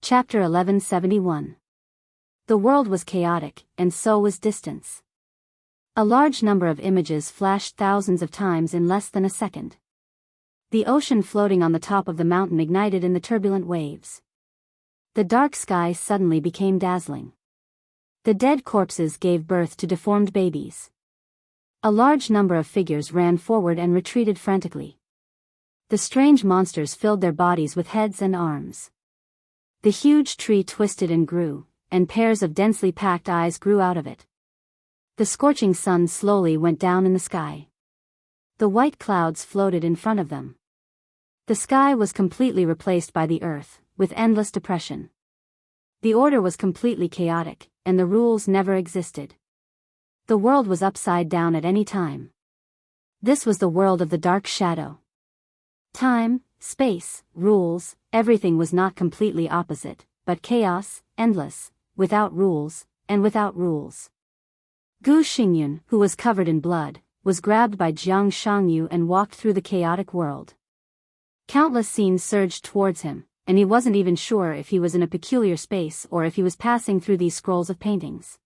Chapter 1171. The world was chaotic, and so was distance. A large number of images flashed thousands of times in less than a second. The ocean floating on the top of the mountain ignited in the turbulent waves. The dark sky suddenly became dazzling. The dead corpses gave birth to deformed babies. A large number of figures ran forward and retreated frantically. The strange monsters filled their bodies with heads and arms. The huge tree twisted and grew, and pairs of densely packed eyes grew out of it. The scorching sun slowly went down in the sky. The white clouds floated in front of them. The sky was completely replaced by the earth, with endless depression. The order was completely chaotic, and the rules never existed. The world was upside down at any time. This was the world of the dark shadow. Time, space, rules, everything was not completely opposite, but chaos, endless, without rules, and without rules. Gu Xingyun, who was covered in blood, was grabbed by Jiang Shangyu and walked through the chaotic world. Countless scenes surged towards him, and he wasn't even sure if he was in a peculiar space or if he was passing through these scrolls of paintings.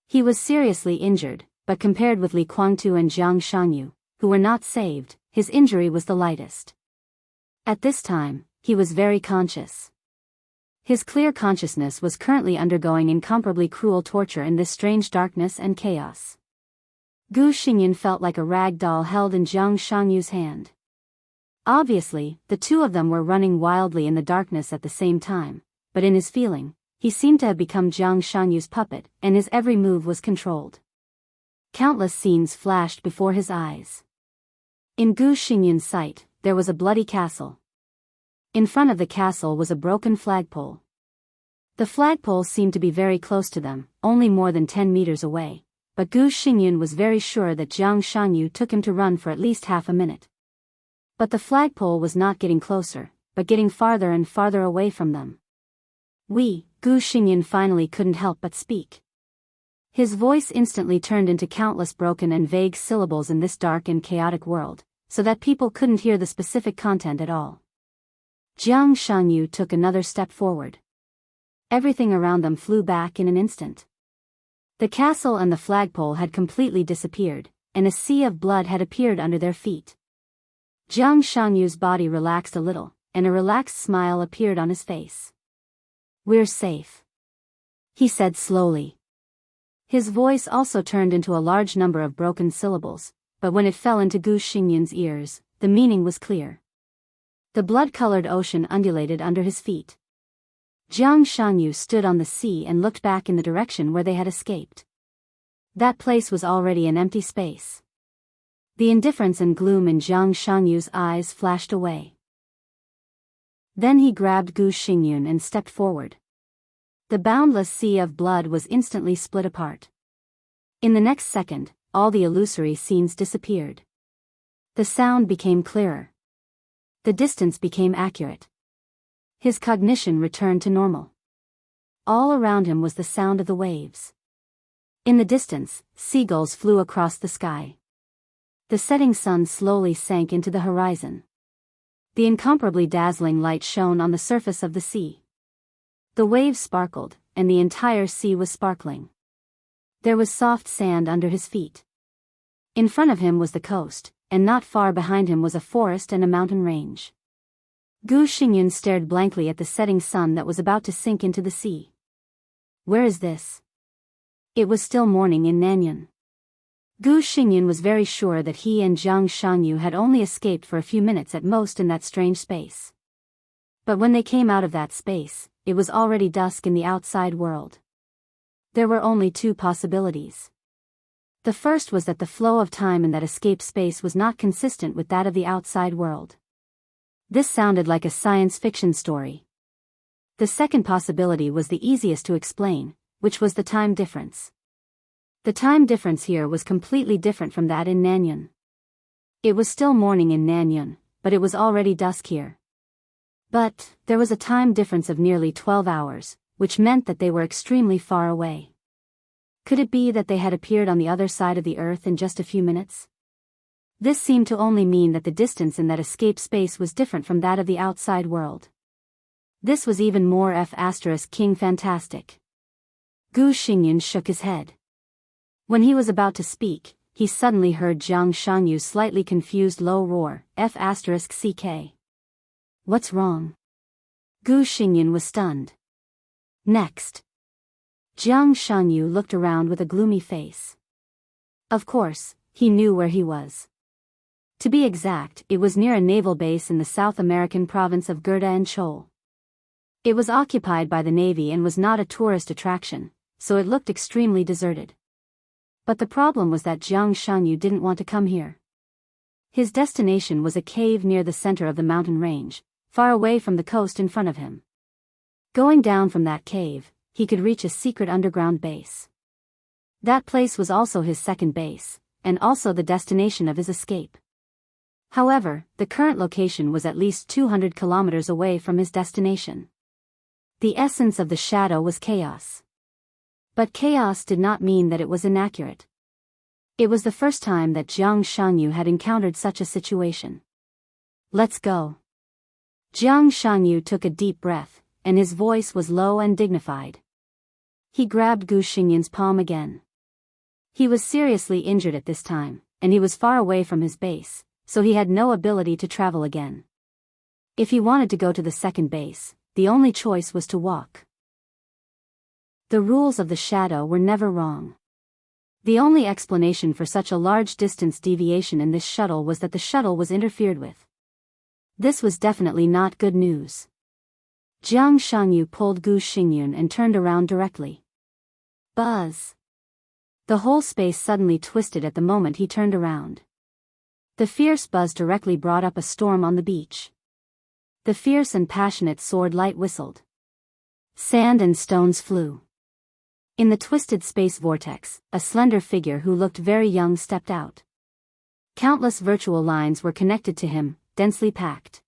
He was seriously injured, but compared with Li Guangtu and Jiang Shangyu, who were not saved, his injury was the lightest. At this time, he was very conscious. His clear consciousness was currently undergoing incomparably cruel torture in this strange darkness and chaos. Gu Xingyun felt like a rag doll held in Jiang Shangyu's hand. Obviously, the two of them were running wildly in the darkness at the same time, but in his feeling, he seemed to have become Jiang Shangyu's puppet, and his every move was controlled. Countless scenes flashed before his eyes. In Gu Xingyun's sight, there was a bloody castle. In front of the castle was a broken flagpole. The flagpole seemed to be very close to them, only more than 10 meters away, but Gu Xingyun was very sure that Jiang Shangyu took him to run for at least half a minute. But the flagpole was not getting closer, but getting farther and farther away from them. Gu Xingyun finally couldn't help but speak. His voice instantly turned into countless broken and vague syllables in this dark and chaotic world, so that people couldn't hear the specific content at all. Jiang Shangyu took another step forward. Everything around them flew back in an instant. The castle and the flagpole had completely disappeared, and a sea of blood had appeared under their feet. Jiang Shangyu's body relaxed a little, and a relaxed smile appeared on his face. "We're safe," he said slowly. His voice also turned into a large number of broken syllables, but when it fell into Gu Xingyun's ears, the meaning was clear. The blood-colored ocean undulated under his feet. Jiang Shangyu stood on the sea and looked back in the direction where they had escaped. That place was already an empty space. The indifference and gloom in Jiang Shangyu's eyes flashed away. Then he grabbed Gu Xingyun and stepped forward. The boundless sea of blood was instantly split apart. In the next second, all the illusory scenes disappeared. The sound became clearer. The distance became accurate. His cognition returned to normal. All around him was the sound of the waves. In the distance, seagulls flew across the sky. The setting sun slowly sank into the horizon. The incomparably dazzling light shone on the surface of the sea. The waves sparkled, and the entire sea was sparkling. There was soft sand under his feet. In front of him was the coast, and not far behind him was a forest and a mountain range. Gu Xingyun stared blankly at the setting sun that was about to sink into the sea. Where is this? It was still morning in Nanyun. Gu Xingyun was very sure that he and Jiang Shangyu had only escaped for a few minutes at most in that strange space. But when they came out of that space, it was already dusk in the outside world. There were only two possibilities. The first was that the flow of time in that escape space was not consistent with that of the outside world. This sounded like a science fiction story. The second possibility was the easiest to explain, which was the time difference. The time difference here was completely different from that in Nanyun. It was still morning in Nanyun, but it was already dusk here. But there was a time difference of nearly 12 hours, which meant that they were extremely far away. Could it be that they had appeared on the other side of the earth in just a few minutes? This seemed to only mean that the distance in that escape space was different from that of the outside world. This was even more King fantastic. Gu Xingyan shook his head. When he was about to speak, he suddenly heard Jiang Shangyu's slightly confused low roar, F***ck. What's wrong? Gu Xingyan was stunned. Next. Jiang Shangyu looked around with a gloomy face. Of course, he knew where he was. To be exact, it was near a naval base in the South American province of Gerda and Chol. It was occupied by the Navy and was not a tourist attraction, so it looked extremely deserted. But the problem was that Jiang Shangyu didn't want to come here. His destination was a cave near the center of the mountain range, far away from the coast in front of him. Going down from that cave, he could reach a secret underground base. That place was also his second base, and also the destination of his escape. However, the current location was at least 200 kilometers away from his destination. The essence of the shadow was chaos. But chaos did not mean that it was inaccurate. It was the first time that Jiang Shangyu had encountered such a situation. Let's go. Jiang Shangyu took a deep breath, and his voice was low and dignified. He grabbed Gu Xingyan's palm again. He was seriously injured at this time, and he was far away from his base, so he had no ability to travel again. If he wanted to go to the second base, the only choice was to walk. The rules of the shadow were never wrong. The only explanation for such a large distance deviation in this shuttle was that the shuttle was interfered with. This was definitely not good news. Jiang Shangyu pulled Gu Xingyan and turned around directly. Buzz! The whole space suddenly twisted at the moment he turned around. The fierce buzz directly brought up a storm on the beach. The fierce and passionate sword light whistled. Sand and stones flew. In the twisted space vortex, a slender figure who looked very young stepped out. Countless virtual lines were connected to him, densely packed.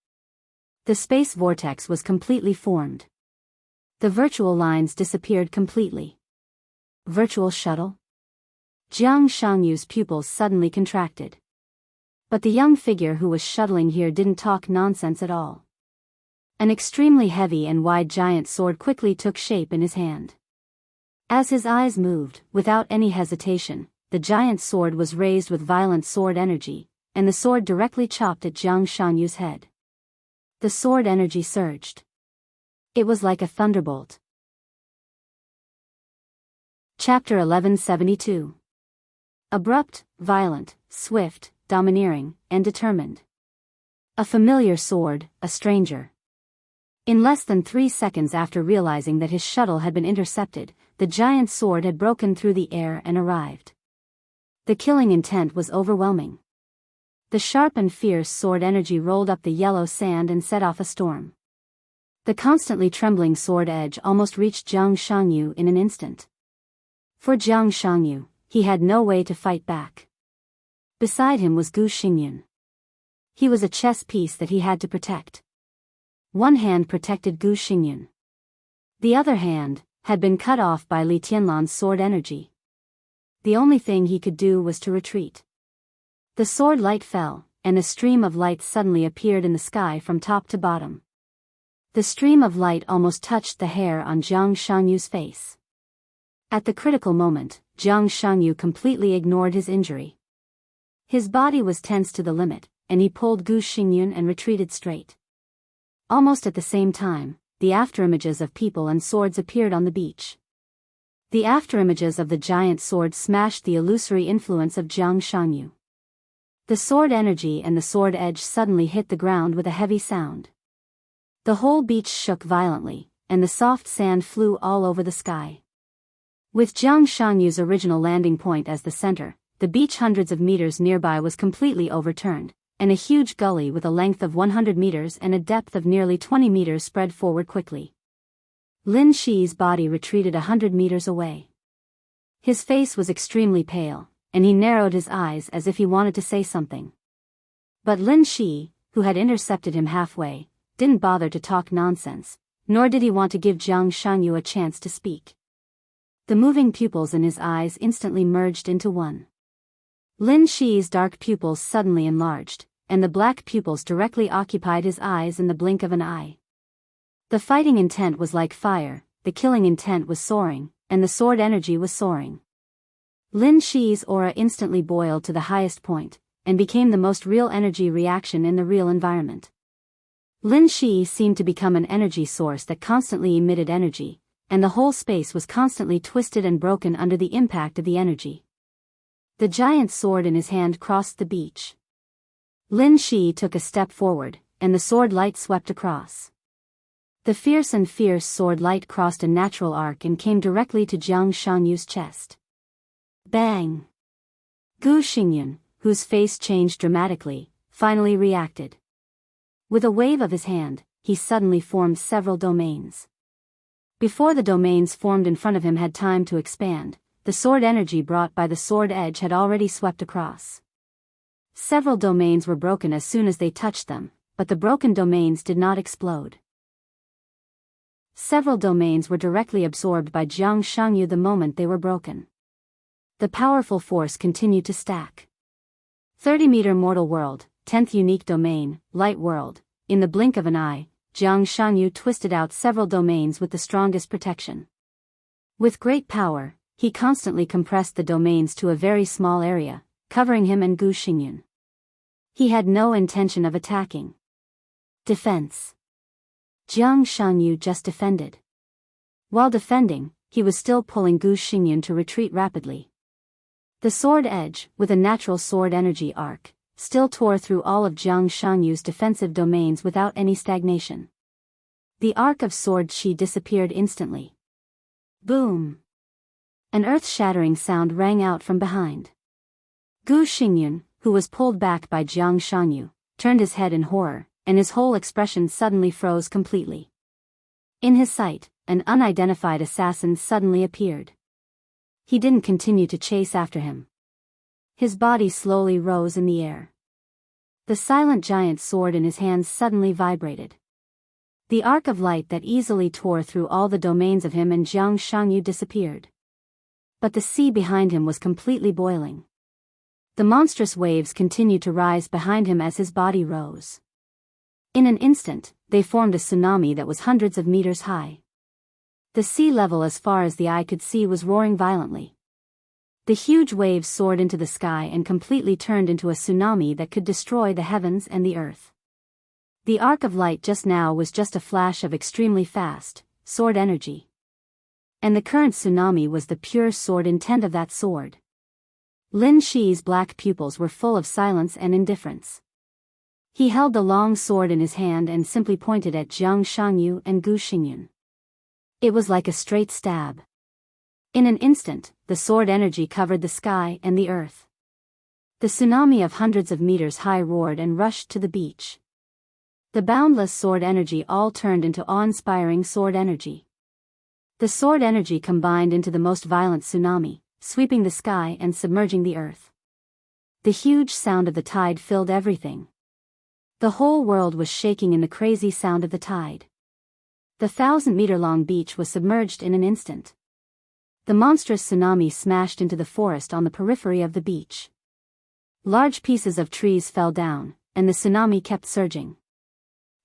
The space vortex was completely formed. The virtual lines disappeared completely. Virtual shuttle? Jiang Shangyu's pupils suddenly contracted. But the young figure who was shuttling here didn't talk nonsense at all. An extremely heavy and wide giant sword quickly took shape in his hand. As his eyes moved, without any hesitation, the giant sword was raised with violent sword energy, and the sword directly chopped at Jiang Shangyu's head. The sword energy surged. It was like a thunderbolt. Chapter 1172. Abrupt, violent, swift, domineering, and determined. A familiar sword, a stranger. In less than 3 seconds after realizing that his shuttle had been intercepted, the giant sword had broken through the air and arrived. The killing intent was overwhelming. The sharp and fierce sword energy rolled up the yellow sand and set off a storm. The constantly trembling sword edge almost reached Jiang Shangyu in an instant. For Jiang Shangyu, he had no way to fight back. Beside him was Gu Xingyan. He was a chess piece that he had to protect. One hand protected Gu Xingyan. The other hand had been cut off by Li Tianlan's sword energy. The only thing he could do was to retreat. The sword light fell, and a stream of light suddenly appeared in the sky from top to bottom. The stream of light almost touched the hair on Jiang Shangyu's face. At the critical moment, Jiang Shangyu completely ignored his injury. His body was tense to the limit, and he pulled Gu Xingyan and retreated straight. Almost at the same time, the afterimages of people and swords appeared on the beach. The afterimages of the giant sword smashed the illusory influence of Jiang Shangyu. The sword energy and the sword edge suddenly hit the ground with a heavy sound. The whole beach shook violently, and the soft sand flew all over the sky. With Jiang Shangyu's original landing point as the center, the beach hundreds of meters nearby was completely overturned, and a huge gully with a length of 100 meters and a depth of nearly 20 meters spread forward quickly. Lin Shi's body retreated 100 meters away. His face was extremely pale, and he narrowed his eyes as if he wanted to say something. But Lin Shi, who had intercepted him halfway, didn't bother to talk nonsense, nor did he want to give Jiang Shangyu a chance to speak. The moving pupils in his eyes instantly merged into one. Lin Shi's dark pupils suddenly enlarged, and the black pupils directly occupied his eyes in the blink of an eye. The fighting intent was like fire, the killing intent was soaring, and the sword energy was soaring. Lin Shi's aura instantly boiled to the highest point, and became the most real energy reaction in the real environment. Lin Shi seemed to become an energy source that constantly emitted energy, and the whole space was constantly twisted and broken under the impact of the energy. The giant sword in his hand crossed the beach. Lin Shi took a step forward, and the sword light swept across. The fierce sword light crossed a natural arc and came directly to Jiang Shangyu's chest. Bang! Gu Xingyun, whose face changed dramatically, finally reacted. With a wave of his hand, he suddenly formed several domains. Before the domains formed in front of him had time to expand, the sword energy brought by the sword edge had already swept across. Several domains were broken as soon as they touched them, but the broken domains did not explode. Several domains were directly absorbed by Jiang Shangyu the moment they were broken. The powerful force continued to stack. 30-meter mortal world, 10th unique domain, light world. In the blink of an eye, Jiang Shangyu twisted out several domains with the strongest protection. With great power, he constantly compressed the domains to a very small area, covering him and Gu Xingyun. He had no intention of attacking. Defense. Jiang Shangyu just defended. While defending, he was still pulling Gu Xingyun to retreat rapidly. The sword edge, with a natural sword energy arc, still tore through all of Jiang Shangyu's defensive domains without any stagnation. The arc of sword chi disappeared instantly. Boom! An earth-shattering sound rang out from behind. Gu Xingyun, who was pulled back by Jiang Shangyu, turned his head in horror, and his whole expression suddenly froze completely. In his sight, an unidentified assassin suddenly appeared. He didn't continue to chase after him. His body slowly rose in the air. The silent giant sword in his hands suddenly vibrated. The arc of light that easily tore through all the domains of him and Jiang Shangyu disappeared. But the sea behind him was completely boiling. The monstrous waves continued to rise behind him as his body rose. In an instant, they formed a tsunami that was hundreds of meters high. The sea level as far as the eye could see was roaring violently. The huge waves soared into the sky and completely turned into a tsunami that could destroy the heavens and the earth. The arc of light just now was just a flash of extremely fast, sword energy. And the current tsunami was the pure sword intent of that sword. Lin Shi's black pupils were full of silence and indifference. He held the long sword in his hand and simply pointed at Jiang Shangyu and Gu Xingyun. It was like a straight stab. In an instant, the sword energy covered the sky and the earth. The tsunami of hundreds of meters high roared and rushed to the beach. The boundless sword energy all turned into awe-inspiring sword energy. The sword energy combined into the most violent tsunami, sweeping the sky and submerging the earth. The huge sound of the tide filled everything. The whole world was shaking in the crazy sound of the tide. The 1,000-meter-long beach was submerged in an instant. The monstrous tsunami smashed into the forest on the periphery of the beach. Large pieces of trees fell down, and the tsunami kept surging.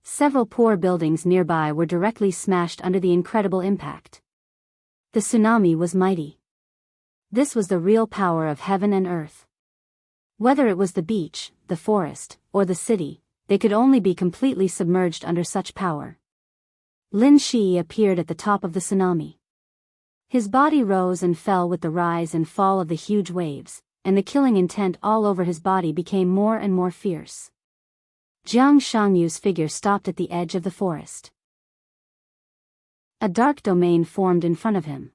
Several poor buildings nearby were directly smashed under the incredible impact. The tsunami was mighty. This was the real power of heaven and earth. Whether it was the beach, the forest, or the city, they could only be completely submerged under such power. Lin Shi appeared at the top of the tsunami. His body rose and fell with the rise and fall of the huge waves, and the killing intent all over his body became more and more fierce. Jiang Shangyu's figure stopped at the edge of the forest. A dark domain formed in front of him.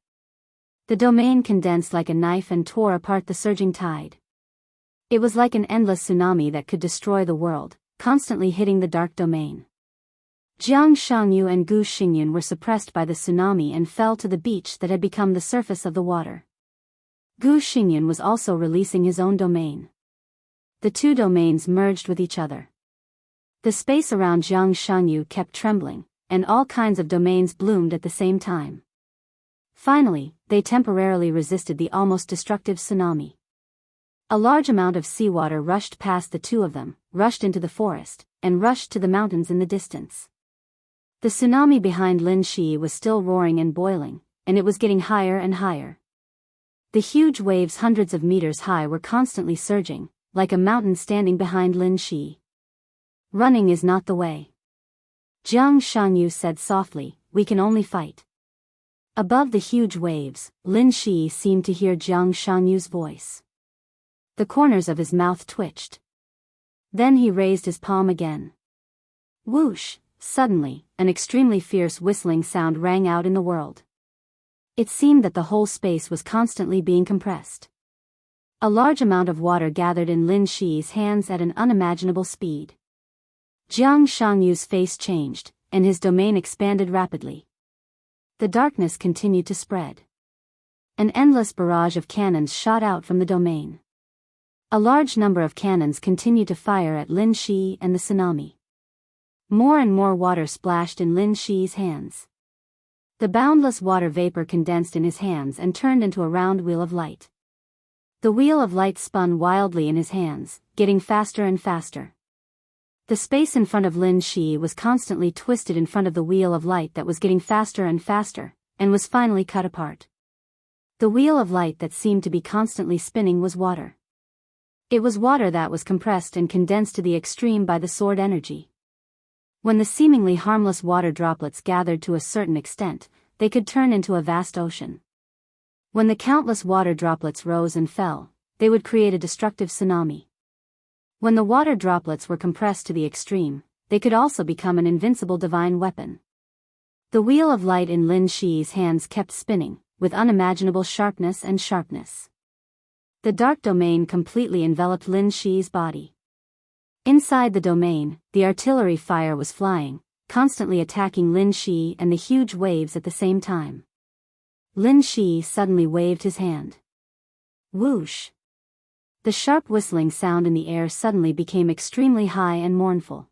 The domain condensed like a knife and tore apart the surging tide. It was like an endless tsunami that could destroy the world, constantly hitting the dark domain. Jiang Shangyu and Gu Xingyun were suppressed by the tsunami and fell to the beach that had become the surface of the water. Gu Xingyun was also releasing his own domain. The two domains merged with each other. The space around Jiang Shangyu kept trembling, and all kinds of domains bloomed at the same time. Finally, they temporarily resisted the almost destructive tsunami. A large amount of seawater rushed past the two of them, rushed into the forest, and rushed to the mountains in the distance. The tsunami behind Lin Shi was still roaring and boiling, and it was getting higher and higher. The huge waves hundreds of meters high were constantly surging, like a mountain standing behind Lin Shi. Running is not the way. Jiang Shanyu said softly, we can only fight. Above the huge waves, Lin Shi seemed to hear Jiang Shanyu's voice. The corners of his mouth twitched. Then he raised his palm again. Whoosh! Suddenly, an extremely fierce whistling sound rang out in the world. It seemed that the whole space was constantly being compressed. A large amount of water gathered in Lin Shi's hands at an unimaginable speed. Jiang Shangyu's face changed, and his domain expanded rapidly. The darkness continued to spread. An endless barrage of cannons shot out from the domain. A large number of cannons continued to fire at Lin Shi and the tsunami. More and more water splashed in Lin Shi's hands. The boundless water vapor condensed in his hands and turned into a round wheel of light. The wheel of light spun wildly in his hands, getting faster and faster. The space in front of Lin Shi was constantly twisted in front of the wheel of light that was getting faster and faster, and was finally cut apart. The wheel of light that seemed to be constantly spinning was water. It was water that was compressed and condensed to the extreme by the sword energy. When the seemingly harmless water droplets gathered to a certain extent, they could turn into a vast ocean. When the countless water droplets rose and fell, they would create a destructive tsunami. When the water droplets were compressed to the extreme, they could also become an invincible divine weapon. The wheel of light in Lin Shi's hands kept spinning, with unimaginable sharpness and sharpness. The dark domain completely enveloped Lin Shi's body. Inside the domain, the artillery fire was flying, constantly attacking Lin Shi and the huge waves at the same time. Lin Shi suddenly waved his hand. Whoosh! The sharp whistling sound in the air suddenly became extremely high and mournful.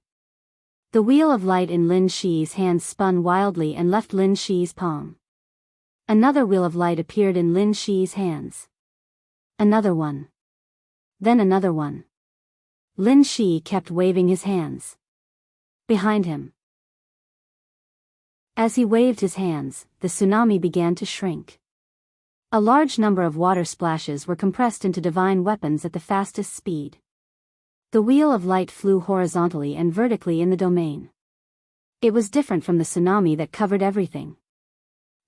The wheel of light in Lin Shi's hands spun wildly and left Lin Shi's palm. Another wheel of light appeared in Lin Shi's hands. Another one. Then another one. Lin Shi kept waving his hands. Behind him. As he waved his hands, the tsunami began to shrink. A large number of water splashes were compressed into divine weapons at the fastest speed. The wheel of light flew horizontally and vertically in the domain. It was different from the tsunami that covered everything.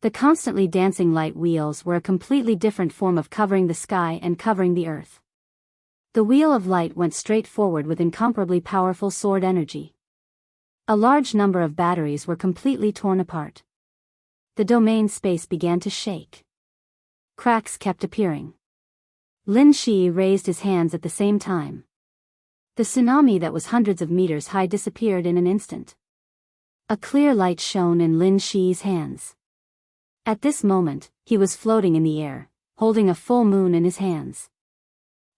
The constantly dancing light wheels were a completely different form of covering the sky and covering the earth. The wheel of light went straight forward with incomparably powerful sword energy. A large number of batteries were completely torn apart. The domain space began to shake. Cracks kept appearing. Lin Shi raised his hands at the same time. The tsunami that was hundreds of meters high disappeared in an instant. A clear light shone in Lin Shi's hands. At this moment, he was floating in the air, holding a full moon in his hands.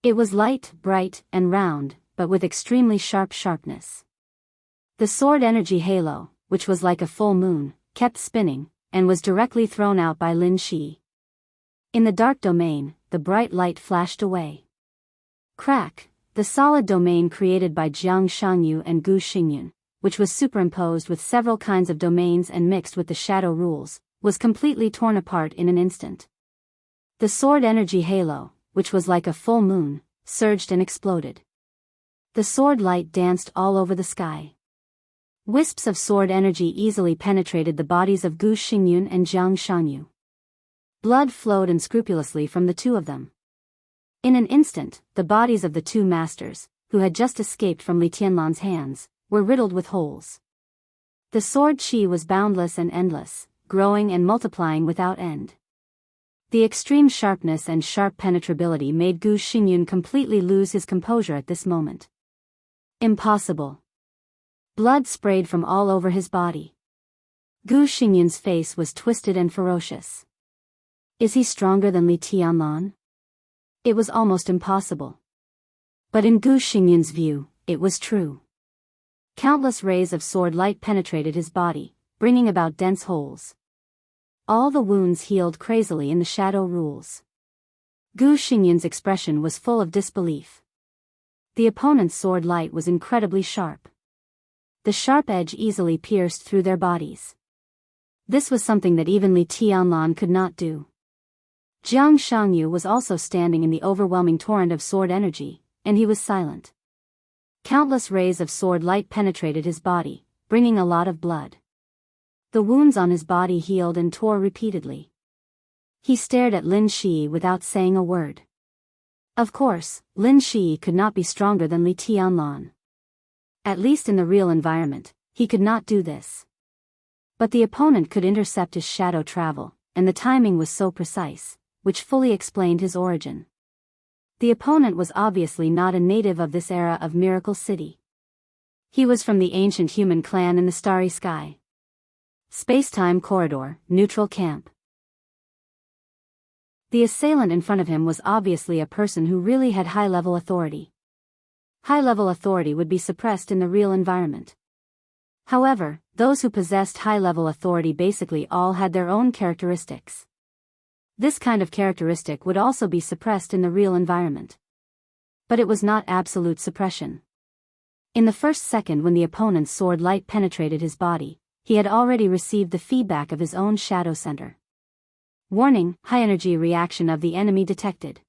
It was light, bright, and round, but with extremely sharp sharpness. The sword energy halo, which was like a full moon, kept spinning, and was directly thrown out by Lin Shi. In the dark domain, the bright light flashed away. Crack, the solid domain created by Jiang Shangyu and Gu Xingyun, which was superimposed with several kinds of domains and mixed with the shadow rules, was completely torn apart in an instant. The sword energy halo, which was like a full moon, surged and exploded. The sword light danced all over the sky. Wisps of sword energy easily penetrated the bodies of Gu Xingyun and Jiang Shangyu. Blood flowed unscrupulously from the two of them. In an instant, the bodies of the two masters, who had just escaped from Li Tianlan's hands, were riddled with holes. The sword qi was boundless and endless, growing and multiplying without end. The extreme sharpness and sharp penetrability made Gu Xingyun completely lose his composure at this moment. Impossible. Blood sprayed from all over his body. Gu Xingyun's face was twisted and ferocious. Is he stronger than Li Tianlan? It was almost impossible. But in Gu Xingyun's view, it was true. Countless rays of sword light penetrated his body, bringing about dense holes. All the wounds healed crazily in the shadow rules. Gu Xingyun's expression was full of disbelief. The opponent's sword light was incredibly sharp. The sharp edge easily pierced through their bodies. This was something that even Li Tianlan could not do. Jiang Shangyu was also standing in the overwhelming torrent of sword energy, and he was silent. Countless rays of sword light penetrated his body, bringing a lot of blood. The wounds on his body healed and tore repeatedly. He stared at Lin Shi without saying a word. Of course, Lin Shi could not be stronger than Li Tianlan. At least in the real environment, he could not do this. But the opponent could intercept his shadow travel, and the timing was so precise, which fully explained his origin. The opponent was obviously not a native of this era of Miracle City. He was from the ancient human clan in the starry sky. Space-time corridor, neutral camp. The assailant in front of him was obviously a person who really had high-level authority. High-level authority would be suppressed in the real environment. However, those who possessed high-level authority basically all had their own characteristics. This kind of characteristic would also be suppressed in the real environment. But it was not absolute suppression. In the first second when the opponent's sword light penetrated his body, he had already received the feedback of his own shadow center. Warning, high-energy reaction of the enemy detected.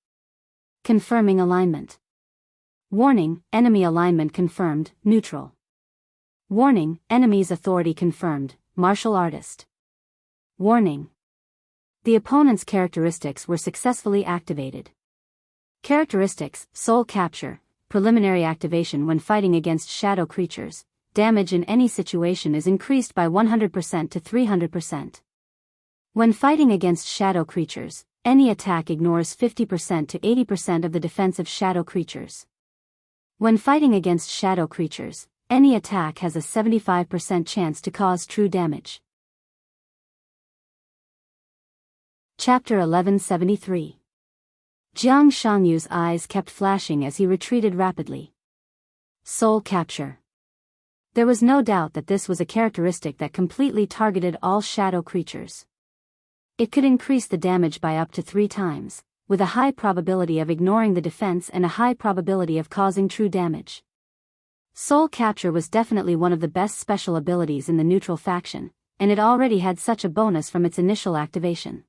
Confirming alignment. Warning, enemy alignment confirmed, neutral. Warning, enemy's authority confirmed, martial artist. Warning. The opponent's characteristics were successfully activated. Characteristics, soul capture, preliminary activation when fighting against shadow creatures, damage in any situation is increased by 100% to 300%. When fighting against shadow creatures, any attack ignores 50% to 80% of the defense of shadow creatures. When fighting against shadow creatures, any attack has a 75% chance to cause true damage. Chapter 1173. Jiang Shangyu's eyes kept flashing as he retreated rapidly. Soul capture. There was no doubt that this was a characteristic that completely targeted all shadow creatures. It could increase the damage by up to 3 times, with a high probability of ignoring the defense and a high probability of causing true damage. Soul capture was definitely one of the best special abilities in the neutral faction, and it already had such a bonus from its initial activation.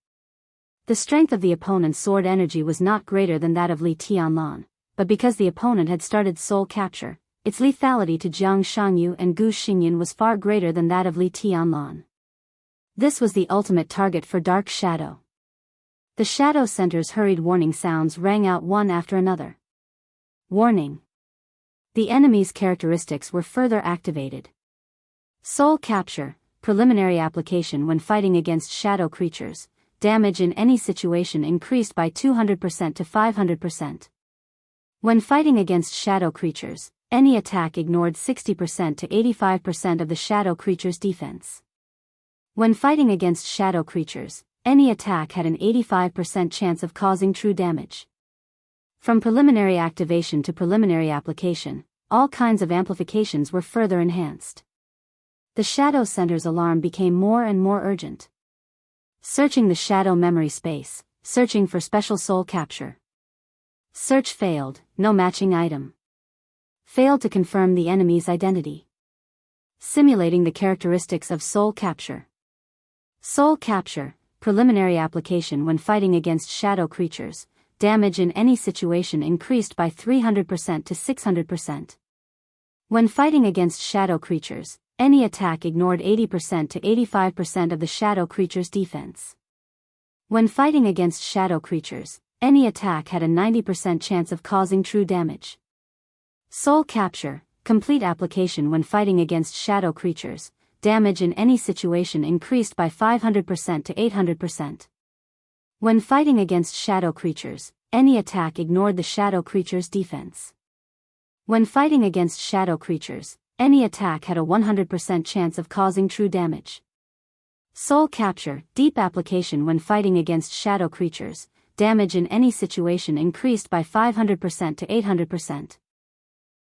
The strength of the opponent's sword energy was not greater than that of Li Tianlan, but because the opponent had started soul capture, its lethality to Jiang Shangyu and Gu Xingyan was far greater than that of Li Tianlan. This was the ultimate target for Dark Shadow. The Shadow Center's hurried warning sounds rang out one after another. Warning. The enemy's characteristics were further activated. Soul capture, preliminary application when fighting against shadow creatures, damage in any situation increased by 200% to 500%. When fighting against shadow creatures, any attack ignored 60% to 85% of the shadow creature's defense. When fighting against shadow creatures, any attack had an 85% chance of causing true damage. From preliminary activation to preliminary application, all kinds of amplifications were further enhanced. The Shadow Center's alarm became more and more urgent. Searching the shadow memory space, searching for special soul capture. Search failed, no matching item. Failed to confirm the enemy's identity. Simulating the characteristics of soul capture. Soul capture, preliminary application when fighting against shadow creatures, damage in any situation increased by 300% to 600%. When fighting against shadow creatures, any attack ignored 80% to 85% of the shadow creature's defense. When fighting against shadow creatures, any attack had a 90% chance of causing true damage. Soul capture, complete application when fighting against shadow creatures, damage in any situation increased by 500% to 800%. When fighting against shadow creatures, any attack ignored the shadow creature's defense. When fighting against shadow creatures, any attack had a 100% chance of causing true damage. Soul capture, deep application when fighting against shadow creatures, damage in any situation increased by 500% to 800%.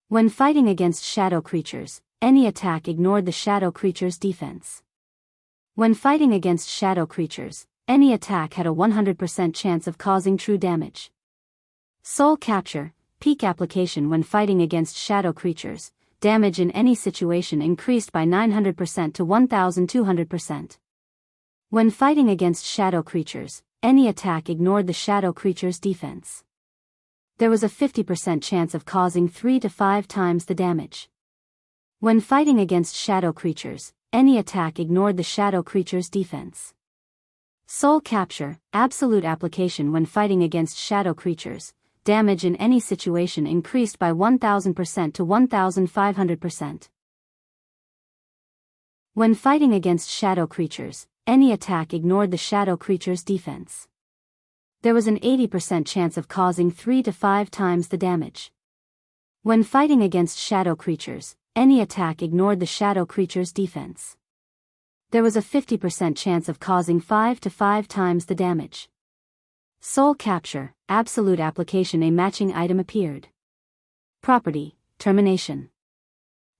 When fighting against shadow creatures, any attack ignored the shadow creature's defense. When fighting against shadow creatures, any attack had a 100% chance of causing true damage. Soul capture, peak application when fighting against shadow creatures, damage in any situation increased by 900% to 1200%. When fighting against shadow creatures, any attack ignored the shadow creature's defense. There was a 50% chance of causing 3 to 5 times the damage. When fighting against shadow creatures, any attack ignored the shadow creature's defense. Soul capture, absolute application. When fighting against shadow creatures, damage in any situation increased by 1000% to 1500%. When fighting against shadow creatures, any attack ignored the shadow creature's defense. There was an 80% chance of causing 3 to 5 times the damage. When fighting against shadow creatures, any attack ignored the shadow creature's defense. There was a 50% chance of causing 5 to 5 times the damage. Soul capture, absolute application. A matching item appeared. Property, termination.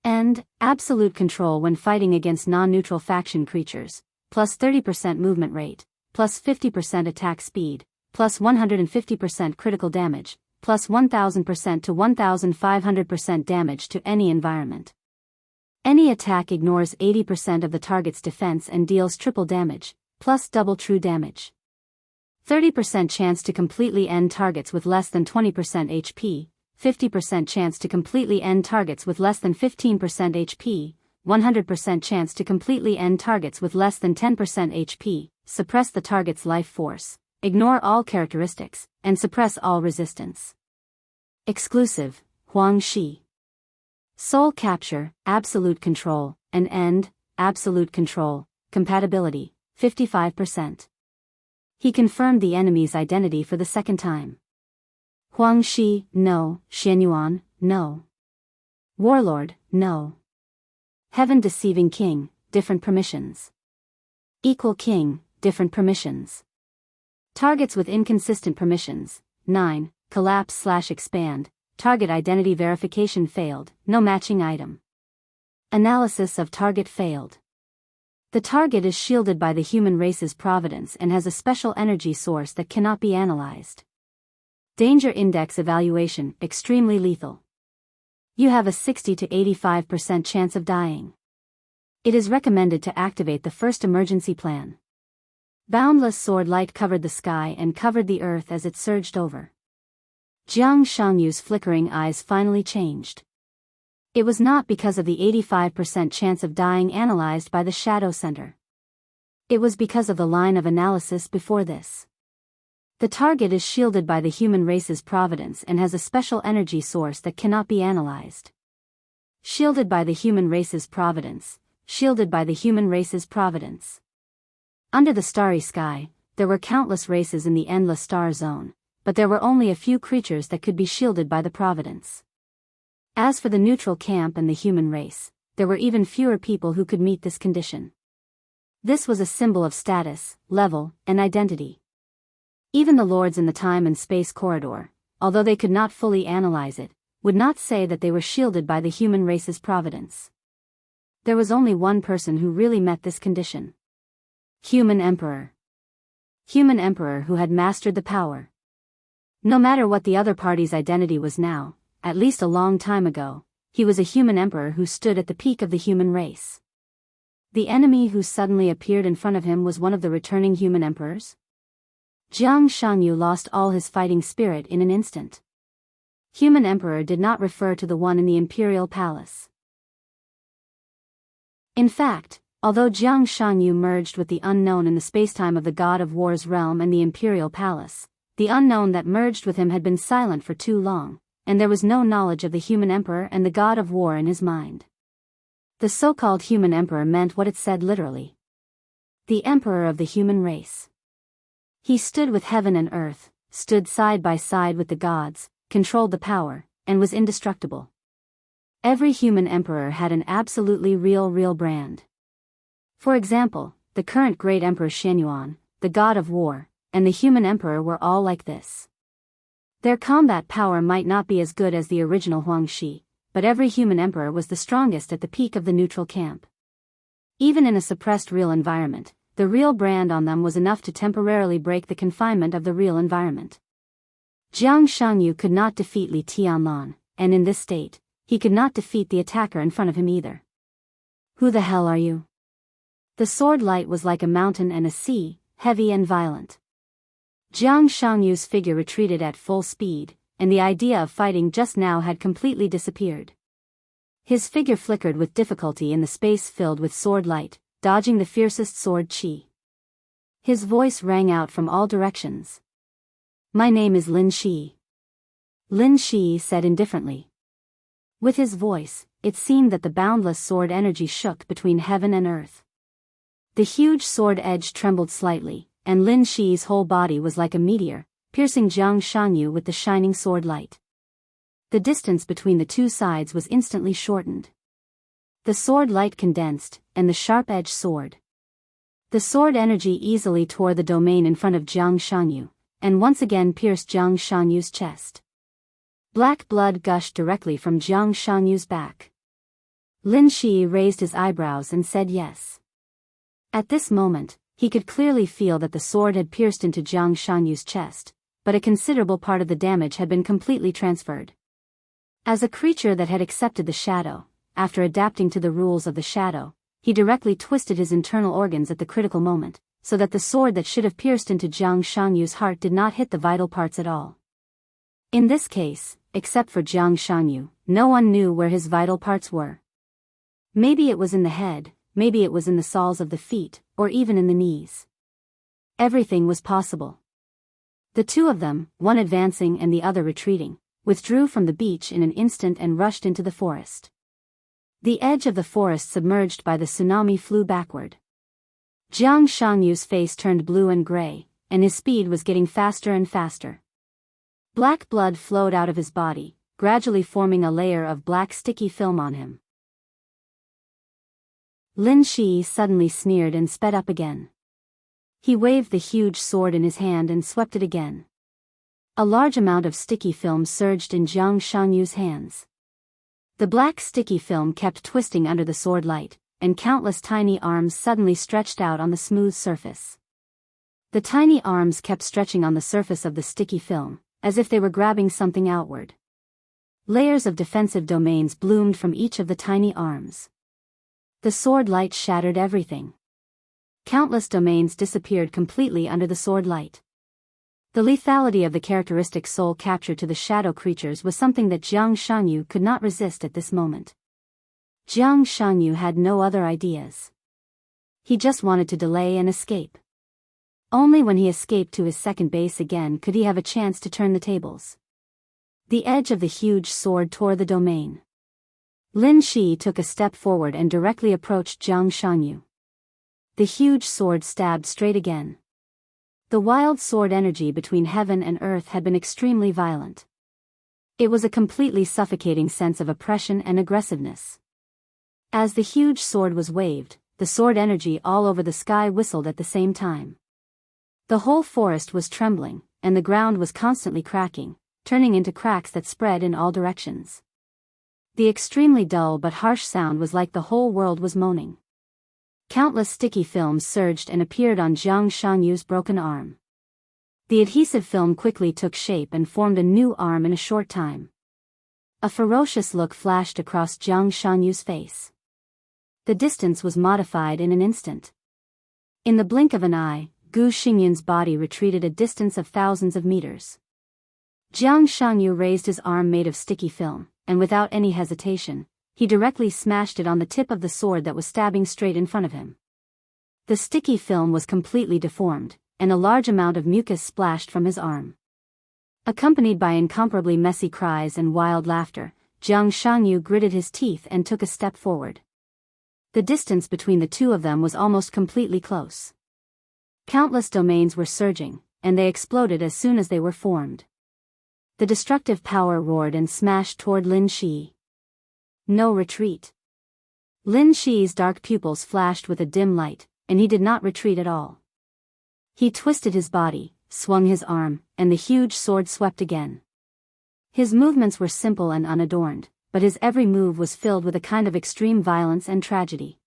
And, absolute control. When fighting against non-neutral faction creatures, plus 30% movement rate, plus 50% attack speed, plus 150% critical damage, plus 1000% to 1500% damage to any environment. Any attack ignores 80% of the target's defense and deals triple damage, plus double true damage. 30% chance to completely end targets with less than 20% HP, 50% chance to completely end targets with less than 15% HP, 100% chance to completely end targets with less than 10% HP, suppress the target's life force, ignore all characteristics, and suppress all resistance. Exclusive, Huang Shi. Soul capture, absolute control, and end, absolute control, compatibility, 55%. He confirmed the enemy's identity for the second time. Huang Shi, no. Xianyuan, no. Warlord, no. Heaven deceiving king, different permissions. Equal king, different permissions. Targets with inconsistent permissions, 9, collapse/expand, target identity verification failed, no matching item. Analysis of target failed. The target is shielded by the human race's providence and has a special energy source that cannot be analyzed. Danger index evaluation, extremely lethal. You have a 60 to 85% chance of dying. It is recommended to activate the first emergency plan. Boundless sword light covered the sky and covered the earth as it surged over. Jiang Shangyu's flickering eyes finally changed. It was not because of the 85% chance of dying analyzed by the Shadow Center. It was because of the line of analysis before this. The target is shielded by the human race's providence and has a special energy source that cannot be analyzed. Shielded by the human race's providence, shielded by the human race's providence. Under the starry sky, there were countless races in the endless star zone, but there were only a few creatures that could be shielded by the providence. As for the neutral camp and the human race, there were even fewer people who could meet this condition. This was a symbol of status, level, and identity. Even the lords in the time and space corridor, although they could not fully analyze it, would not say that they were shielded by the human race's providence. There was only one person who really met this condition. Human Emperor. Human Emperor who had mastered the power. No matter what the other party's identity was now, at least a long time ago, he was a human emperor who stood at the peak of the human race. The enemy who suddenly appeared in front of him was one of the returning human emperors? Jiang Shangyu lost all his fighting spirit in an instant. Human emperor did not refer to the one in the imperial palace. In fact, although Jiang Shangyu merged with the unknown in the spacetime of the god of war's realm and the imperial palace, the unknown that merged with him had been silent for too long, and there was no knowledge of the human emperor and the god of war in his mind. The so-called human emperor meant what it said literally. The emperor of the human race. He stood with heaven and earth, stood side by side with the gods, controlled the power, and was indestructible. Every human emperor had an absolutely real brand. For example, the current great emperor Xianyuan, the god of war, and the human emperor were all like this. Their combat power might not be as good as the original Huang Shi, but every human emperor was the strongest at the peak of the neutral camp. Even in a suppressed real environment, the real brand on them was enough to temporarily break the confinement of the real environment. Jiang Shangyu could not defeat Li Tianlan, and in this state, he could not defeat the attacker in front of him either. Who the hell are you? The sword light was like a mountain and a sea, heavy and violent. Jiang Shangyu's figure retreated at full speed, and the idea of fighting just now had completely disappeared. His figure flickered with difficulty in the space filled with sword light, dodging the fiercest sword qi. His voice rang out from all directions. My name is Lin Shi. Lin Shi said indifferently. With his voice, it seemed that the boundless sword energy shook between heaven and earth. The huge sword edge trembled slightly, and Lin Shi's whole body was like a meteor, piercing Jiang Shanyu with the shining sword light. The distance between the two sides was instantly shortened. The sword light condensed, and the sharp-edged sword. The sword energy easily tore the domain in front of Jiang Shanyu, and once again pierced Jiang Shanyu's chest. Black blood gushed directly from Jiang Shanyu's back. Lin Shi raised his eyebrows and said yes. At this moment, he could clearly feel that the sword had pierced into Jiang Shanyu's chest, but a considerable part of the damage had been completely transferred. As a creature that had accepted the shadow, after adapting to the rules of the shadow, he directly twisted his internal organs at the critical moment, so that the sword that should have pierced into Jiang Shanyu's heart did not hit the vital parts at all. In this case, except for Jiang Shanyu, no one knew where his vital parts were. Maybe it was in the head, maybe it was in the soles of the feet, or even in the knees. Everything was possible. The two of them, one advancing and the other retreating, withdrew from the beach in an instant and rushed into the forest. The edge of the forest submerged by the tsunami flew backward. Jiang Shanyu's face turned blue and gray, and his speed was getting faster and faster. Black blood flowed out of his body, gradually forming a layer of black sticky film on him. Lin Shi suddenly sneered and sped up again. He waved the huge sword in his hand and swept it again. A large amount of sticky film surged in Jiang Shanyu's hands. The black sticky film kept twisting under the sword light, and countless tiny arms suddenly stretched out on the smooth surface. The tiny arms kept stretching on the surface of the sticky film, as if they were grabbing something outward. Layers of defensive domains bloomed from each of the tiny arms. The sword light shattered everything. Countless domains disappeared completely under the sword light. The lethality of the characteristic soul captured to the shadow creatures was something that Jiang Shanyu could not resist at this moment. Jiang Shanyu had no other ideas. He just wanted to delay and escape. Only when he escaped to his second base again could he have a chance to turn the tables. The edge of the huge sword tore the domain. Lin Shi took a step forward and directly approached Jiang Shanyu. The huge sword stabbed straight again. The wild sword energy between heaven and earth had been extremely violent. It was a completely suffocating sense of oppression and aggressiveness. As the huge sword was waved, the sword energy all over the sky whistled at the same time. The whole forest was trembling, and the ground was constantly cracking, turning into cracks that spread in all directions. The extremely dull but harsh sound was like the whole world was moaning. Countless sticky films surged and appeared on Jiang Shanyu's broken arm. The adhesive film quickly took shape and formed a new arm in a short time. A ferocious look flashed across Jiang Shanyu's face. The distance was modified in an instant. In the blink of an eye, Gu Xingyun's body retreated a distance of thousands of meters. Jiang Shanyu raised his arm made of sticky film, and without any hesitation, he directly smashed it on the tip of the sword that was stabbing straight in front of him. The sticky film was completely deformed, and a large amount of mucus splashed from his arm. Accompanied by incomparably messy cries and wild laughter, Jiang Shanyu gritted his teeth and took a step forward. The distance between the two of them was almost completely close. Countless domains were surging, and they exploded as soon as they were formed. The destructive power roared and smashed toward Lin Shi. No retreat. Lin Shi's dark pupils flashed with a dim light, and he did not retreat at all. He twisted his body, swung his arm, and the huge sword swept again. His movements were simple and unadorned, but his every move was filled with a kind of extreme violence and tragedy.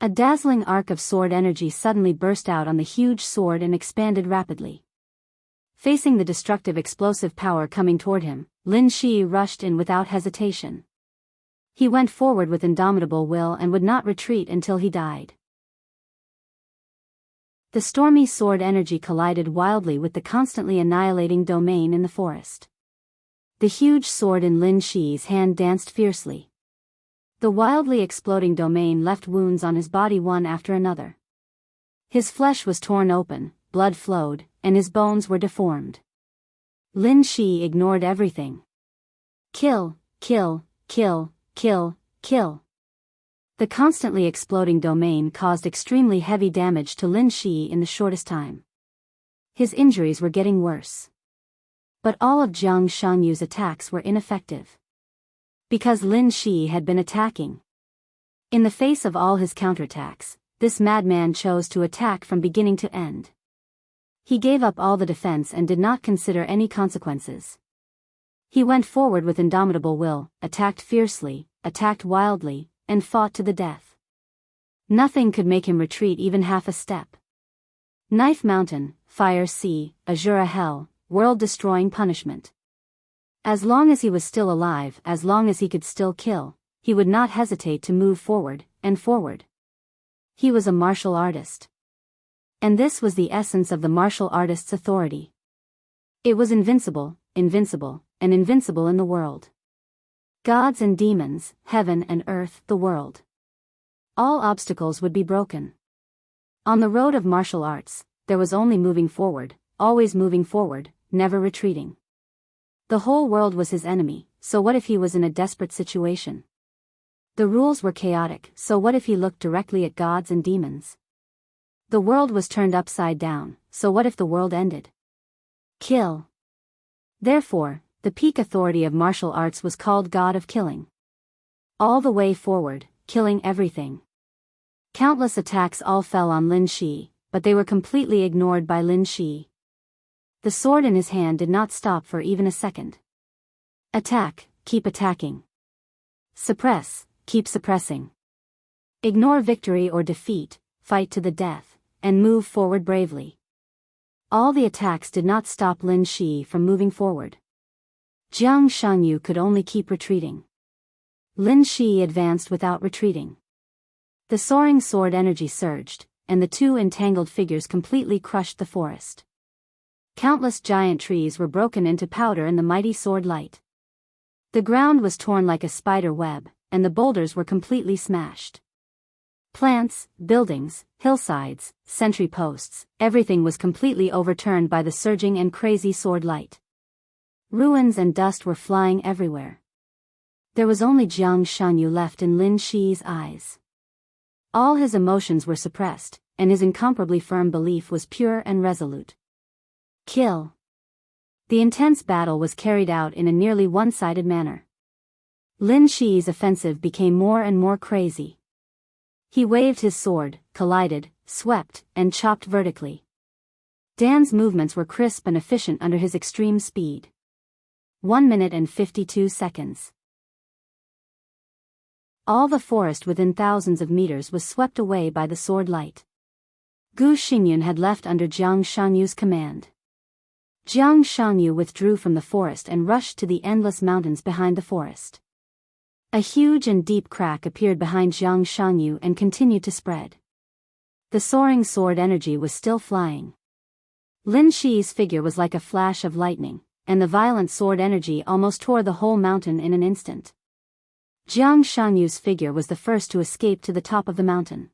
A dazzling arc of sword energy suddenly burst out on the huge sword and expanded rapidly. Facing the destructive explosive power coming toward him, Lin Shi rushed in without hesitation. He went forward with indomitable will and would not retreat until he died. The stormy sword energy collided wildly with the constantly annihilating domain in the forest. The huge sword in Lin Shi's hand danced fiercely. The wildly exploding domain left wounds on his body one after another. His flesh was torn open, blood flowed, and his bones were deformed. Lin Shi ignored everything. Kill, kill, kill, kill, kill. The constantly exploding domain caused extremely heavy damage to Lin Shi in the shortest time. His injuries were getting worse. But all of Jiang Shangyu's attacks were ineffective. Because Lin Shi had been attacking. In the face of all his counterattacks, this madman chose to attack from beginning to end. He gave up all the defense and did not consider any consequences. He went forward with indomitable will, attacked fiercely, attacked wildly, and fought to the death. Nothing could make him retreat even half a step. Knife Mountain, Fire Sea, Azura Hell, world-destroying punishment. As long as he was still alive, as long as he could still kill, he would not hesitate to move forward, and forward. He was a martial artist. And this was the essence of the martial artist's authority. It was invincible, invincible, and invincible in the world. Gods and demons, heaven and earth, the world. All obstacles would be broken. On the road of martial arts, there was only moving forward, always moving forward, never retreating. The whole world was his enemy, so what if he was in a desperate situation? The rules were chaotic, so what if he looked directly at gods and demons? The world was turned upside down, so what if the world ended? Kill. Therefore, the peak authority of martial arts was called God of Killing. All the way forward, killing everything. Countless attacks all fell on Lin Shi, but they were completely ignored by Lin Shi. The sword in his hand did not stop for even a second. Attack, keep attacking. Suppress, keep suppressing. Ignore victory or defeat, fight to the death, and move forward bravely. All the attacks did not stop Lin Shi from moving forward. Jiang Shanyu could only keep retreating. Lin Shi advanced without retreating. The soaring sword energy surged, and the two entangled figures completely crushed the forest. Countless giant trees were broken into powder in the mighty sword light. The ground was torn like a spider web, and the boulders were completely smashed. Plants, buildings, hillsides, sentry posts, everything was completely overturned by the surging and crazy sword light. Ruins and dust were flying everywhere. There was only Jiang Shanyu left in Lin Shi's eyes. All his emotions were suppressed, and his incomparably firm belief was pure and resolute. Kill. The intense battle was carried out in a nearly one-sided manner. Lin Shi's offensive became more and more crazy. He waved his sword, collided, swept, and chopped vertically. Dan's movements were crisp and efficient under his extreme speed. 1 minute and 52 seconds. All the forest within thousands of meters was swept away by the sword light. Gu Xingyun had left under Jiang Shanyu's command. Jiang Shanyu withdrew from the forest and rushed to the endless mountains behind the forest. A huge and deep crack appeared behind Jiang Shanyu and continued to spread. The soaring sword energy was still flying. Lin Shi's figure was like a flash of lightning, and the violent sword energy almost tore the whole mountain in an instant. Jiang Shanyu's figure was the first to escape to the top of the mountain.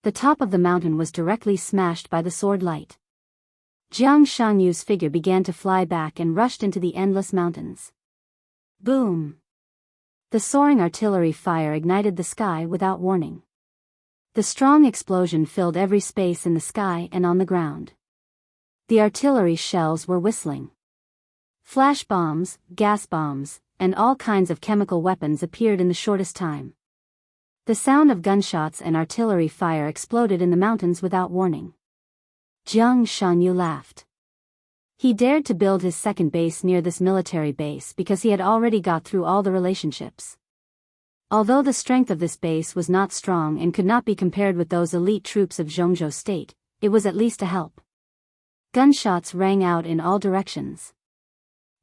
The top of the mountain was directly smashed by the sword light. Jiang Shanyu's figure began to fly back and rushed into the endless mountains. Boom! The soaring artillery fire ignited the sky without warning. The strong explosion filled every space in the sky and on the ground. The artillery shells were whistling. Flash bombs, gas bombs, and all kinds of chemical weapons appeared in the shortest time. The sound of gunshots and artillery fire exploded in the mountains without warning. Jiang Shanyu laughed. He dared to build his second base near this military base because he had already got through all the relationships. Although the strength of this base was not strong and could not be compared with those elite troops of Zhongzhou State, it was at least a help. Gunshots rang out in all directions.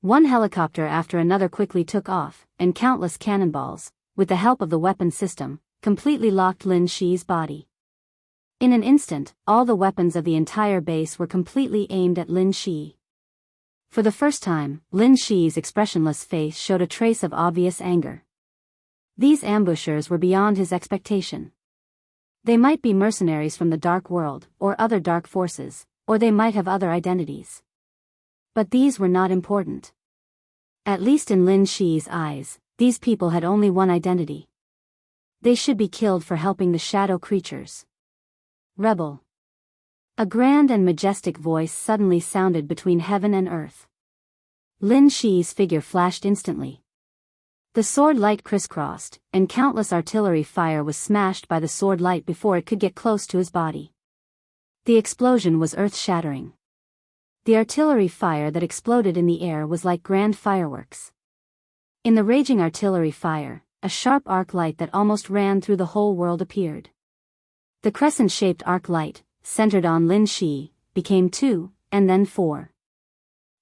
One helicopter after another quickly took off, and countless cannonballs, with the help of the weapon system, completely locked Lin Shi's body. In an instant, all the weapons of the entire base were completely aimed at Lin Shi. For the first time, Lin Shi's expressionless face showed a trace of obvious anger. These ambushers were beyond his expectation. They might be mercenaries from the dark world, or other dark forces, or they might have other identities. But these were not important. At least in Lin Shi's eyes, these people had only one identity. They should be killed for helping the shadow creatures. Rebel. A grand and majestic voice suddenly sounded between heaven and earth. Lin Shi's figure flashed instantly. The sword light crisscrossed, and countless artillery fire was smashed by the sword light before it could get close to his body. The explosion was earth-shattering. The artillery fire that exploded in the air was like grand fireworks. In the raging artillery fire, a sharp arc light that almost ran through the whole world appeared. The crescent-shaped arc light, centered on Lin Shi, became 2, and then 4.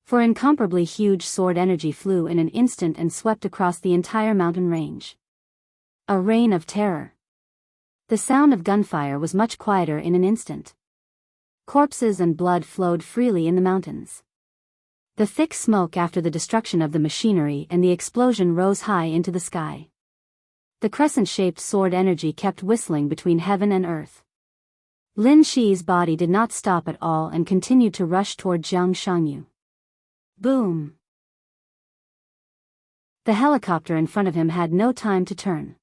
For incomparably huge sword energy flew in an instant and swept across the entire mountain range. A reign of terror. The sound of gunfire was much quieter in an instant. Corpses and blood flowed freely in the mountains. The thick smoke after the destruction of the machinery and the explosion rose high into the sky. The crescent-shaped sword energy kept whistling between heaven and earth. Lin Shi's body did not stop at all and continued to rush toward Jianghu. Boom! The helicopter in front of him had no time to turn.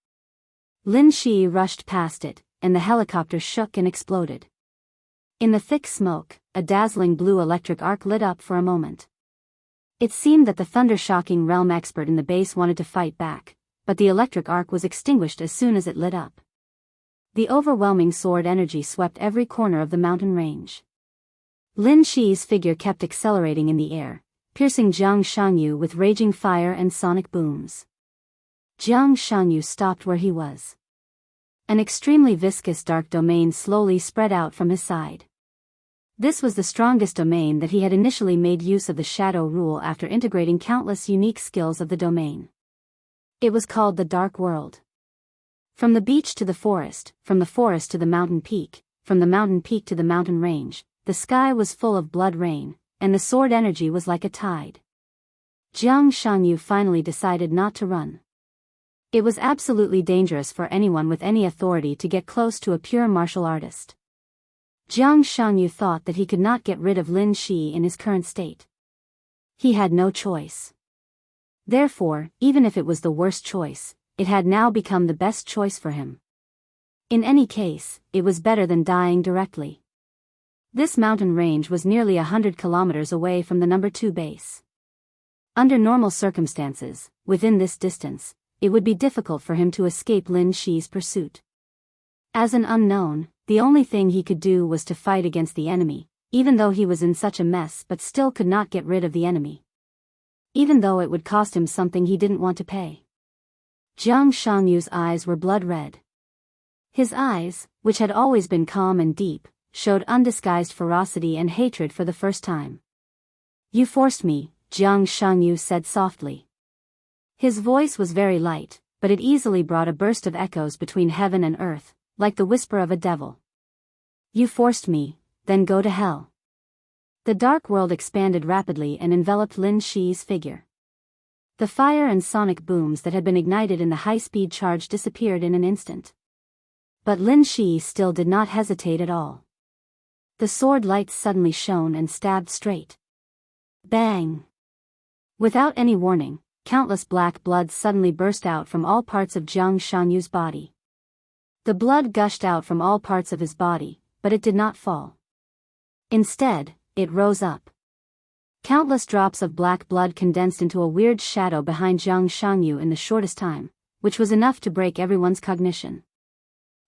Lin Shi rushed past it, and the helicopter shook and exploded. In the thick smoke, a dazzling blue electric arc lit up for a moment. It seemed that the thunder-shocking realm expert in the base wanted to fight back, but the electric arc was extinguished as soon as it lit up. The overwhelming sword energy swept every corner of the mountain range. Lin Shi's figure kept accelerating in the air, piercing Jianghu with raging fire and sonic booms. Jianghu stopped where he was. An extremely viscous dark domain slowly spread out from his side. This was the strongest domain that he had initially made use of the shadow rule after integrating countless unique skills of the domain. It was called the Dark World. From the beach to the forest, from the forest to the mountain peak, from the mountain peak to the mountain range, the sky was full of blood rain, and the sword energy was like a tide. Jianghu finally decided not to run. It was absolutely dangerous for anyone with any authority to get close to a pure martial artist. Jianghu thought that he could not get rid of Lin Shi in his current state. He had no choice. Therefore, even if it was the worst choice, it had now become the best choice for him. In any case, it was better than dying directly. This mountain range was nearly 100 kilometers away from the number 2 base. Under normal circumstances, within this distance, it would be difficult for him to escape Lin Shi's pursuit. As an unknown, the only thing he could do was to fight against the enemy, even though he was in such a mess but still could not get rid of the enemy. Even though it would cost him something he didn't want to pay. Jianghu's eyes were blood red. His eyes, which had always been calm and deep, showed undisguised ferocity and hatred for the first time. "You forced me," Jianghu said softly. His voice was very light, but it easily brought a burst of echoes between heaven and earth, like the whisper of a devil. "You forced me, then go to hell." The dark world expanded rapidly and enveloped Lin Shi's figure. The fire and sonic booms that had been ignited in the high-speed charge disappeared in an instant. But Lin Shi still did not hesitate at all. The sword lights suddenly shone and stabbed straight. Bang! Without any warning, countless black blood suddenly burst out from all parts of Jianghu's body. The blood gushed out from all parts of his body, but it did not fall. Instead, it rose up. Countless drops of black blood condensed into a weird shadow behind Jianghu in the shortest time, which was enough to break everyone's cognition.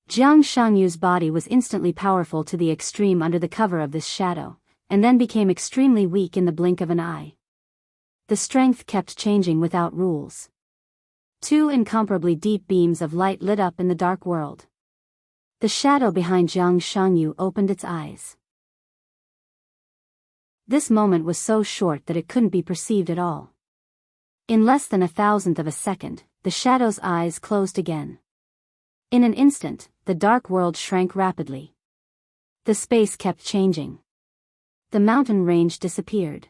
Jianghu's body was instantly powerful to the extreme under the cover of this shadow, and then became extremely weak in the blink of an eye. The strength kept changing without rules. 2 incomparably deep beams of light lit up in the dark world. The shadow behind Jianghu opened its eyes. This moment was so short that it couldn't be perceived at all. In less than 1,000th of a second, the shadow's eyes closed again. In an instant, the dark world shrank rapidly. The space kept changing. The mountain range disappeared.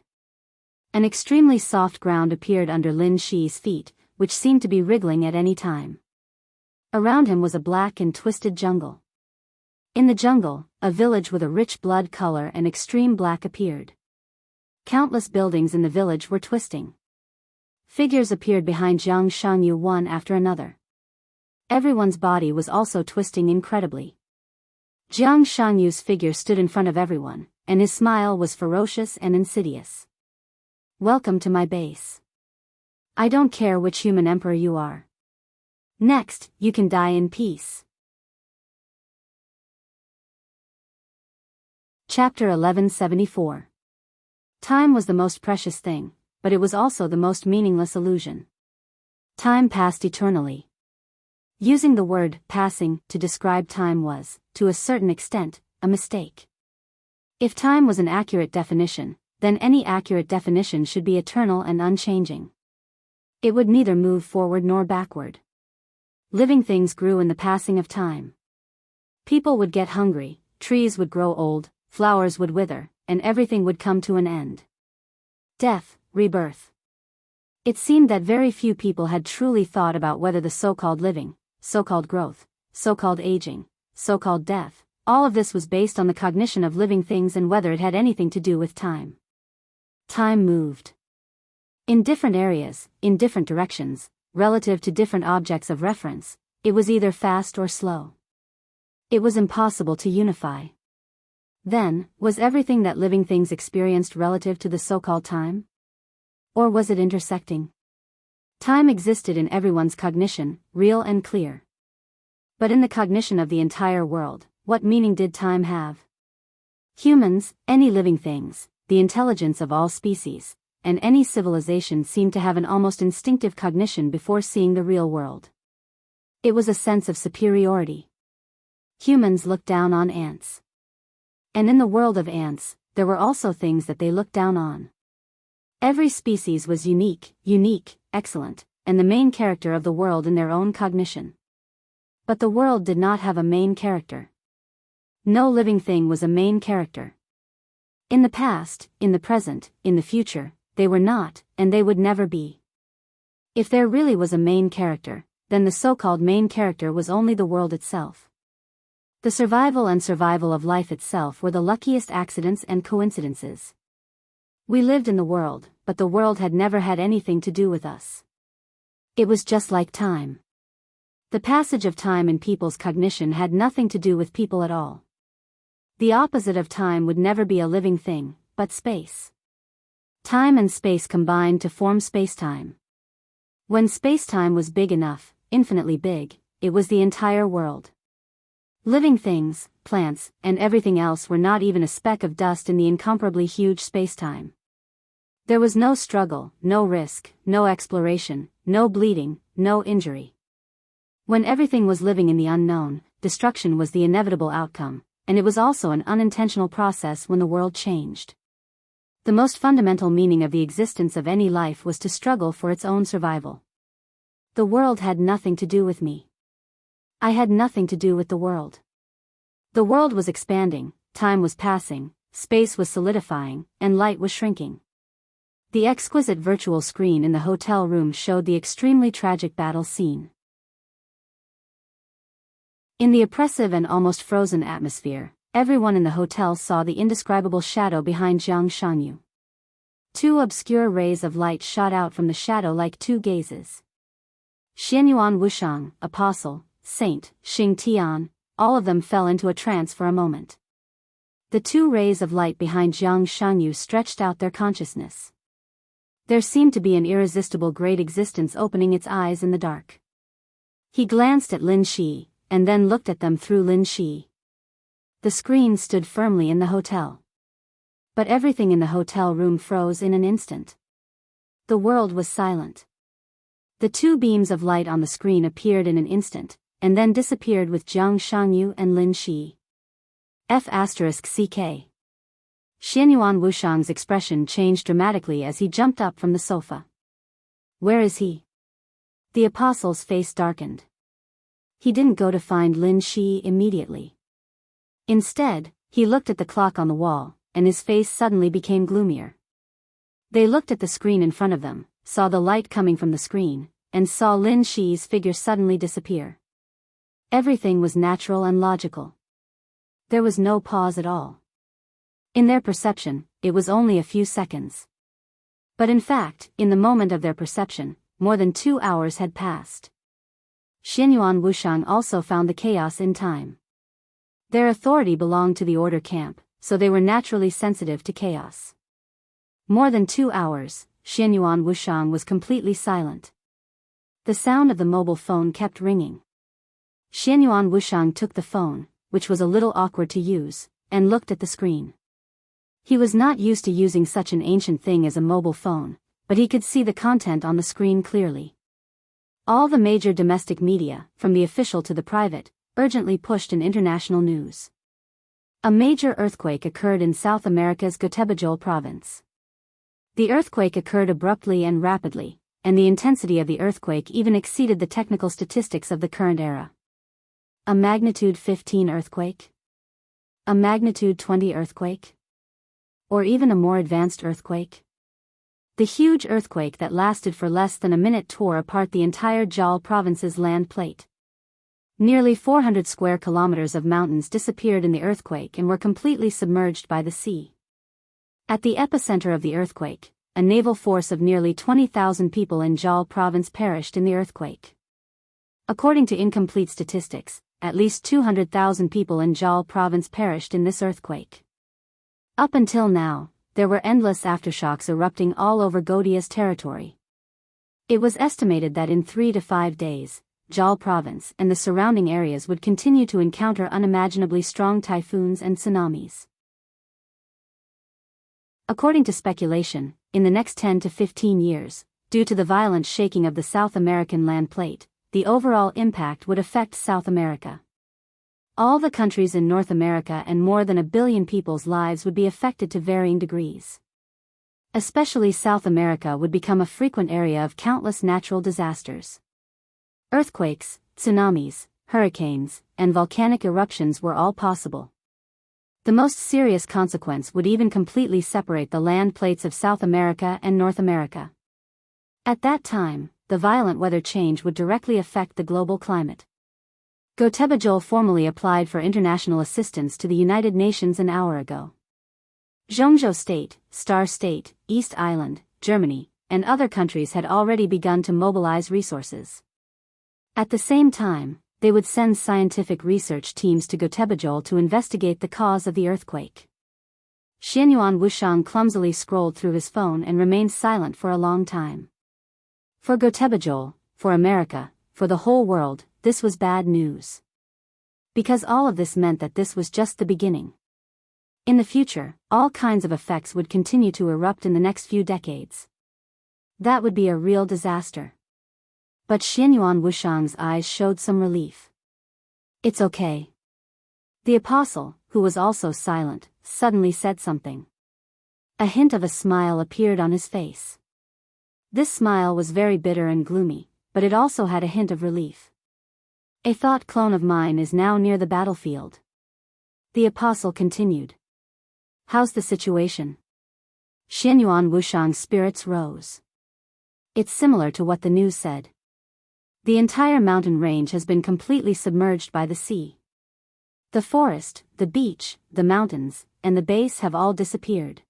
An extremely soft ground appeared under Lin Shi's feet, which seemed to be wriggling at any time. Around him was a black and twisted jungle. In the jungle, a village with a rich blood color and extreme black appeared. Countless buildings in the village were twisting. Figures appeared behind Jiang Shangyu one after another. Everyone's body was also twisting incredibly. Jiang Shangyu's figure stood in front of everyone, and his smile was ferocious and insidious. Welcome to my base. I don't care which human emperor you are. Next, you can die in peace. Chapter 1174. Time was the most precious thing, but it was also the most meaningless illusion. Time passed eternally. Using the word passing to describe time was, to a certain extent, a mistake. If time was an accurate definition, then any accurate definition should be eternal and unchanging. It would neither move forward nor backward. Living things grew in the passing of time. People would get hungry, trees would grow old, flowers would wither, and everything would come to an end. Death, rebirth. It seemed that very few people had truly thought about whether the so-called living, so-called growth, so-called aging, so-called death, all of this was based on the cognition of living things and whether it had anything to do with time. Time moved. In different areas, in different directions, relative to different objects of reference, it was either fast or slow. It was impossible to unify. Then, was everything that living things experienced relative to the so-called time? Or was it intersecting? Time existed in everyone's cognition, real and clear. But in the cognition of the entire world, what meaning did time have? Humans, any living things, the intelligence of all species, and any civilization seemed to have an almost instinctive cognition before seeing the real world. It was a sense of superiority. Humans looked down on ants. And in the world of ants, there were also things that they looked down on. Every species was unique, excellent, and the main character of the world in their own cognition. But the world did not have a main character. No living thing was a main character. In the past, in the present, in the future, they were not, and they would never be. If there really was a main character, then the so-called main character was only the world itself. The survival of life itself were the luckiest accidents and coincidences. We lived in the world, but the world had never had anything to do with us. It was just like time. The passage of time in people's cognition had nothing to do with people at all. The opposite of time would never be a living thing, but space. Time and space combined to form space-time. When space-time was big enough, infinitely big, it was the entire world. Living things, plants, and everything else were not even a speck of dust in the incomparably huge space-time. There was no struggle, no risk, no exploration, no bleeding, no injury. When everything was living in the unknown, destruction was the inevitable outcome, and it was also an unintentional process when the world changed. The most fundamental meaning of the existence of any life was to struggle for its own survival. The world had nothing to do with me. I had nothing to do with the world. The world was expanding, time was passing, space was solidifying, and light was shrinking. The exquisite virtual screen in the hotel room showed the extremely tragic battle scene. In the oppressive and almost frozen atmosphere, everyone in the hotel saw the indescribable shadow behind Jiang Shangyu. Two obscure rays of light shot out from the shadow like two gazes. Xianyuan Wushang, apostle, saint, Xing Tian, all of them fell into a trance for a moment. The two rays of light behind Jiang Shangyu stretched out their consciousness. There seemed to be an irresistible great existence opening its eyes in the dark. He glanced at Lin Shi, and then looked at them through Lin Shi. The screen stood firmly in the hotel. But everything in the hotel room froze in an instant. The world was silent. The two beams of light on the screen appeared in an instant, and then disappeared with Jiang Shangyu and Lin Shi. F***CK. Xianyuan Wushang's expression changed dramatically as he jumped up from the sofa. Where is he? The apostle's face darkened. He didn't go to find Lin Shi immediately. Instead, he looked at the clock on the wall, and his face suddenly became gloomier. They looked at the screen in front of them, saw the light coming from the screen, and saw Lin Shi's figure suddenly disappear. Everything was natural and logical. There was no pause at all. In their perception, it was only a few seconds. But in fact, in the moment of their perception, more than 2 hours had passed. Xianyuan Wushang also found the chaos in time. Their authority belonged to the order camp, so they were naturally sensitive to chaos. More than 2 hours, Xianyuan Wushang was completely silent. The sound of the mobile phone kept ringing. Xianyuan Wushang took the phone, which was a little awkward to use, and looked at the screen. He was not used to using such an ancient thing as a mobile phone, but he could see the content on the screen clearly. All the major domestic media, from the official to the private, urgently pushed in international news. A major earthquake occurred in South America's Gotebajol province. The earthquake occurred abruptly and rapidly, and the intensity of the earthquake even exceeded the technical statistics of the current era. A magnitude 15 earthquake? A magnitude 20 earthquake? Or even a more advanced earthquake? The huge earthquake that lasted for less than a minute tore apart the entire Jal province's land plate. Nearly 400 square kilometers of mountains disappeared in the earthquake and were completely submerged by the sea. At the epicenter of the earthquake, a naval force of nearly 20,000 people in Jal province perished in the earthquake. According to incomplete statistics, at least 200,000 people in Jal province perished in this earthquake. Up until now, there were endless aftershocks erupting all over Godia's territory. It was estimated that in 3 to 5 days, Jal province and the surrounding areas would continue to encounter unimaginably strong typhoons and tsunamis. According to speculation, in the next 10 to 15 years, due to the violent shaking of the South American land plate, the overall impact would affect South America. All the countries in North America and more than 1 billion people's lives would be affected to varying degrees. Especially South America would become a frequent area of countless natural disasters. Earthquakes, tsunamis, hurricanes, and volcanic eruptions were all possible. The most serious consequence would even completely separate the land plates of South America and North America. At that time, the violent weather change would directly affect the global climate. Gotebajol formally applied for international assistance to the United Nations an hour ago. Zhengzhou State, Star State, East Island, Germany, and other countries had already begun to mobilize resources. At the same time, they would send scientific research teams to Gotebajol to investigate the cause of the earthquake. Xianyuan Wushang clumsily scrolled through his phone and remained silent for a long time. For Gotebajol, for America, for the whole world, this was bad news. Because all of this meant that this was just the beginning. In the future, all kinds of effects would continue to erupt in the next few decades. That would be a real disaster. But Xianyuan Wushang's eyes showed some relief. It's okay. The apostle, who was also silent, suddenly said something. A hint of a smile appeared on his face. This smile was very bitter and gloomy, but it also had a hint of relief. A thought clone of mine is now near the battlefield. The apostle continued. How's the situation? Xianyuan Wushang's spirits rose. It's similar to what the news said. The entire mountain range has been completely submerged by the sea. The forest, the beach, the mountains, and the base have all disappeared.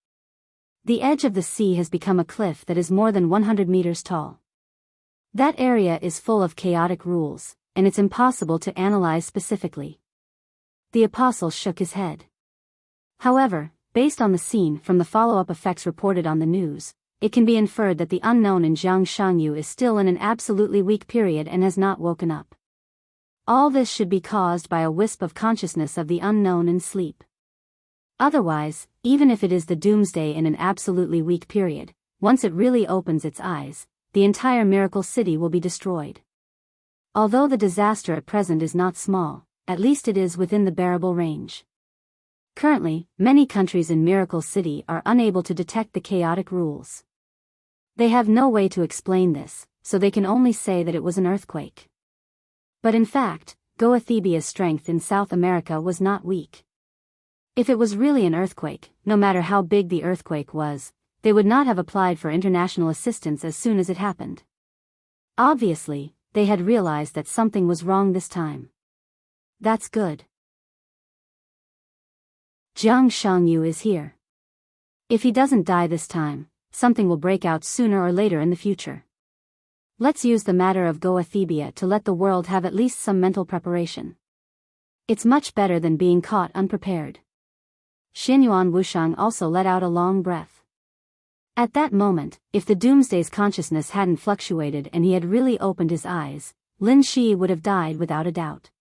The edge of the sea has become a cliff that is more than 100 meters tall. That area is full of chaotic rules, and it's impossible to analyze specifically. The apostle shook his head. However, based on the scene from the follow-up effects reported on the news, it can be inferred that the unknown in Jianghu is still in an absolutely weak period and has not woken up. All this should be caused by a wisp of consciousness of the unknown in sleep. Otherwise, even if it is the doomsday in an absolutely weak period, once it really opens its eyes, the entire miracle city will be destroyed. Although the disaster at present is not small, at least it is within the bearable range. Currently, many countries in Miracle City are unable to detect the chaotic rules. They have no way to explain this, so they can only say that it was an earthquake. But in fact, Goethebia's strength in South America was not weak. If it was really an earthquake, no matter how big the earthquake was, they would not have applied for international assistance as soon as it happened. Obviously, they had realized that something was wrong this time. That's good. Jiang Shangyu is here. If he doesn't die this time, something will break out sooner or later in the future. Let's use the matter of Goethebia to let the world have at least some mental preparation. It's much better than being caught unprepared. Xianyuan Wushang also let out a long breath. At that moment, if the Doomsday's consciousness hadn't fluctuated and he had really opened his eyes, Lin Shi would have died without a doubt.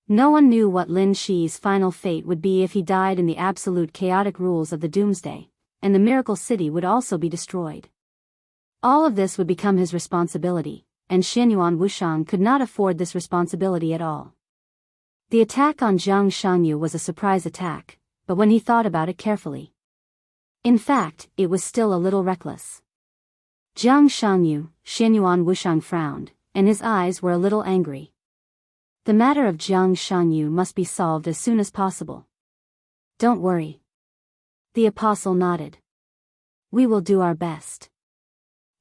No one knew what Lin Shi's final fate would be if he died in the absolute chaotic rules of the Doomsday, and the Miracle City would also be destroyed. All of this would become his responsibility, and Xianyuan Wushang could not afford this responsibility at all. The attack on Jiang Shangyu was a surprise attack, but when he thought about it carefully, in fact, it was still a little reckless. Jiang Shangyu, Xianyuan Wushang frowned, and his eyes were a little angry. The matter of Jiang Shangyu must be solved as soon as possible. Don't worry. The apostle nodded. We will do our best.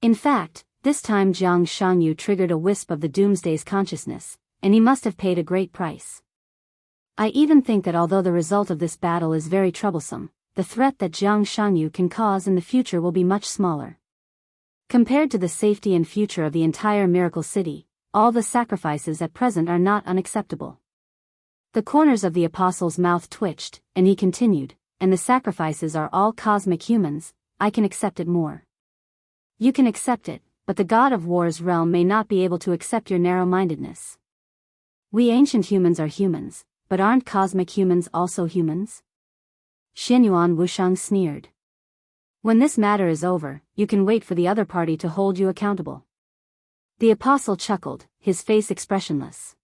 In fact, this time Jiang Shangyu triggered a wisp of the Doomsday's consciousness, and he must have paid a great price. I even think that although the result of this battle is very troublesome, the threat that Jiang Shangyu can cause in the future will be much smaller. Compared to the safety and future of the entire Miracle City, all the sacrifices at present are not unacceptable. The corners of the apostle's mouth twitched, and he continued, and the sacrifices are all cosmic humans, I can accept it more. You can accept it, but the God of War's realm may not be able to accept your narrow-mindedness. We ancient humans are humans, but aren't cosmic humans also humans? Xianyuan Wushang sneered. When this matter is over, you can wait for the other party to hold you accountable. The apostle chuckled, his face expressionless.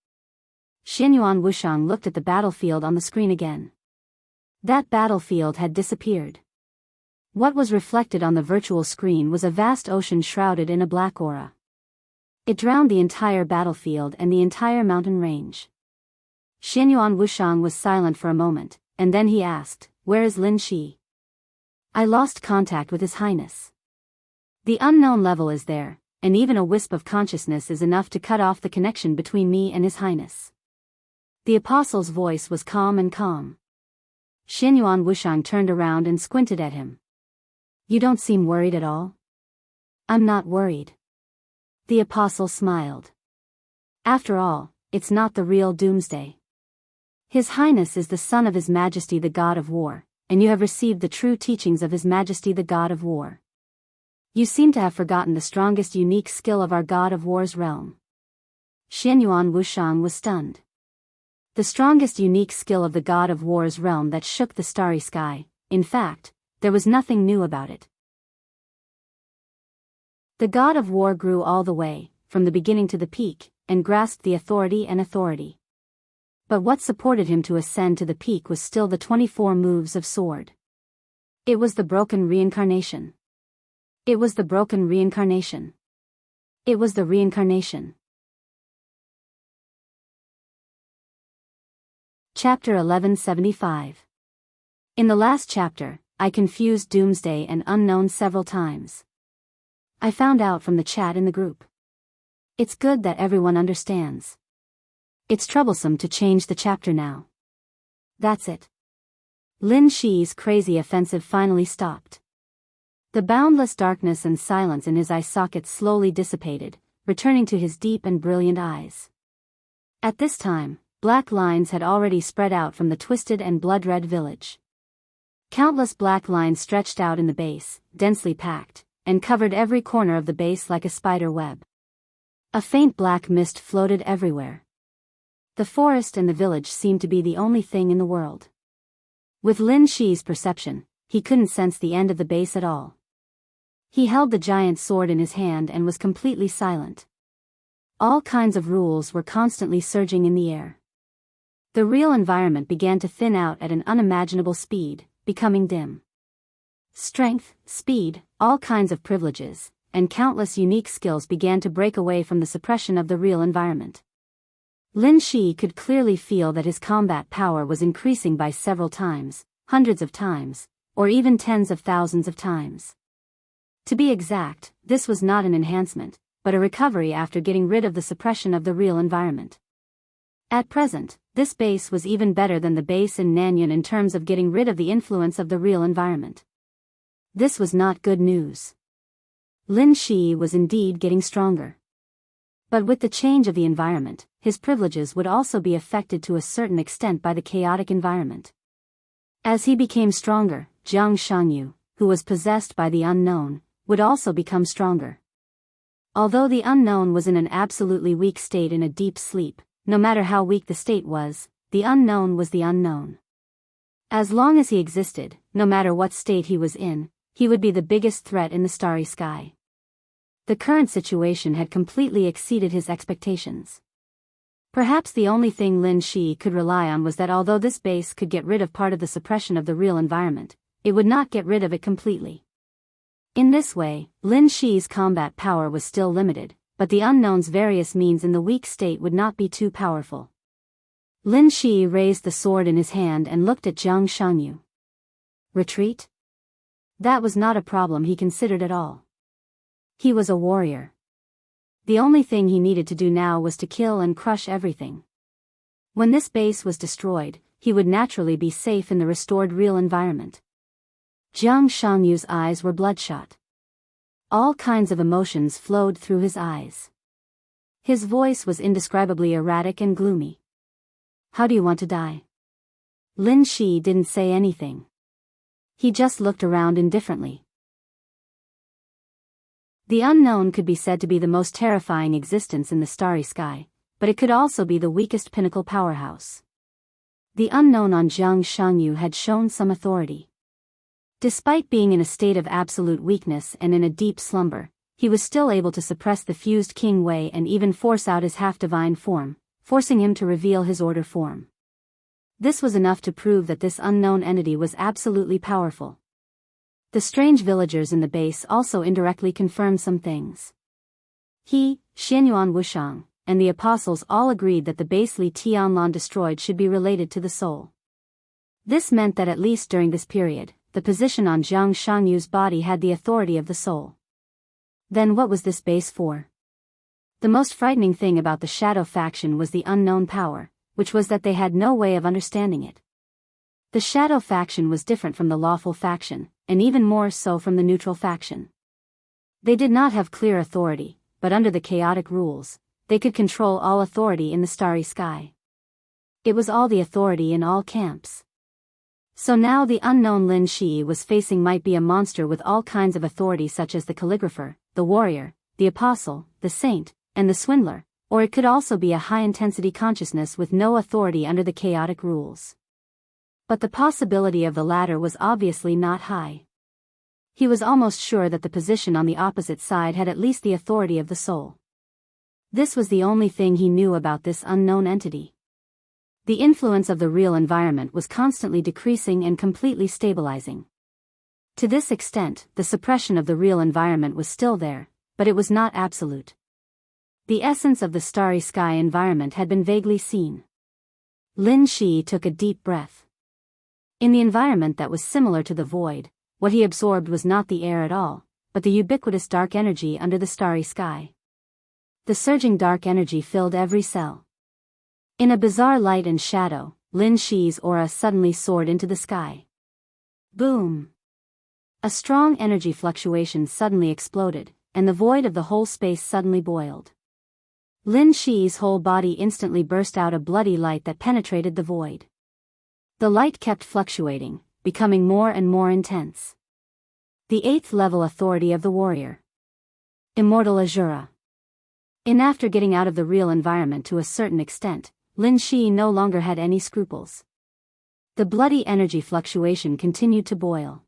Xianyuan Wushang looked at the battlefield on the screen again. That battlefield had disappeared. What was reflected on the virtual screen was a vast ocean shrouded in a black aura. It drowned the entire battlefield and the entire mountain range. Xianyuan Wushang was silent for a moment, and then he asked, "Where is Lin Shi?" "I lost contact with His Highness. The unknown level is there, and even a wisp of consciousness is enough to cut off the connection between me and His Highness." The apostle's voice was calm and calm. Xianyuan Wushang turned around and squinted at him. "You don't seem worried at all." "I'm not worried." The apostle smiled. "After all, it's not the real Doomsday. His Highness is the son of His Majesty the God of War, and you have received the true teachings of His Majesty the God of War. You seem to have forgotten the strongest unique skill of our God of War's realm." Xianyuan Wushang was stunned. The strongest unique skill of the God of War's realm that shook the starry sky, in fact, there was nothing new about it. The God of War grew all the way, from the beginning to the peak, and grasped the authority. But what supported him to ascend to the peak was still the 24 moves of sword. It was the broken reincarnation. It was the broken reincarnation. It was the reincarnation. Chapter 1175. In the last chapter, I confused Doomsday and Unknown several times. I found out from the chat in the group. It's good that everyone understands. It's troublesome to change the chapter now. That's it. Lin Shi's crazy offensive finally stopped. The boundless darkness and silence in his eye sockets slowly dissipated, returning to his deep and brilliant eyes. At this time, black lines had already spread out from the twisted and blood-red village. Countless black lines stretched out in the base, densely packed, and covered every corner of the base like a spider web. A faint black mist floated everywhere. The forest and the village seemed to be the only thing in the world. With Lin Shi's perception, he couldn't sense the end of the base at all. He held the giant sword in his hand and was completely silent. All kinds of rules were constantly surging in the air. The real environment began to thin out at an unimaginable speed, becoming dim. Strength, speed, all kinds of privileges, and countless unique skills began to break away from the suppression of the real environment. Lin Shi could clearly feel that his combat power was increasing by several times, hundreds of times, or even tens of thousands of times. To be exact, this was not an enhancement, but a recovery after getting rid of the suppression of the real environment. At present, this base was even better than the base in Nanyun in terms of getting rid of the influence of the real environment. This was not good news. Lin Shi was indeed getting stronger. But with the change of the environment, his privileges would also be affected to a certain extent by the chaotic environment. As he became stronger, Jianghu Xianxia, who was possessed by the unknown, would also become stronger. Although the unknown was in an absolutely weak state in a deep sleep, no matter how weak the state was, the unknown was the unknown. As long as he existed, no matter what state he was in, he would be the biggest threat in the starry sky. The current situation had completely exceeded his expectations. Perhaps the only thing Lin Shi could rely on was that although this base could get rid of part of the suppression of the real environment, it would not get rid of it completely. In this way, Lin Shi's combat power was still limited, but the unknown's various means in the weak state would not be too powerful. Lin Shi raised the sword in his hand and looked at Jianghu Xianxia. Retreat? That was not a problem he considered at all. He was a warrior. The only thing he needed to do now was to kill and crush everything. When this base was destroyed, he would naturally be safe in the restored real environment. Jianghu Xianxia's eyes were bloodshot. All kinds of emotions flowed through his eyes. His voice was indescribably erratic and gloomy. How do you want to die? Lin Shi didn't say anything. He just looked around indifferently. The unknown could be said to be the most terrifying existence in the starry sky, but it could also be the weakest pinnacle powerhouse. The unknown on Jianghu Xianxia had shown some authority. Despite being in a state of absolute weakness and in a deep slumber, he was still able to suppress the fused King Wei and even force out his half-divine form, forcing him to reveal his order form. This was enough to prove that this unknown entity was absolutely powerful. The strange villagers in the base also indirectly confirmed some things. He, Xianyuan Wushang, and the apostles all agreed that the base Li Tianlan destroyed should be related to the soul. This meant that at least during this period, the position on Jianghu Xianxia's body had the authority of the soul. Then what was this base for? The most frightening thing about the Shadow faction was the unknown power, which was that they had no way of understanding it. The Shadow faction was different from the lawful faction, and even more so from the neutral faction. They did not have clear authority, but under the chaotic rules, they could control all authority in the starry sky. It was all the authority in all camps. So now the unknown Lin Shi was facing might be a monster with all kinds of authority such as the calligrapher, the warrior, the apostle, the saint, and the swindler, or it could also be a high-intensity consciousness with no authority under the chaotic rules. But the possibility of the latter was obviously not high. He was almost sure that the position on the opposite side had at least the authority of the soul. This was the only thing he knew about this unknown entity. The influence of the real environment was constantly decreasing and completely stabilizing. To this extent, the suppression of the real environment was still there, but it was not absolute. The essence of the starry sky environment had been vaguely seen. Lin Shi took a deep breath. In the environment that was similar to the void, what he absorbed was not the air at all, but the ubiquitous dark energy under the starry sky. The surging dark energy filled every cell. In a bizarre light and shadow, Lin Shi's aura suddenly soared into the sky. Boom! A strong energy fluctuation suddenly exploded, and the void of the whole space suddenly boiled. Lin Shi's whole body instantly burst out a bloody light that penetrated the void. The light kept fluctuating, becoming more and more intense. The 8th level authority of the warrior. Immortal Azura. After getting out of the real environment to a certain extent, Lin Shi no longer had any scruples. The bloody energy fluctuation continued to boil.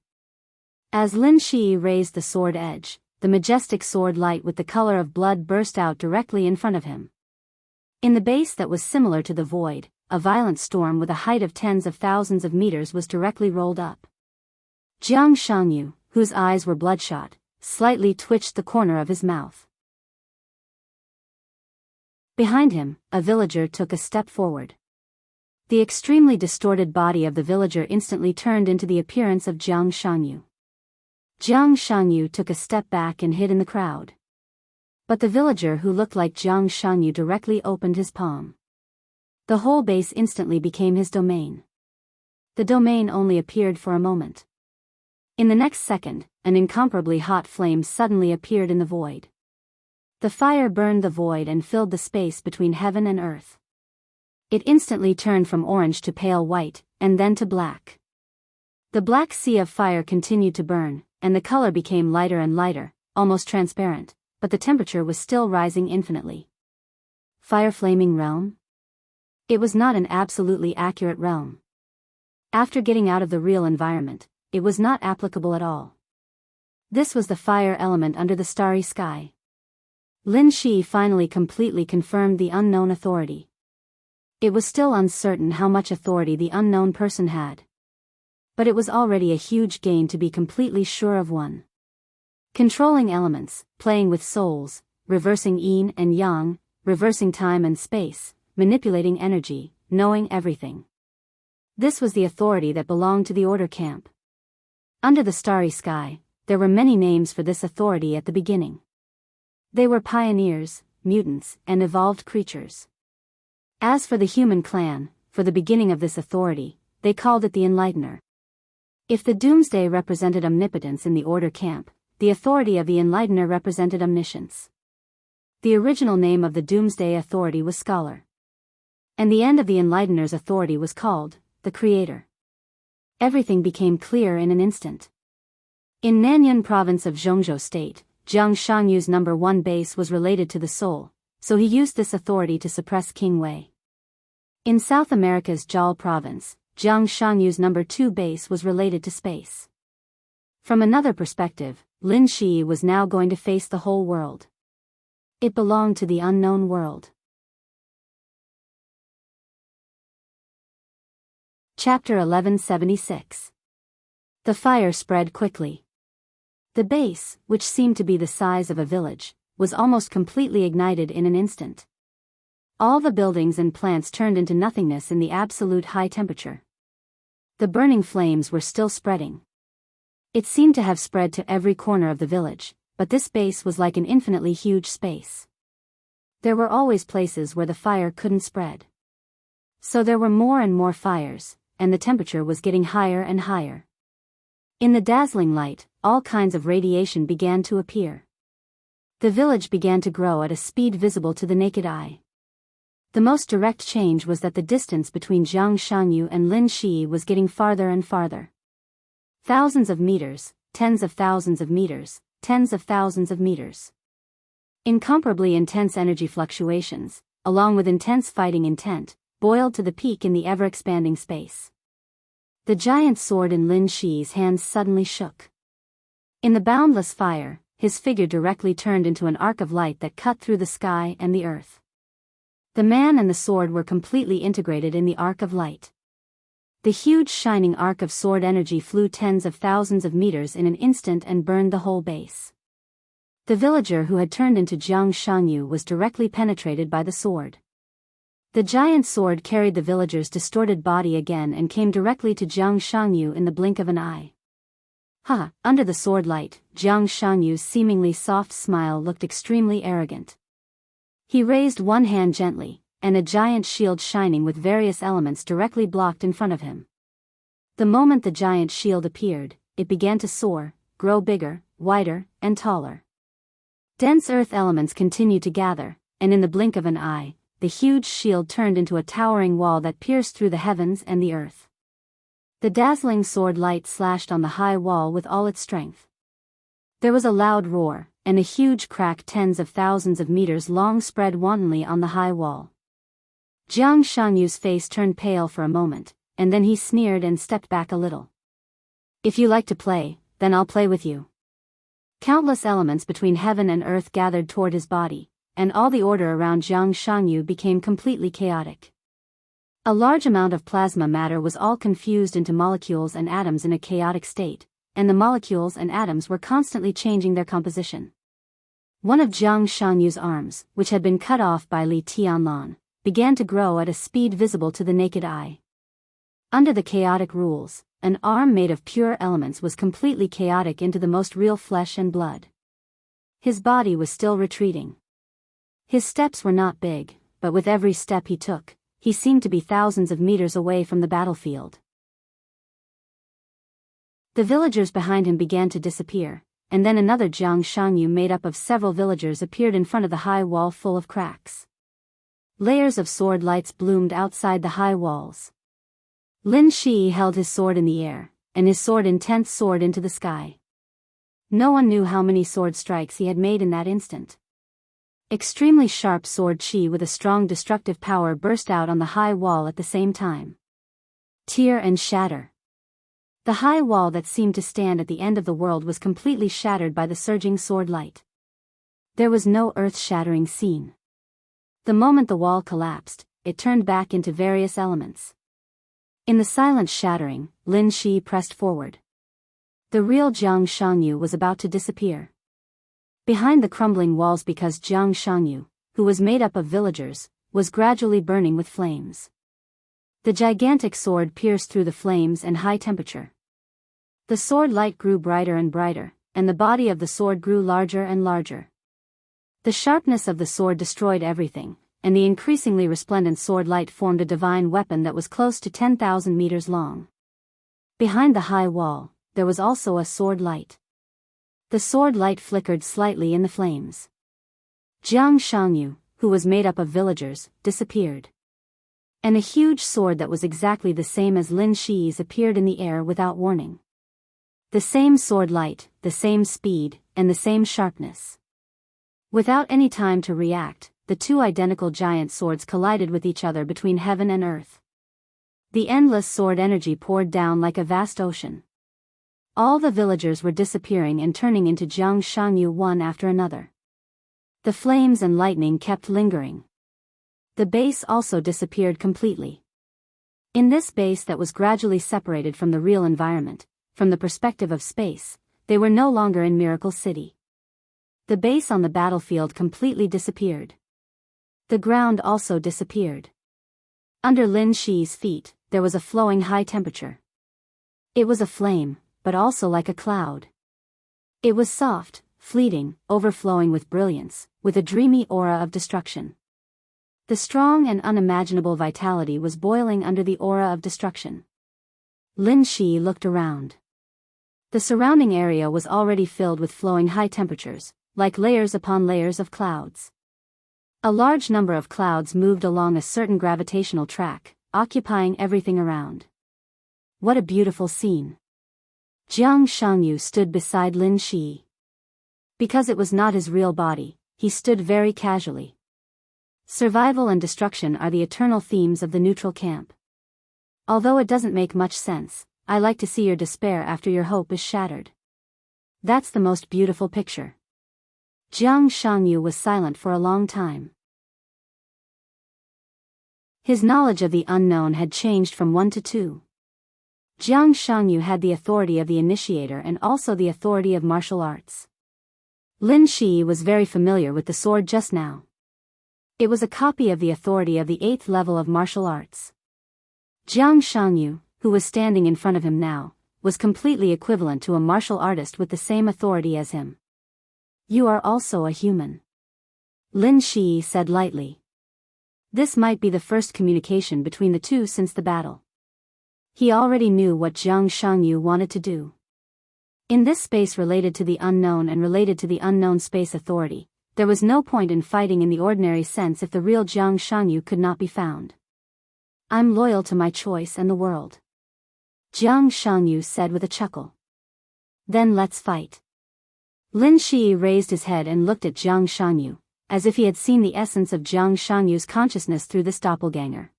As Lin Shi raised the sword edge, the majestic sword light with the color of blood burst out directly in front of him. In the base that was similar to the void, a violent storm with a height of tens of thousands of meters was directly rolled up. Jianghu Xianxia, whose eyes were bloodshot, slightly twitched the corner of his mouth. Behind him, a villager took a step forward. The extremely distorted body of the villager instantly turned into the appearance of Jiang Shangyu. Jiang Shangyu took a step back and hid in the crowd. But the villager who looked like Jiang Shangyu directly opened his palm. The whole base instantly became his domain. The domain only appeared for a moment. In the next second, an incomparably hot flame suddenly appeared in the void. The fire burned the void and filled the space between heaven and earth. It instantly turned from orange to pale white, and then to black. The black sea of fire continued to burn, and the color became lighter and lighter, almost transparent, but the temperature was still rising infinitely. Fire-flaming realm? It was not an absolutely accurate realm. After getting out of the real environment, it was not applicable at all. This was the fire element under the starry sky. Lin Shi finally completely confirmed the unknown authority. It was still uncertain how much authority the unknown person had. But it was already a huge gain to be completely sure of one. Controlling elements, playing with souls, reversing yin and yang, reversing time and space, manipulating energy, knowing everything. This was the authority that belonged to the Order camp. Under the starry sky, there were many names for this authority at the beginning. They were pioneers, mutants, and evolved creatures. As for the human clan, for the beginning of this authority, they called it the Enlightener. If the Doomsday represented omnipotence in the Order camp, the authority of the Enlightener represented omniscience. The original name of the Doomsday authority was Scholar. And the end of the Enlightener's authority was called the Creator. Everything became clear in an instant. In Nanyuan province of Zhongzhou state, Jiang Shangyu's number 1 base was related to the soul, so he used this authority to suppress King Wei. In South America's Zhao province, Jiang Shangyu's number 2 base was related to space. From another perspective, Lin Shi was now going to face the whole world. It belonged to the unknown world. Chapter 1176. The fire spread quickly. The base, which seemed to be the size of a village, was almost completely ignited in an instant. All the buildings and plants turned into nothingness in the absolute high temperature. The burning flames were still spreading. It seemed to have spread to every corner of the village, but this base was like an infinitely huge space. There were always places where the fire couldn't spread. So there were more and more fires, and the temperature was getting higher and higher. In the dazzling light, all kinds of radiation began to appear. The village began to grow at a speed visible to the naked eye. The most direct change was that the distance between Jiang Shangyu and Lin Shi was getting farther and farther. Thousands of meters, tens of thousands of meters, tens of thousands of meters. Incomparably intense energy fluctuations, along with intense fighting intent, boiled to the peak in the ever-expanding space. The giant sword in Lin Shi's hands suddenly shook. In the boundless fire, his figure directly turned into an arc of light that cut through the sky and the earth. The man and the sword were completely integrated in the arc of light. The huge shining arc of sword energy flew tens of thousands of meters in an instant and burned the whole base. The villager who had turned into Jiang Shangyu was directly penetrated by the sword. The giant sword carried the villager's distorted body again and came directly to Jiang Shangyu in the blink of an eye. Under the sword light, Jiang Shangyu's seemingly soft smile looked extremely arrogant. He raised one hand gently, and a giant shield shining with various elements directly blocked in front of him. The moment the giant shield appeared, it began to soar, grow bigger, wider, and taller. Dense earth elements continued to gather, and in the blink of an eye, the huge shield turned into a towering wall that pierced through the heavens and the earth. The dazzling sword light slashed on the high wall with all its strength. There was a loud roar, and a huge crack tens of thousands of meters long spread wantonly on the high wall. Jiang Shangyu's face turned pale for a moment, and then he sneered and stepped back a little. "If you like to play, then I'll play with you." Countless elements between heaven and earth gathered toward his body, and all the order around Jiang Shangyu became completely chaotic. A large amount of plasma matter was all confused into molecules and atoms in a chaotic state, and the molecules and atoms were constantly changing their composition. One of Jiang Shangyu's arms, which had been cut off by Li Tianlan, began to grow at a speed visible to the naked eye. Under the chaotic rules, an arm made of pure elements was completely chaotic into the most real flesh and blood. His body was still retreating. His steps were not big, but with every step he took, he seemed to be thousands of meters away from the battlefield. The villagers behind him began to disappear, and then another Jiang Shangyu made up of several villagers appeared in front of the high wall full of cracks. Layers of sword lights bloomed outside the high walls. Lin Shi held his sword in the air, and his sword intense soared into the sky. No one knew how many sword strikes he had made in that instant. Extremely sharp sword chi with a strong destructive power burst out on the high wall at the same time. Tear and shatter. The high wall that seemed to stand at the end of the world was completely shattered by the surging sword light. There was no earth-shattering scene. The moment the wall collapsed, it turned back into various elements. In the silent shattering, Lin Shi pressed forward. The real Jiang Shangyu was about to disappear. Behind the crumbling walls because Jiang Shangyu, who was made up of villagers, was gradually burning with flames. The gigantic sword pierced through the flames and high temperature. The sword light grew brighter and brighter, and the body of the sword grew larger and larger. The sharpness of the sword destroyed everything, and the increasingly resplendent sword light formed a divine weapon that was close to 10,000 meters long. Behind the high wall, there was also a sword light. The sword light flickered slightly in the flames. Jiang Shangyu, who was made up of villagers, disappeared. And a huge sword that was exactly the same as Lin Shi's appeared in the air without warning. The same sword light, the same speed, and the same sharpness. Without any time to react, the two identical giant swords collided with each other between heaven and earth. The endless sword energy poured down like a vast ocean. All the villagers were disappearing and turning into Jiang Shangyu one after another. The flames and lightning kept lingering. The base also disappeared completely. In this base that was gradually separated from the real environment, from the perspective of space, they were no longer in Miracle City. The base on the battlefield completely disappeared. The ground also disappeared. Under Lin Shi's feet, there was a flowing high temperature. It was a flame, but also like a cloud. It was soft, fleeting, overflowing with brilliance, with a dreamy aura of destruction. The strong and unimaginable vitality was boiling under the aura of destruction. Lin Shi looked around. The surrounding area was already filled with flowing high temperatures, like layers upon layers of clouds. A large number of clouds moved along a certain gravitational track, occupying everything around. What a beautiful scene. Jiang Shangyu stood beside Lin Shi. Because it was not his real body, he stood very casually. Survival and destruction are the eternal themes of the neutral camp. Although it doesn't make much sense, I like to see your despair after your hope is shattered. That's the most beautiful picture. Jiang Shangyu was silent for a long time. His knowledge of the unknown had changed from 1 to 2. Jiang Shangyu had the authority of the initiator and also the authority of martial arts. Lin Shi was very familiar with the sword just now. It was a copy of the authority of the 8th level of martial arts. Jiang Shangyu, who was standing in front of him now, was completely equivalent to a martial artist with the same authority as him. You are also a human. Lin Shi said lightly. This might be the first communication between the two since the battle. He already knew what Jiang Shangyu wanted to do. In this space related to the unknown and related to the unknown space authority, there was no point in fighting in the ordinary sense if the real Jiang Shangyu could not be found. I'm loyal to my choice and the world. Jiang Shangyu said with a chuckle. Then let's fight. Lin Shi raised his head and looked at Jiang Shangyu, as if he had seen the essence of Jiang Shangyu's consciousness through this doppelganger.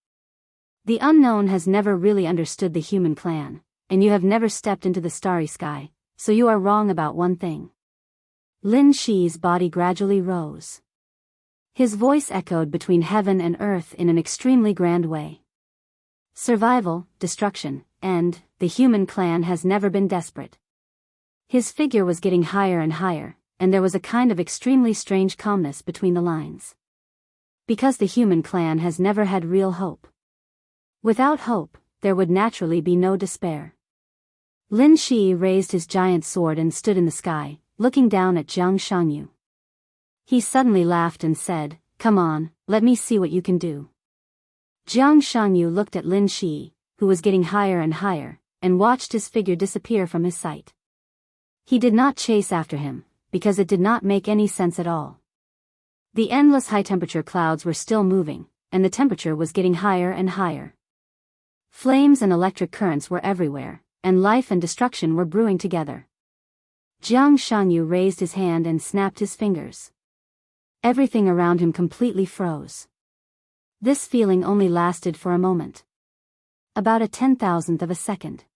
The unknown has never really understood the human clan, and you have never stepped into the starry sky, so you are wrong about one thing. Lin Shi's body gradually rose. His voice echoed between heaven and earth in an extremely grand way. Survival, destruction, and the human clan has never been desperate. His figure was getting higher and higher, and there was a kind of extremely strange calmness between the lines. Because the human clan has never had real hope. Without hope, there would naturally be no despair. Lin Shi raised his giant sword and stood in the sky, looking down at Jiang Xianxia. He suddenly laughed and said, "Come on, let me see what you can do." Jiang Xianxia looked at Lin Shi, who was getting higher and higher, and watched his figure disappear from his sight. He did not chase after him, because it did not make any sense at all. The endless high-temperature clouds were still moving, and the temperature was getting higher and higher. Flames and electric currents were everywhere, and life and destruction were brewing together. Jiang Xianxia raised his hand and snapped his fingers. Everything around him completely froze. This feeling only lasted for a moment. About a 10,000th of a second.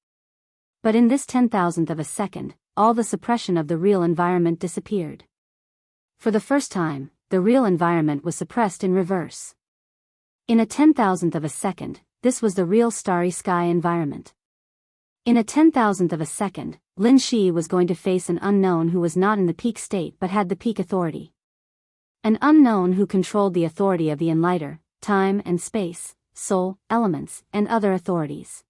But in this 10,000th of a second, all the suppression of the real environment disappeared. For the first time, the real environment was suppressed in reverse. In a 10,000th of a second, this was the real starry sky environment. In a 10,000th of a second, Lin Shi was going to face an unknown who was not in the peak state but had the peak authority. An unknown who controlled the authority of the enlighter, time and space, soul, elements, and other authorities.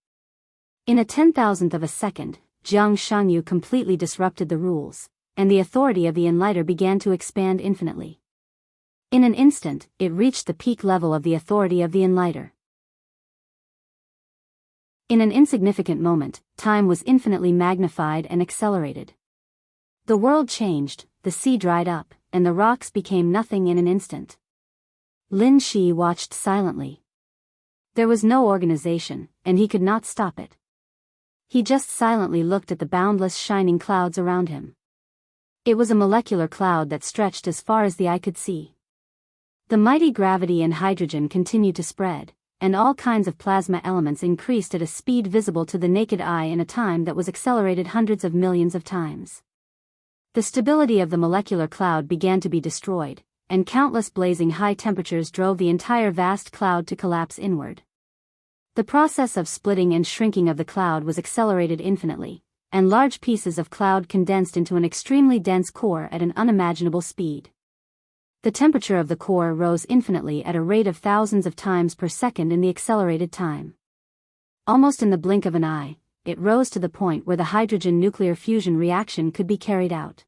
In a 10,000th of a second, Jiang Xianxia completely disrupted the rules, and the authority of the enlighter began to expand infinitely. In an instant, it reached the peak level of the authority of the enlighter. In an insignificant moment, time was infinitely magnified and accelerated. The world changed, the sea dried up, and the rocks became nothing in an instant. Lin Shi watched silently. There was no organization, and he could not stop it. He just silently looked at the boundless shining clouds around him. It was a molecular cloud that stretched as far as the eye could see. The mighty gravity and hydrogen continued to spread, and all kinds of plasma elements increased at a speed visible to the naked eye in a time that was accelerated hundreds of millions of times. The stability of the molecular cloud began to be destroyed, and countless blazing high temperatures drove the entire vast cloud to collapse inward. The process of splitting and shrinking of the cloud was accelerated infinitely, and large pieces of cloud condensed into an extremely dense core at an unimaginable speed. The temperature of the core rose infinitely at a rate of thousands of times per second in the accelerated time. Almost in the blink of an eye, it rose to the point where the hydrogen nuclear fusion reaction could be carried out.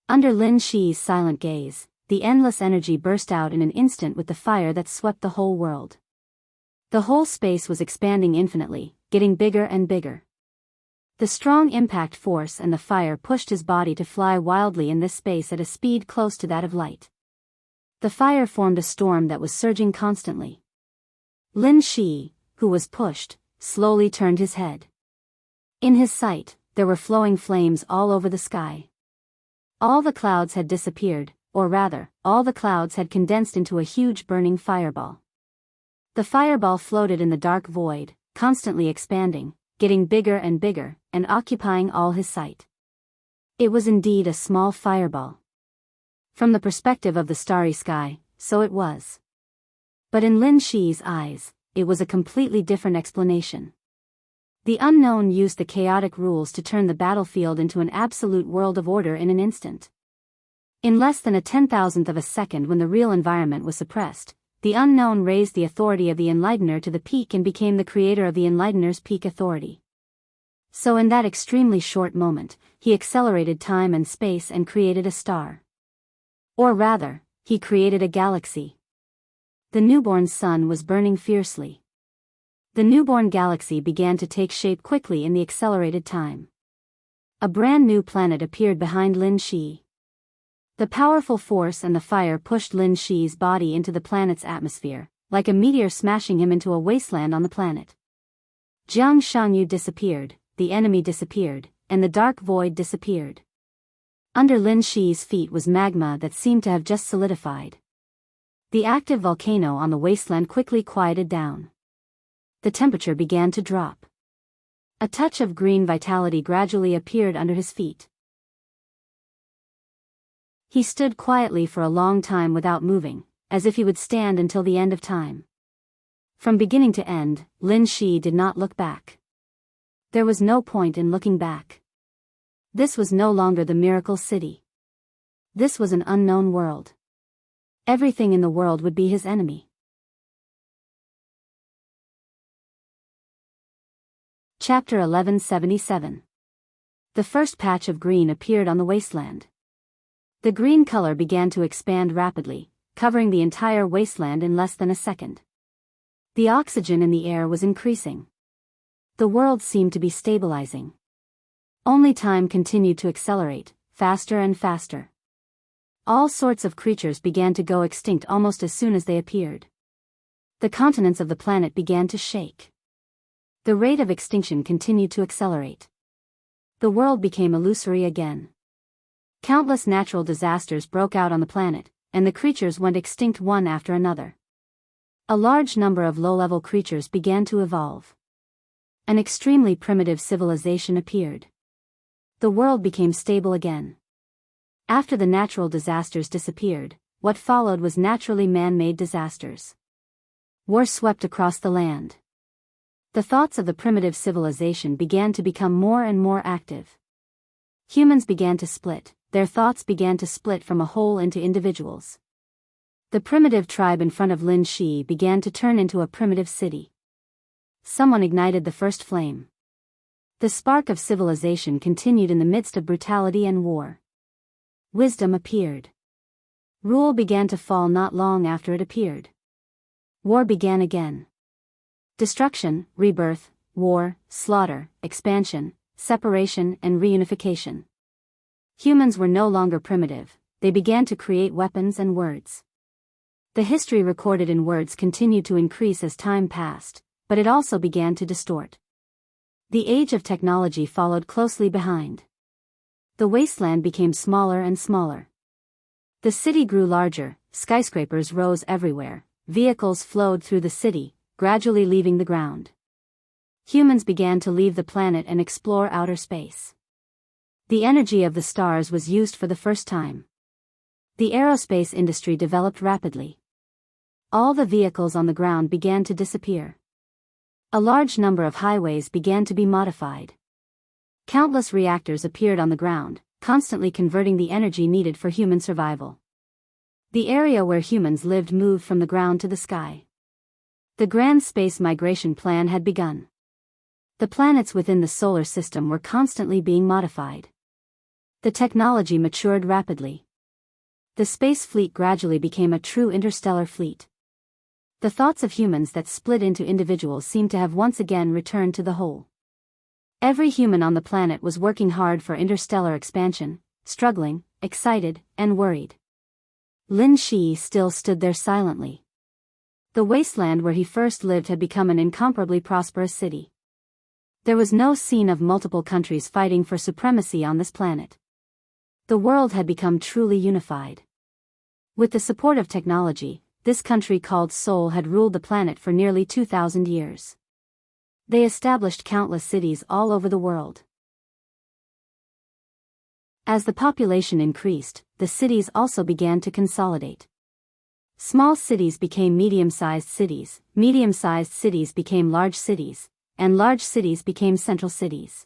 Under Lin Shi's silent gaze, the endless energy burst out in an instant with the fire that swept the whole world. The whole space was expanding infinitely, getting bigger and bigger. The strong impact force and the fire pushed his body to fly wildly in this space at a speed close to that of light. The fire formed a storm that was surging constantly. Lin Shi, who was pushed, slowly turned his head. In his sight, there were flowing flames all over the sky. All the clouds had disappeared, or rather, all the clouds had condensed into a huge burning fireball. The fireball floated in the dark void, constantly expanding, getting bigger and bigger, and occupying all his sight. It was indeed a small fireball. From the perspective of the starry sky, so it was. But in Lin Shi's eyes, it was a completely different explanation. The unknown used the chaotic rules to turn the battlefield into an absolute world of order in an instant. In less than a 10,000th of a second, when the real environment was suppressed, the unknown raised the authority of the enlightener to the peak and became the creator of the enlightener's peak authority. So in that extremely short moment, he accelerated time and space and created a star. Or rather, he created a galaxy. The newborn sun was burning fiercely. The newborn galaxy began to take shape quickly in the accelerated time. A brand new planet appeared behind Lin Shi. The powerful force and the fire pushed Lin Shi's body into the planet's atmosphere, like a meteor smashing him into a wasteland on the planet. Jiang Xianxia disappeared, the enemy disappeared, and the dark void disappeared. Under Lin Shi's feet was magma that seemed to have just solidified. The active volcano on the wasteland quickly quieted down. The temperature began to drop. A touch of green vitality gradually appeared under his feet. He stood quietly for a long time without moving, as if he would stand until the end of time. From beginning to end, Lin Shi did not look back. There was no point in looking back. This was no longer the miracle city. This was an unknown world. Everything in the world would be his enemy. Chapter 1177. The first patch of green appeared on the wasteland. The green color began to expand rapidly, covering the entire wasteland in less than a second. The oxygen in the air was increasing. The world seemed to be stabilizing. Only time continued to accelerate, faster and faster. All sorts of creatures began to go extinct almost as soon as they appeared. The continents of the planet began to shake. The rate of extinction continued to accelerate. The world became illusory again. Countless natural disasters broke out on the planet, and the creatures went extinct one after another. A large number of low-level creatures began to evolve. An extremely primitive civilization appeared. The world became stable again. After the natural disasters disappeared, what followed was naturally man-made disasters. War swept across the land. The thoughts of the primitive civilization began to become more and more active. Humans began to split, their thoughts began to split from a whole into individuals. The primitive tribe in front of Lin Shi began to turn into a primitive city. Someone ignited the first flame. The spark of civilization continued in the midst of brutality and war. Wisdom appeared. Rule began to fall not long after it appeared. War began again. Destruction, rebirth, war, slaughter, expansion, separation and reunification. Humans were no longer primitive, they began to create weapons and words. The history recorded in words continued to increase as time passed, but it also began to distort. The age of technology followed closely behind. The wasteland became smaller and smaller. The city grew larger, skyscrapers rose everywhere, vehicles flowed through the city, gradually leaving the ground. Humans began to leave the planet and explore outer space. The energy of the stars was used for the first time. The aerospace industry developed rapidly. All the vehicles on the ground began to disappear. A large number of highways began to be modified. Countless reactors appeared on the ground, constantly converting the energy needed for human survival. The area where humans lived moved from the ground to the sky. The grand space migration plan had begun. The planets within the solar system were constantly being modified. The technology matured rapidly. The space fleet gradually became a true interstellar fleet. The thoughts of humans that split into individuals seemed to have once again returned to the whole. Every human on the planet was working hard for interstellar expansion, struggling, excited, and worried. Lin Shi still stood there silently. The wasteland where he first lived had become an incomparably prosperous city. There was no scene of multiple countries fighting for supremacy on this planet. The world had become truly unified. With the support of technology, this country called Seoul had ruled the planet for nearly 2,000 years. They established countless cities all over the world. As the population increased, the cities also began to consolidate. Small cities became medium-sized cities became large cities, and large cities became central cities.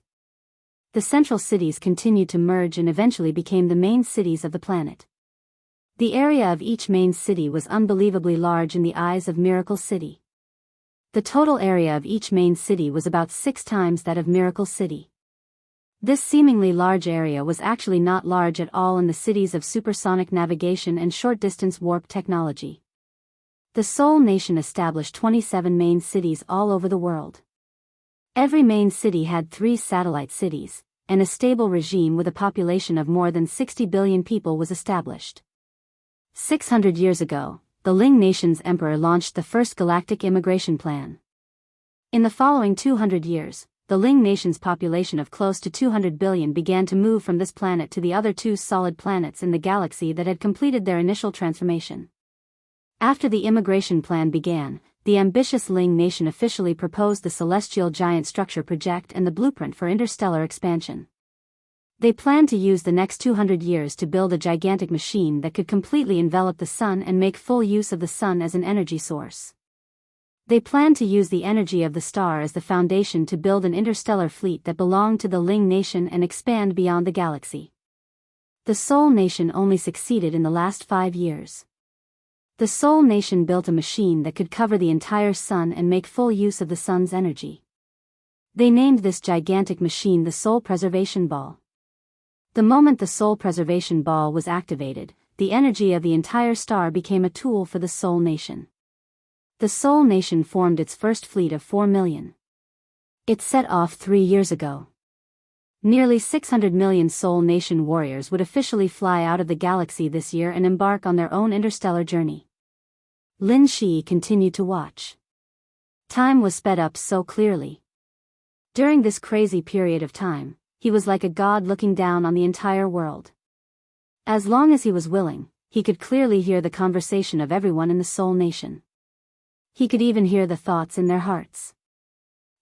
The central cities continued to merge and eventually became the main cities of the planet. The area of each main city was unbelievably large in the eyes of Miracle City. The total area of each main city was about 6 times that of Miracle City. This seemingly large area was actually not large at all in the cities of supersonic navigation and short-distance warp technology. The Seoul nation established 27 main cities all over the world. Every main city had 3 satellite cities, and a stable regime with a population of more than 60 billion people was established. 600 years ago, the Ling nation's emperor launched the first galactic immigration plan. In the following 200 years, the Ling nation's population of close to 200 billion began to move from this planet to the other 2 solid planets in the galaxy that had completed their initial transformation. After the immigration plan began, the ambitious Ling nation officially proposed the celestial giant structure project and the blueprint for interstellar expansion. They planned to use the next 200 years to build a gigantic machine that could completely envelop the sun and make full use of the sun as an energy source. They planned to use the energy of the star as the foundation to build an interstellar fleet that belonged to the Ling nation and expand beyond the galaxy. The Soul Nation only succeeded in the last 5 years. The Soul Nation built a machine that could cover the entire sun and make full use of the sun's energy. They named this gigantic machine the Soul Preservation Ball. The moment the Soul Preservation Ball was activated, the energy of the entire star became a tool for the Soul Nation. The Soul Nation formed its first fleet of 4 million. It set off 3 years ago. Nearly 600 million Soul Nation warriors would officially fly out of the galaxy this year and embark on their own interstellar journey. Lin Shi continued to watch. Time was sped up so clearly. During this crazy period of time, he was like a god looking down on the entire world. As long as he was willing, he could clearly hear the conversation of everyone in the Soul Nation. He could even hear the thoughts in their hearts.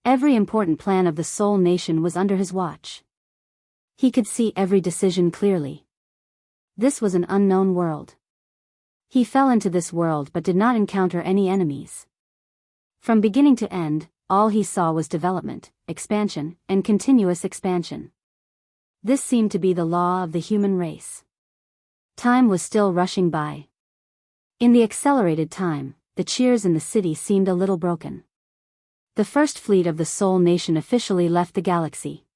Every important plan of the Soul Nation was under his watch. He could see every decision clearly. This was an unknown world. He fell into this world but did not encounter any enemies. From beginning to end, all he saw was development, expansion, and continuous expansion. This seemed to be the law of the human race. Time was still rushing by. In the accelerated time, the cheers in the city seemed a little broken. The first fleet of the Soul Nation officially left the galaxy.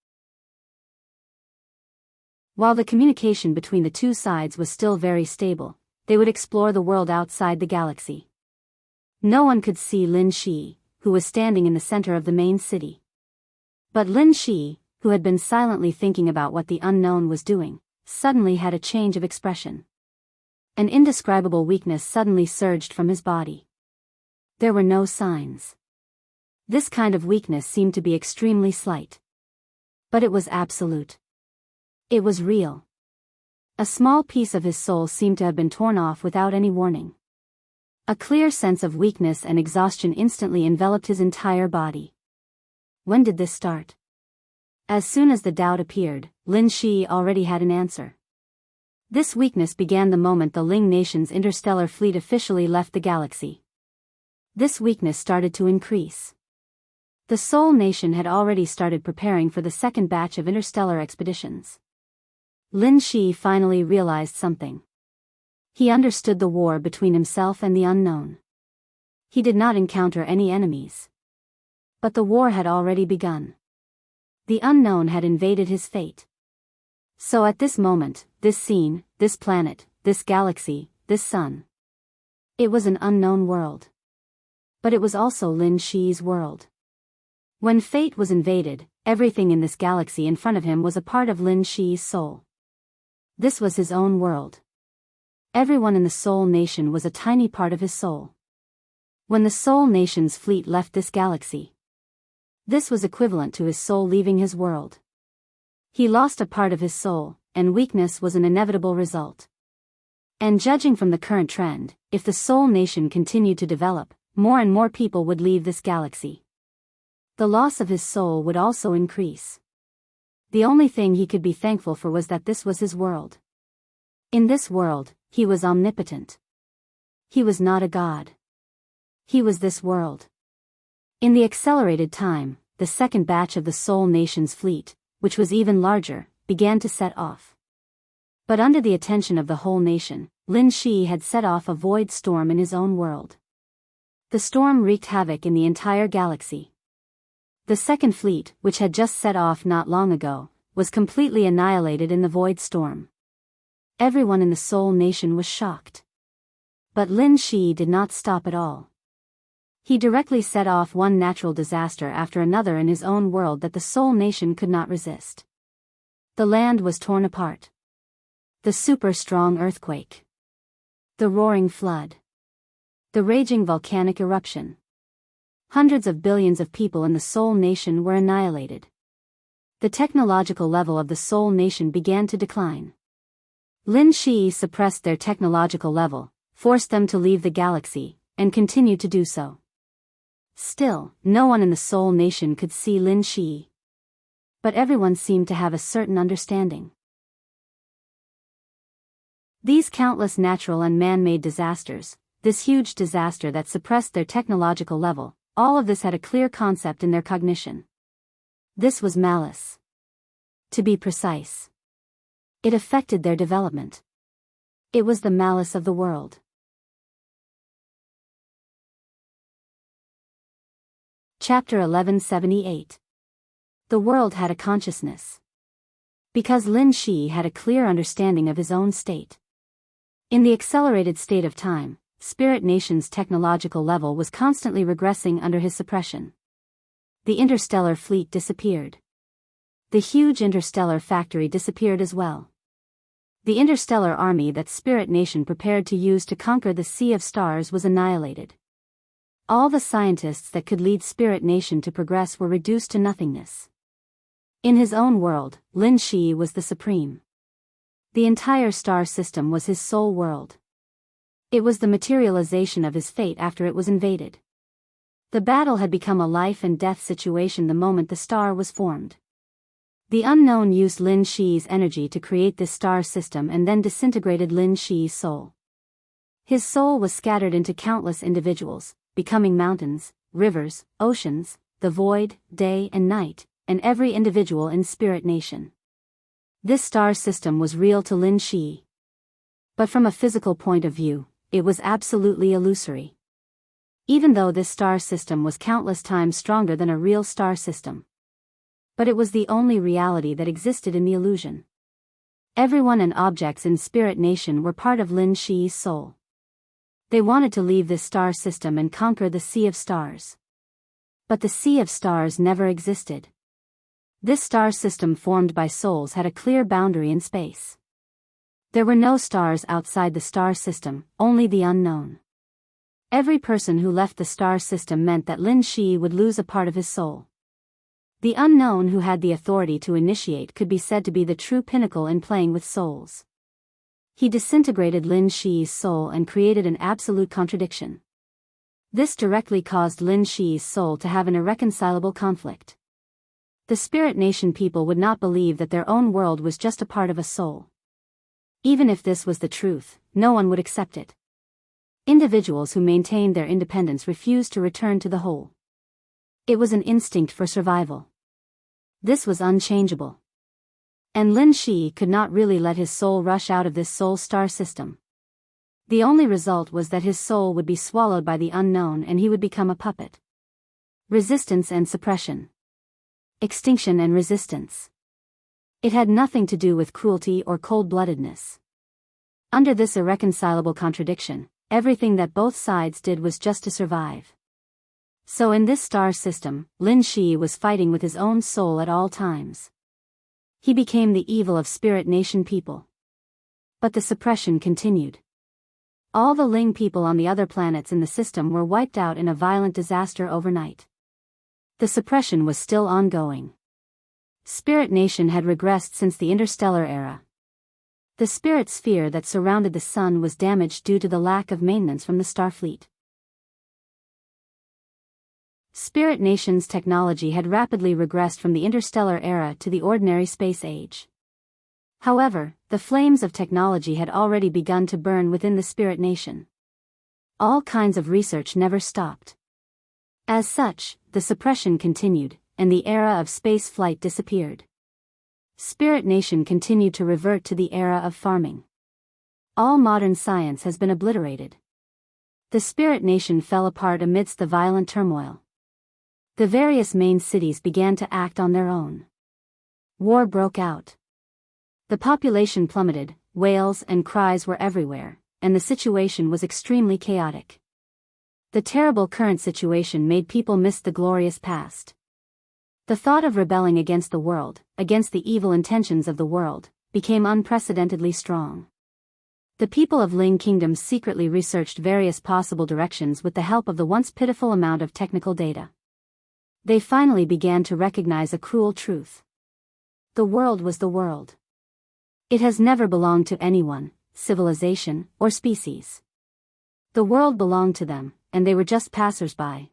While the communication between the two sides was still very stable, they would explore the world outside the galaxy. No one could see Lin Shi, who was standing in the center of the main city. But Lin Shi, who had been silently thinking about what the unknown was doing, suddenly had a change of expression. An indescribable weakness suddenly surged from his body. There were no signs. This kind of weakness seemed to be extremely slight. But it was absolute. It was real. A small piece of his soul seemed to have been torn off without any warning. A clear sense of weakness and exhaustion instantly enveloped his entire body. When did this start? As soon as the doubt appeared, Lin Shi already had an answer. This weakness began the moment the Ling Nation's interstellar fleet officially left the galaxy. This weakness started to increase. The Soul Nation had already started preparing for the second batch of interstellar expeditions. Lin Shi finally realized something. He understood the war between himself and the unknown. He did not encounter any enemies. But the war had already begun. The unknown had invaded his fate. So at this moment, this scene, this planet, this galaxy, this sun. It was an unknown world. But it was also Lin Shi's world. When fate was invaded, everything in this galaxy in front of him was a part of Lin Shi's soul. This was his own world. Everyone in the Soul Nation was a tiny part of his soul. When the Soul Nation's fleet left this galaxy, this was equivalent to his soul leaving his world. He lost a part of his soul, and weakness was an inevitable result. And judging from the current trend, if the Soul Nation continued to develop, more and more people would leave this galaxy. The loss of his soul would also increase. The only thing he could be thankful for was that this was his world. In this world, he was omnipotent. He was not a god. He was this world. In the accelerated time, the second batch of the Soul Nation's fleet, which was even larger, began to set off. But under the attention of the whole nation, Lin Shi had set off a void storm in his own world. The storm wreaked havoc in the entire galaxy. The second fleet, which had just set off not long ago, was completely annihilated in the void storm. Everyone in the Soul Nation was shocked. But Lin Shi did not stop at all. He directly set off one natural disaster after another in his own world that the Soul Nation could not resist. The land was torn apart. The super strong earthquake. The roaring flood. The raging volcanic eruption. Hundreds of billions of people in the Soul Nation were annihilated. The technological level of the Soul Nation began to decline. Lin Shi suppressed their technological level, forced them to leave the galaxy, and continued to do so. Still, no one in the Soul Nation could see Lin Shi. But everyone seemed to have a certain understanding. These countless natural and man-made disasters, this huge disaster that suppressed their technological level, all of this had a clear concept in their cognition. This was malice. To be precise, it affected their development. It was the malice of the world. Chapter 1178. The world had a consciousness. Because Lin Shi had a clear understanding of his own state. In the accelerated state of time, Spirit Nation's technological level was constantly regressing under his suppression. The interstellar fleet disappeared. The huge interstellar factory disappeared as well. The interstellar army that Spirit Nation prepared to use to conquer the Sea of Stars was annihilated. All the scientists that could lead Spirit Nation to progress were reduced to nothingness. In his own world, Lin Shi was the supreme. The entire star system was his soul world. It was the materialization of his fate after it was invaded. The battle had become a life and death situation the moment the star was formed. The unknown used Lin Shi's energy to create this star system and then disintegrated Lin Shi's soul. His soul was scattered into countless individuals, becoming mountains, rivers, oceans, the void, day and night, and every individual in Spirit Nation. This star system was real to Lin Shi. But from a physical point of view, it was absolutely illusory. Even though this star system was countless times stronger than a real star system. But it was the only reality that existed in the illusion. Everyone and objects in Spirit Nation were part of Lin Shi's soul. They wanted to leave this star system and conquer the Sea of Stars. But the Sea of Stars never existed. This star system formed by souls had a clear boundary in space. There were no stars outside the star system, only the unknown. Every person who left the star system meant that Lin Shi would lose a part of his soul. The unknown who had the authority to initiate could be said to be the true pinnacle in playing with souls. He disintegrated Lin Shi's soul and created an absolute contradiction. This directly caused Lin Shi's soul to have an irreconcilable conflict. The Spirit Nation people would not believe that their own world was just a part of a soul. Even if this was the truth, no one would accept it. Individuals who maintained their independence refused to return to the whole. It was an instinct for survival. This was unchangeable. And Lin Shi could not really let his soul rush out of this soul star system. The only result was that his soul would be swallowed by the unknown and he would become a puppet. Resistance and suppression. Extinction and resistance. It had nothing to do with cruelty or cold-bloodedness. Under this irreconcilable contradiction, everything that both sides did was just to survive. So in this star system, Lin Shi was fighting with his own soul at all times. He became the evil of Spirit Nation people. But the suppression continued. All the Ling people on the other planets in the system were wiped out in a violent disaster overnight. The suppression was still ongoing. Spirit Nation had regressed since the interstellar era. The spirit sphere that surrounded the sun was damaged due to the lack of maintenance from the Starfleet. Spirit Nation's technology had rapidly regressed from the interstellar era to the ordinary space age. However, the flames of technology had already begun to burn within the Spirit Nation. All kinds of research never stopped. As such, the suppression continued, and the era of space flight disappeared. Spirit Nation continued to revert to the era of farming. All modern science has been obliterated. The Spirit Nation fell apart amidst the violent turmoil. The various main cities began to act on their own. War broke out. The population plummeted, wails and cries were everywhere, and the situation was extremely chaotic. The terrible current situation made people miss the glorious past. The thought of rebelling against the world, against the evil intentions of the world, became unprecedentedly strong. The people of Ling Kingdom secretly researched various possible directions with the help of the once pitiful amount of technical data. They finally began to recognize a cruel truth. The world was the world. It has never belonged to anyone, civilization, or species. The world belonged to them, and they were just passers-by.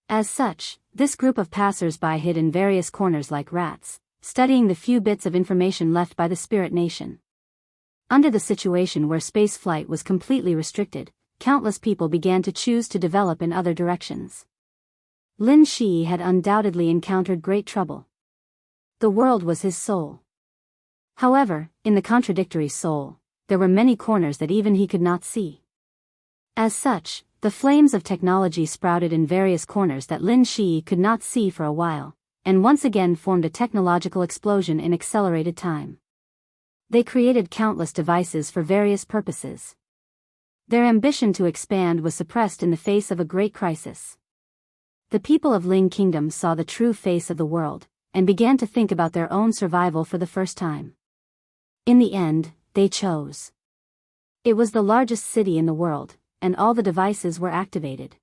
As such, this group of passers-by hid in various corners like rats, studying the few bits of information left by the Spirit Nation. Under the situation where space flight was completely restricted, countless people began to choose to develop in other directions. Lin Shi had undoubtedly encountered great trouble. The world was his soul. However, in the contradictory soul, there were many corners that even he could not see. As such, the flames of technology sprouted in various corners that Lin Shi could not see for a while, and once again formed a technological explosion in accelerated time. They created countless devices for various purposes. Their ambition to expand was suppressed in the face of a great crisis. The people of Ling Kingdom saw the true face of the world, and began to think about their own survival for the first time. In the end, they chose. It was the largest city in the world, and all the devices were activated.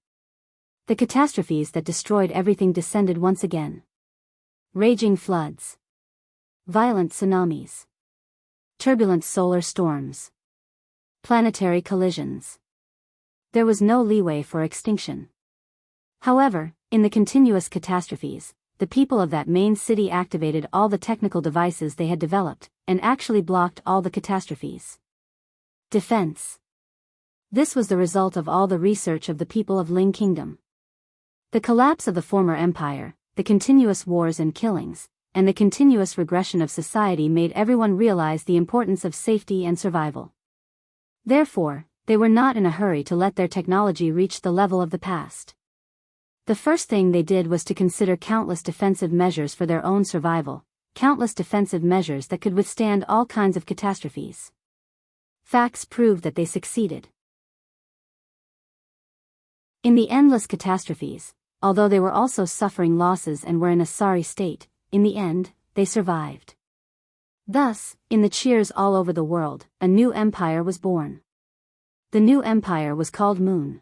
The catastrophes that destroyed everything descended once again. Raging floods. Violent tsunamis. Turbulent solar storms. Planetary collisions. There was no leeway for extinction. However, in the continuous catastrophes, the people of that main city activated all the technical devices they had developed, and actually blocked all the catastrophes. Defense. This was the result of all the research of the people of Ling Kingdom. The collapse of the former empire, the continuous wars and killings, and the continuous regression of society made everyone realize the importance of safety and survival. Therefore, they were not in a hurry to let their technology reach the level of the past. The first thing they did was to consider countless defensive measures for their own survival, countless defensive measures that could withstand all kinds of catastrophes. Facts proved that they succeeded. In the endless catastrophes, although they were also suffering losses and were in a sorry state, in the end, they survived. Thus, in the cheers all over the world, a new empire was born. The new empire was called Moon.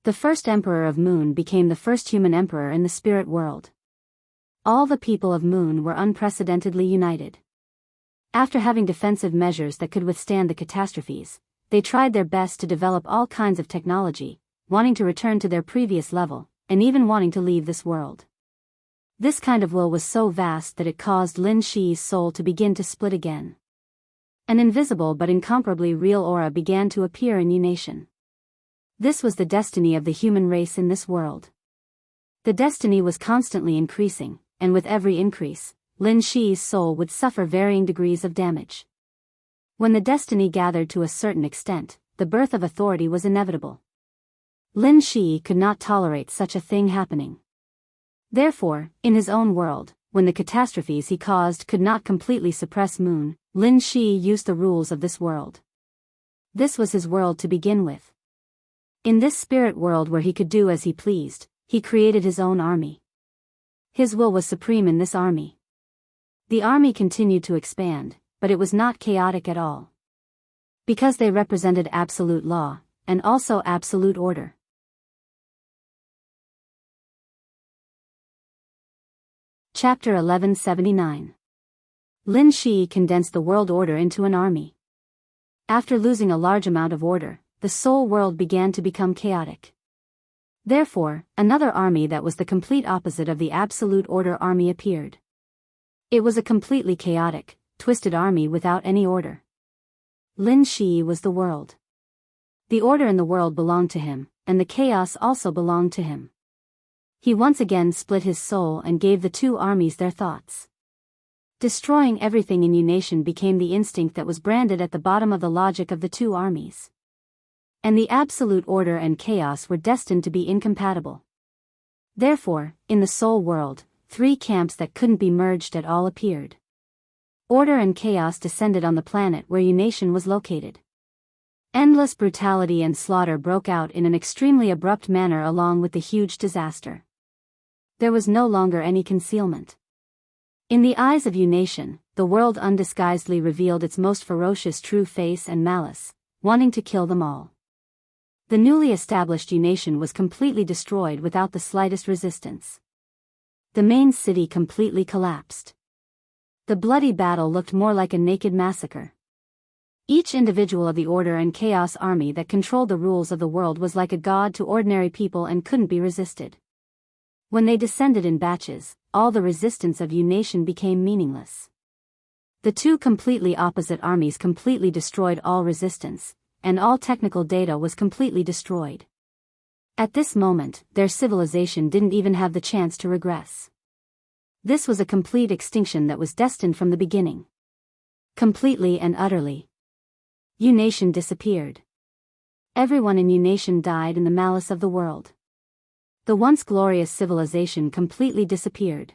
The first emperor of Moon became the first human emperor in the spirit world. All the people of Moon were unprecedentedly united. After having defensive measures that could withstand the catastrophes, they tried their best to develop all kinds of technology, wanting to return to their previous level, and even wanting to leave this world. This kind of will was so vast that it caused Lin Shi's soul to begin to split again. An invisible but incomparably real aura began to appear in Unation. This was the destiny of the human race in this world. The destiny was constantly increasing, and with every increase, Lin Shi's soul would suffer varying degrees of damage. When the destiny gathered to a certain extent, the birth of authority was inevitable. Lin Shi could not tolerate such a thing happening. Therefore, in his own world, when the catastrophes he caused could not completely suppress Moon, Lin Shi used the rules of this world. This was his world to begin with. In this spirit world where he could do as he pleased, he created his own army. His will was supreme in this army. The army continued to expand, but it was not chaotic at all. Because they represented absolute law, and also absolute order. Chapter 1179. Lin Shi condensed the world order into an army. After losing a large amount of order, the soul world began to become chaotic. Therefore, another army that was the complete opposite of the absolute order army appeared. It was a completely chaotic, twisted army without any order. Lin Shi was the world. The order in the world belonged to him, and the chaos also belonged to him. He once again split his soul and gave the two armies their thoughts. Destroying everything in Unation became the instinct that was branded at the bottom of the logic of the two armies. And the absolute order and chaos were destined to be incompatible. Therefore, in the soul world, three camps that couldn't be merged at all appeared. Order and chaos descended on the planet where Unation was located. Endless brutality and slaughter broke out in an extremely abrupt manner along with the huge disaster. There was no longer any concealment. In the eyes of Unation, the world undisguisedly revealed its most ferocious true face and malice, wanting to kill them all. The newly established Unation was completely destroyed without the slightest resistance. The main city completely collapsed. The bloody battle looked more like a naked massacre. Each individual of the Order and Chaos army that controlled the rules of the world was like a god to ordinary people and couldn't be resisted. When they descended in batches, all the resistance of Unation became meaningless. The two completely opposite armies completely destroyed all resistance, and all technical data was completely destroyed. At this moment, their civilization didn't even have the chance to regress. This was a complete extinction that was destined from the beginning. Completely and utterly. Yu Nation disappeared. Everyone in Yu Nation died in the malice of the world. The once glorious civilization completely disappeared.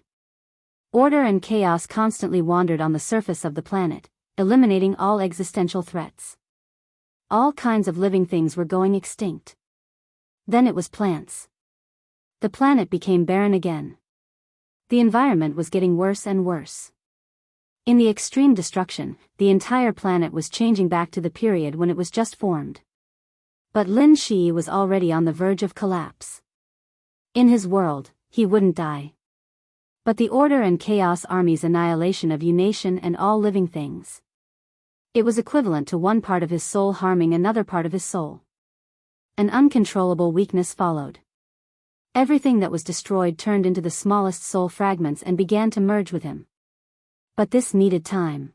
Order and chaos constantly wandered on the surface of the planet, eliminating all existential threats. All kinds of living things were going extinct. Then it was plants. The planet became barren again. The environment was getting worse and worse. In the extreme destruction, the entire planet was changing back to the period when it was just formed. But Lin Shi was already on the verge of collapse. In his world, he wouldn't die. But the Order and Chaos Army's annihilation of Yu Nation and all living things. It was equivalent to one part of his soul harming another part of his soul. An uncontrollable weakness followed. Everything that was destroyed turned into the smallest soul fragments and began to merge with him. But this needed time.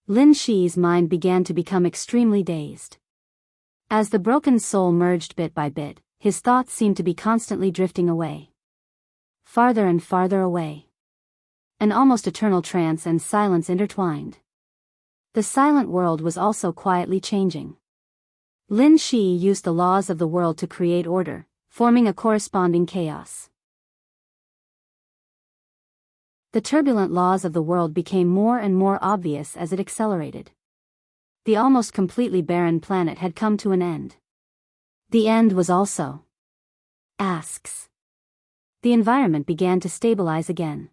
Lin Shi's mind began to become extremely dazed. As the broken soul merged bit by bit, his thoughts seemed to be constantly drifting away. Farther and farther away. An almost eternal trance and silence intertwined. The silent world was also quietly changing. Lin Shi used the laws of the world to create order, forming a corresponding chaos. The turbulent laws of the world became more and more obvious as it accelerated. The almost completely barren planet had come to an end. The end was also asks. The environment began to stabilize again.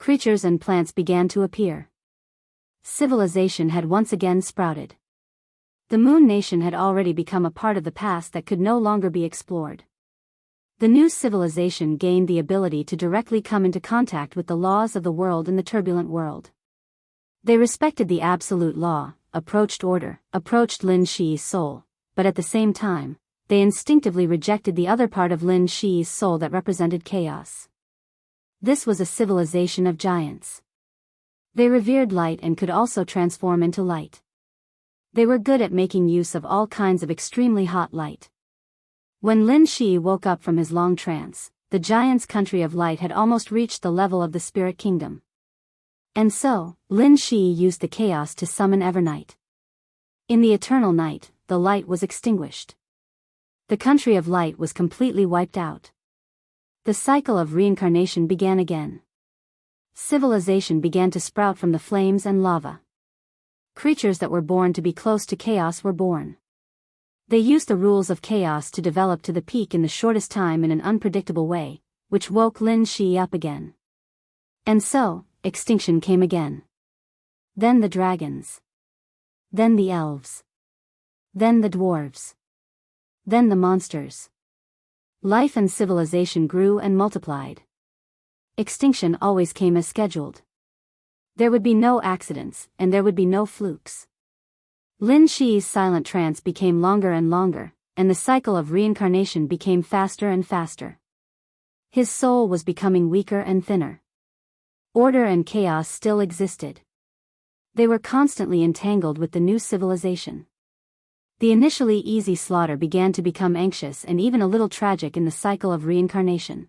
Creatures and plants began to appear. Civilization had once again sprouted. The Moon Nation had already become a part of the past that could no longer be explored. The new civilization gained the ability to directly come into contact with the laws of the world in the turbulent world. They respected the absolute law, approached order, approached Lin Shi's soul, but at the same time, they instinctively rejected the other part of Lin Shi's soul that represented chaos. This was a civilization of giants. They revered light and could also transform into light. They were good at making use of all kinds of extremely hot light. When Lin Shi woke up from his long trance, the giant's country of light had almost reached the level of the spirit kingdom. And so, Lin Shi used the chaos to summon Evernight. In the eternal night, the light was extinguished. The country of light was completely wiped out. The cycle of reincarnation began again. Civilization began to sprout from the flames and lava. Creatures that were born to be close to chaos were born. They used the rules of chaos to develop to the peak in the shortest time in an unpredictable way, which woke Lin Shi up again. And so, extinction came again. Then the dragons. Then the elves. Then the dwarves. Then the monsters. Life and civilization grew and multiplied. Extinction always came as scheduled. There would be no accidents, and there would be no flukes. Lin Shi's silent trance became longer and longer, and the cycle of reincarnation became faster and faster. His soul was becoming weaker and thinner. Order and chaos still existed. They were constantly entangled with the new civilization. The initially easy slaughter began to become anxious and even a little tragic in the cycle of reincarnation.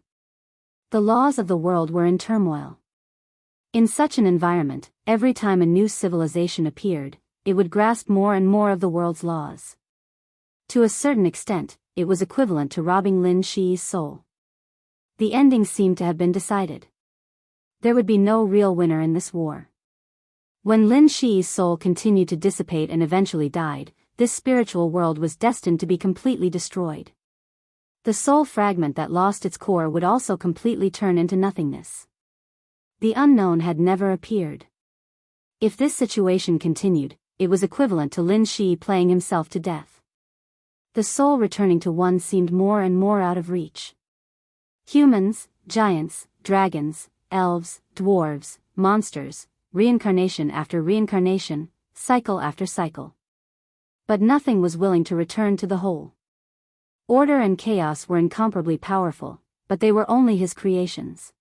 The laws of the world were in turmoil. In such an environment, every time a new civilization appeared, it would grasp more and more of the world's laws. To a certain extent, it was equivalent to robbing Lin Shi's soul. The ending seemed to have been decided. There would be no real winner in this war. When Lin Shi's soul continued to dissipate and eventually died, this spiritual world was destined to be completely destroyed. The soul fragment that lost its core would also completely turn into nothingness. The unknown had never appeared. If this situation continued, it was equivalent to Lin Shi playing himself to death. The soul returning to one seemed more and more out of reach. Humans, giants, dragons, elves, dwarves, monsters, reincarnation after reincarnation, cycle after cycle. But nothing was willing to return to the whole. Order and chaos were incomparably powerful, but they were only his creations.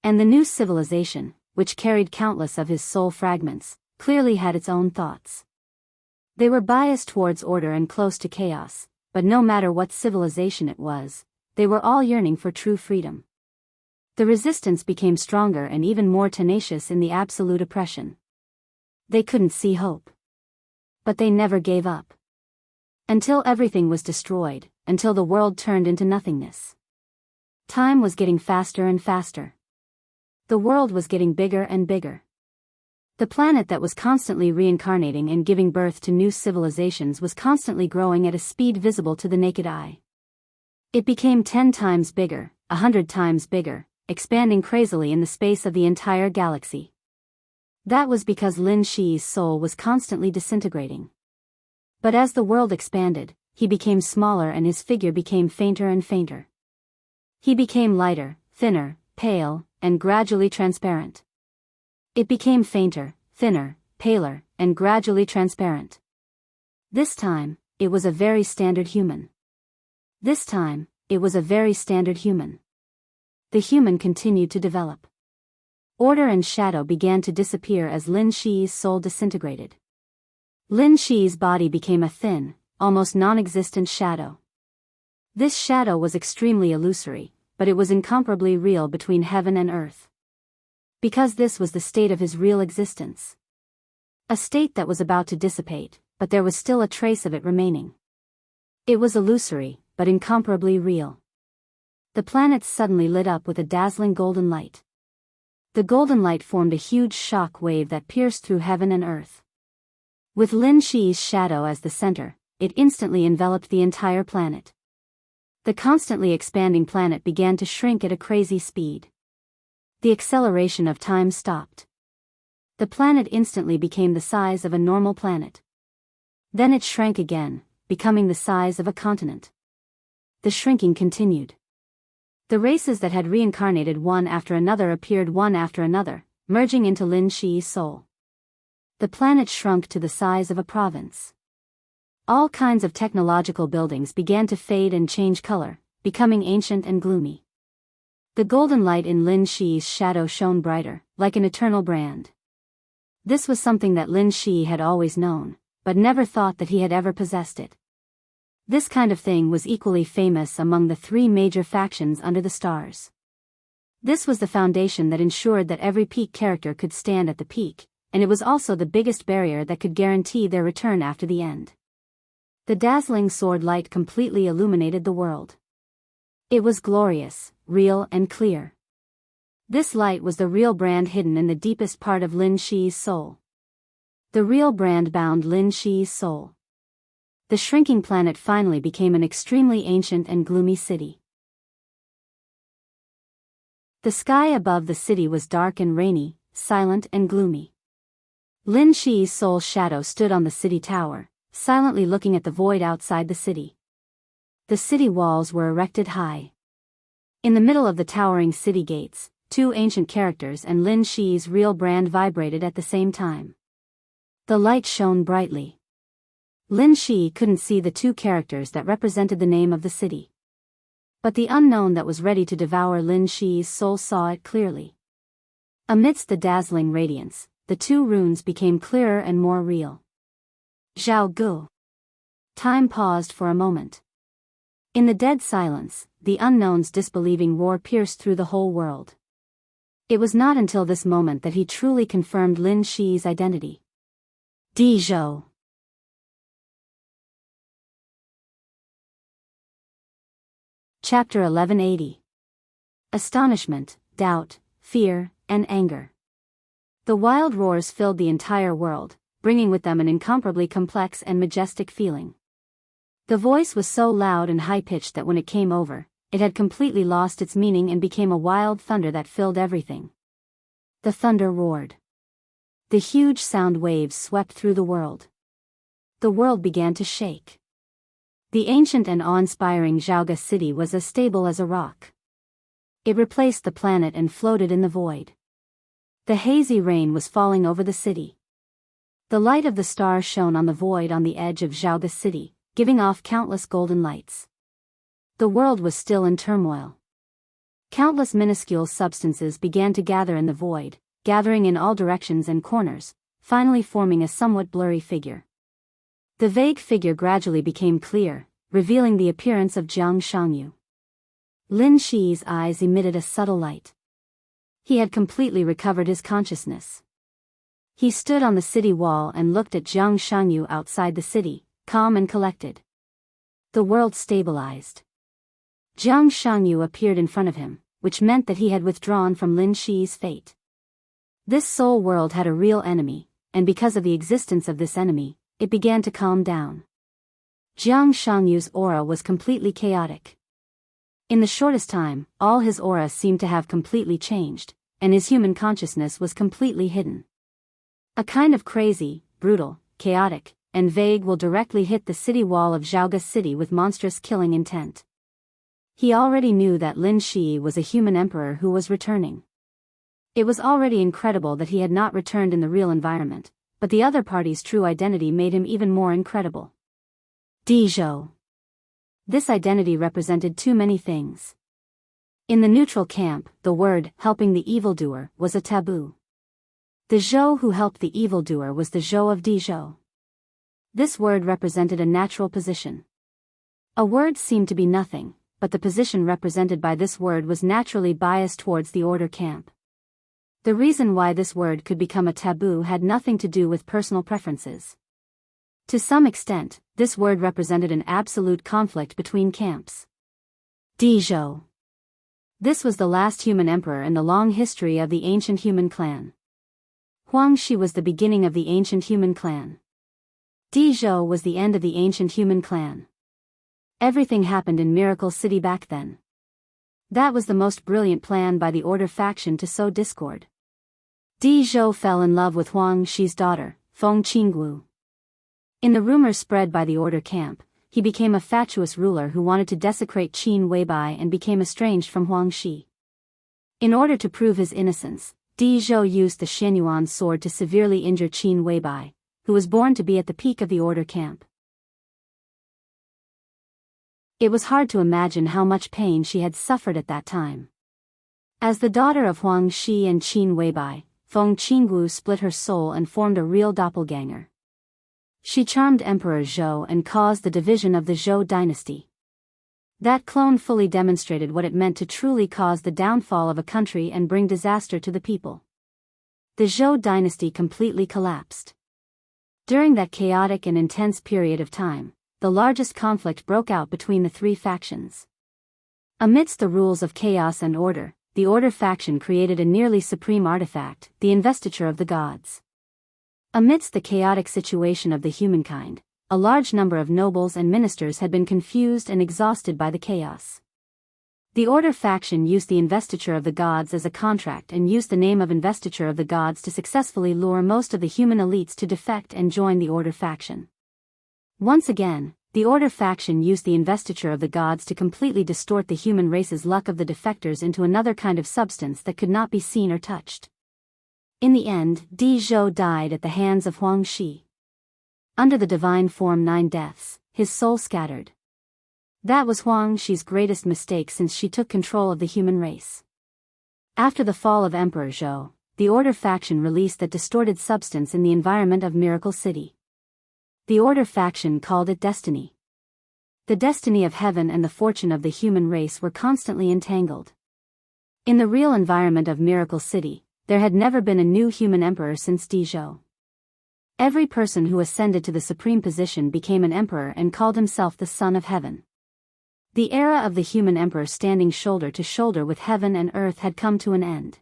And the new civilization, which carried countless of his soul fragments, clearly had its own thoughts. They were biased towards order and close to chaos, but no matter what civilization it was, they were all yearning for true freedom. The resistance became stronger and even more tenacious in the absolute oppression. They couldn't see hope. But they never gave up. Until everything was destroyed, until the world turned into nothingness. Time was getting faster and faster. The world was getting bigger and bigger. The planet that was constantly reincarnating and giving birth to new civilizations was constantly growing at a speed visible to the naked eye. It became 10 times bigger, 100 times bigger, expanding crazily in the space of the entire galaxy. That was because Lin Shi's soul was constantly disintegrating. But as the world expanded, he became smaller and his figure became fainter and fainter. He became lighter, thinner, pale, and gradually transparent. It became fainter, thinner, paler, and gradually transparent. This time, it was a very standard human. This time, it was a very standard human. The human continued to develop. Order and shadow began to disappear as Lin Shi's soul disintegrated. Lin Shi's body became a thin, almost non-existent shadow. This shadow was extremely illusory, but it was incomparably real between heaven and earth. Because this was the state of his real existence. A state that was about to dissipate, but there was still a trace of it remaining. It was illusory, but incomparably real. The planets suddenly lit up with a dazzling golden light. The golden light formed a huge shock wave that pierced through heaven and earth. With Lin Shi's shadow as the center, it instantly enveloped the entire planet. The constantly expanding planet began to shrink at a crazy speed. The acceleration of time stopped. The planet instantly became the size of a normal planet. Then it shrank again, becoming the size of a continent. The shrinking continued. The races that had reincarnated one after another appeared one after another, merging into Lin Shi's soul. The planet shrunk to the size of a province. All kinds of technological buildings began to fade and change color, becoming ancient and gloomy. The golden light in Lin Shi's shadow shone brighter, like an eternal brand. This was something that Lin Shi had always known, but never thought that he had ever possessed it. This kind of thing was equally famous among the 3 major factions under the stars. This was the foundation that ensured that every peak character could stand at the peak, and it was also the biggest barrier that could guarantee their return after the end. The dazzling sword light completely illuminated the world. It was glorious, real and clear. This light was the real brand hidden in the deepest part of Lin Shi's soul. The real brand bound Lin Shi's soul. The shrinking planet finally became an extremely ancient and gloomy city. The sky above the city was dark and rainy, silent and gloomy. Lin Shi's soul shadow stood on the city tower, silently looking at the void outside the city. The city walls were erected high. In the middle of the towering city gates, 2 ancient characters and Lin Shi's real brand vibrated at the same time. The light shone brightly. Lin Shi couldn't see the 2 characters that represented the name of the city. But the unknown that was ready to devour Lin Shi's soul saw it clearly. Amidst the dazzling radiance, the 2 runes became clearer and more real. Jianghu. Time paused for a moment. In the dead silence, the unknown's disbelieving roar pierced through the whole world. It was not until this moment that he truly confirmed Lin Shi's identity. Dizhou. Chapter 1180. Astonishment, doubt, fear, and anger. The wild roars filled the entire world, bringing with them an incomparably complex and majestic feeling. The voice was so loud and high-pitched that when it came over, it had completely lost its meaning and became a wild thunder that filled everything. The thunder roared. The huge sound waves swept through the world. The world began to shake. The ancient and awe-inspiring Jianghu city was as stable as a rock. It replaced the planet and floated in the void. The hazy rain was falling over the city. The light of the stars shone on the void on the edge of Jianghu city, giving off countless golden lights. The world was still in turmoil. Countless minuscule substances began to gather in the void, gathering in all directions and corners, finally forming a somewhat blurry figure. The vague figure gradually became clear, revealing the appearance of Jiang Shangyu. Lin Shi's eyes emitted a subtle light. He had completely recovered his consciousness. He stood on the city wall and looked at Jiang Shangyu outside the city, calm and collected. The world stabilized. Jiang Shangyu appeared in front of him, which meant that he had withdrawn from Lin Shi's fate. This soul world had a real enemy, and because of the existence of this enemy, it began to calm down. Jiang Shangyu's aura was completely chaotic. In the shortest time, all his aura seemed to have completely changed, and his human consciousness was completely hidden. A kind of crazy, brutal, chaotic, and vague will directly hit the city wall of Jianghu City with monstrous killing intent. He already knew that Lin Shi was a human emperor who was returning. It was already incredible that he had not returned in the real environment, but the other party's true identity made him even more incredible. Dizhou. This identity represented too many things. In the neutral camp, the word, helping the evildoer, was a taboo. The Zhou who helped the evildoer was the Zhou of Dizhou. This word represented a natural position. A word seemed to be nothing, but the position represented by this word was naturally biased towards the order camp. The reason why this word could become a taboo had nothing to do with personal preferences. To some extent, this word represented an absolute conflict between camps. Dizhou. This was the last human emperor in the long history of the ancient human clan. Huang Shi was the beginning of the ancient human clan. Dizhou was the end of the ancient human clan. Everything happened in Miracle City back then. That was the most brilliant plan by the Order faction to sow discord. Dizhou fell in love with Huang Shi's daughter, Feng Qinggu. In the rumors spread by the Order camp, he became a fatuous ruler who wanted to desecrate Qin Weibai and became estranged from Huang Shi. In order to prove his innocence, Dizhou used the Xianyuan sword to severely injure Qin Weibai, who was born to be at the peak of the Order camp. It was hard to imagine how much pain she had suffered at that time. As the daughter of Huang Shi and Qin Weibai, Feng Qinggu split her soul and formed a real doppelganger. She charmed Emperor Zhou and caused the division of the Zhou dynasty. That clone fully demonstrated what it meant to truly cause the downfall of a country and bring disaster to the people. The Zhou dynasty completely collapsed. During that chaotic and intense period of time, the largest conflict broke out between the three factions. Amidst the rules of chaos and order, the Order faction created a nearly supreme artifact, the investiture of the gods. Amidst the chaotic situation of the humankind, a large number of nobles and ministers had been confused and exhausted by the chaos. The Order faction used the investiture of the gods as a contract and used the name of investiture of the gods to successfully lure most of the human elites to defect and join the Order faction. Once again, the Order faction used the investiture of the gods to completely distort the human race's luck of the defectors into another kind of substance that could not be seen or touched. In the end, Dizhou died at the hands of Huang Shi. Under the divine form 9 deaths, his soul scattered. That was Huang Shi's greatest mistake since she took control of the human race. After the fall of Emperor Zhou, the Order faction released that distorted substance in the environment of Miracle City. The Order faction called it destiny. The destiny of heaven and the fortune of the human race were constantly entangled. In the real environment of Miracle City, there had never been a new human emperor since Dizhou. Every person who ascended to the supreme position became an emperor and called himself the Son of Heaven. The era of the human emperor standing shoulder to shoulder with heaven and earth had come to an end.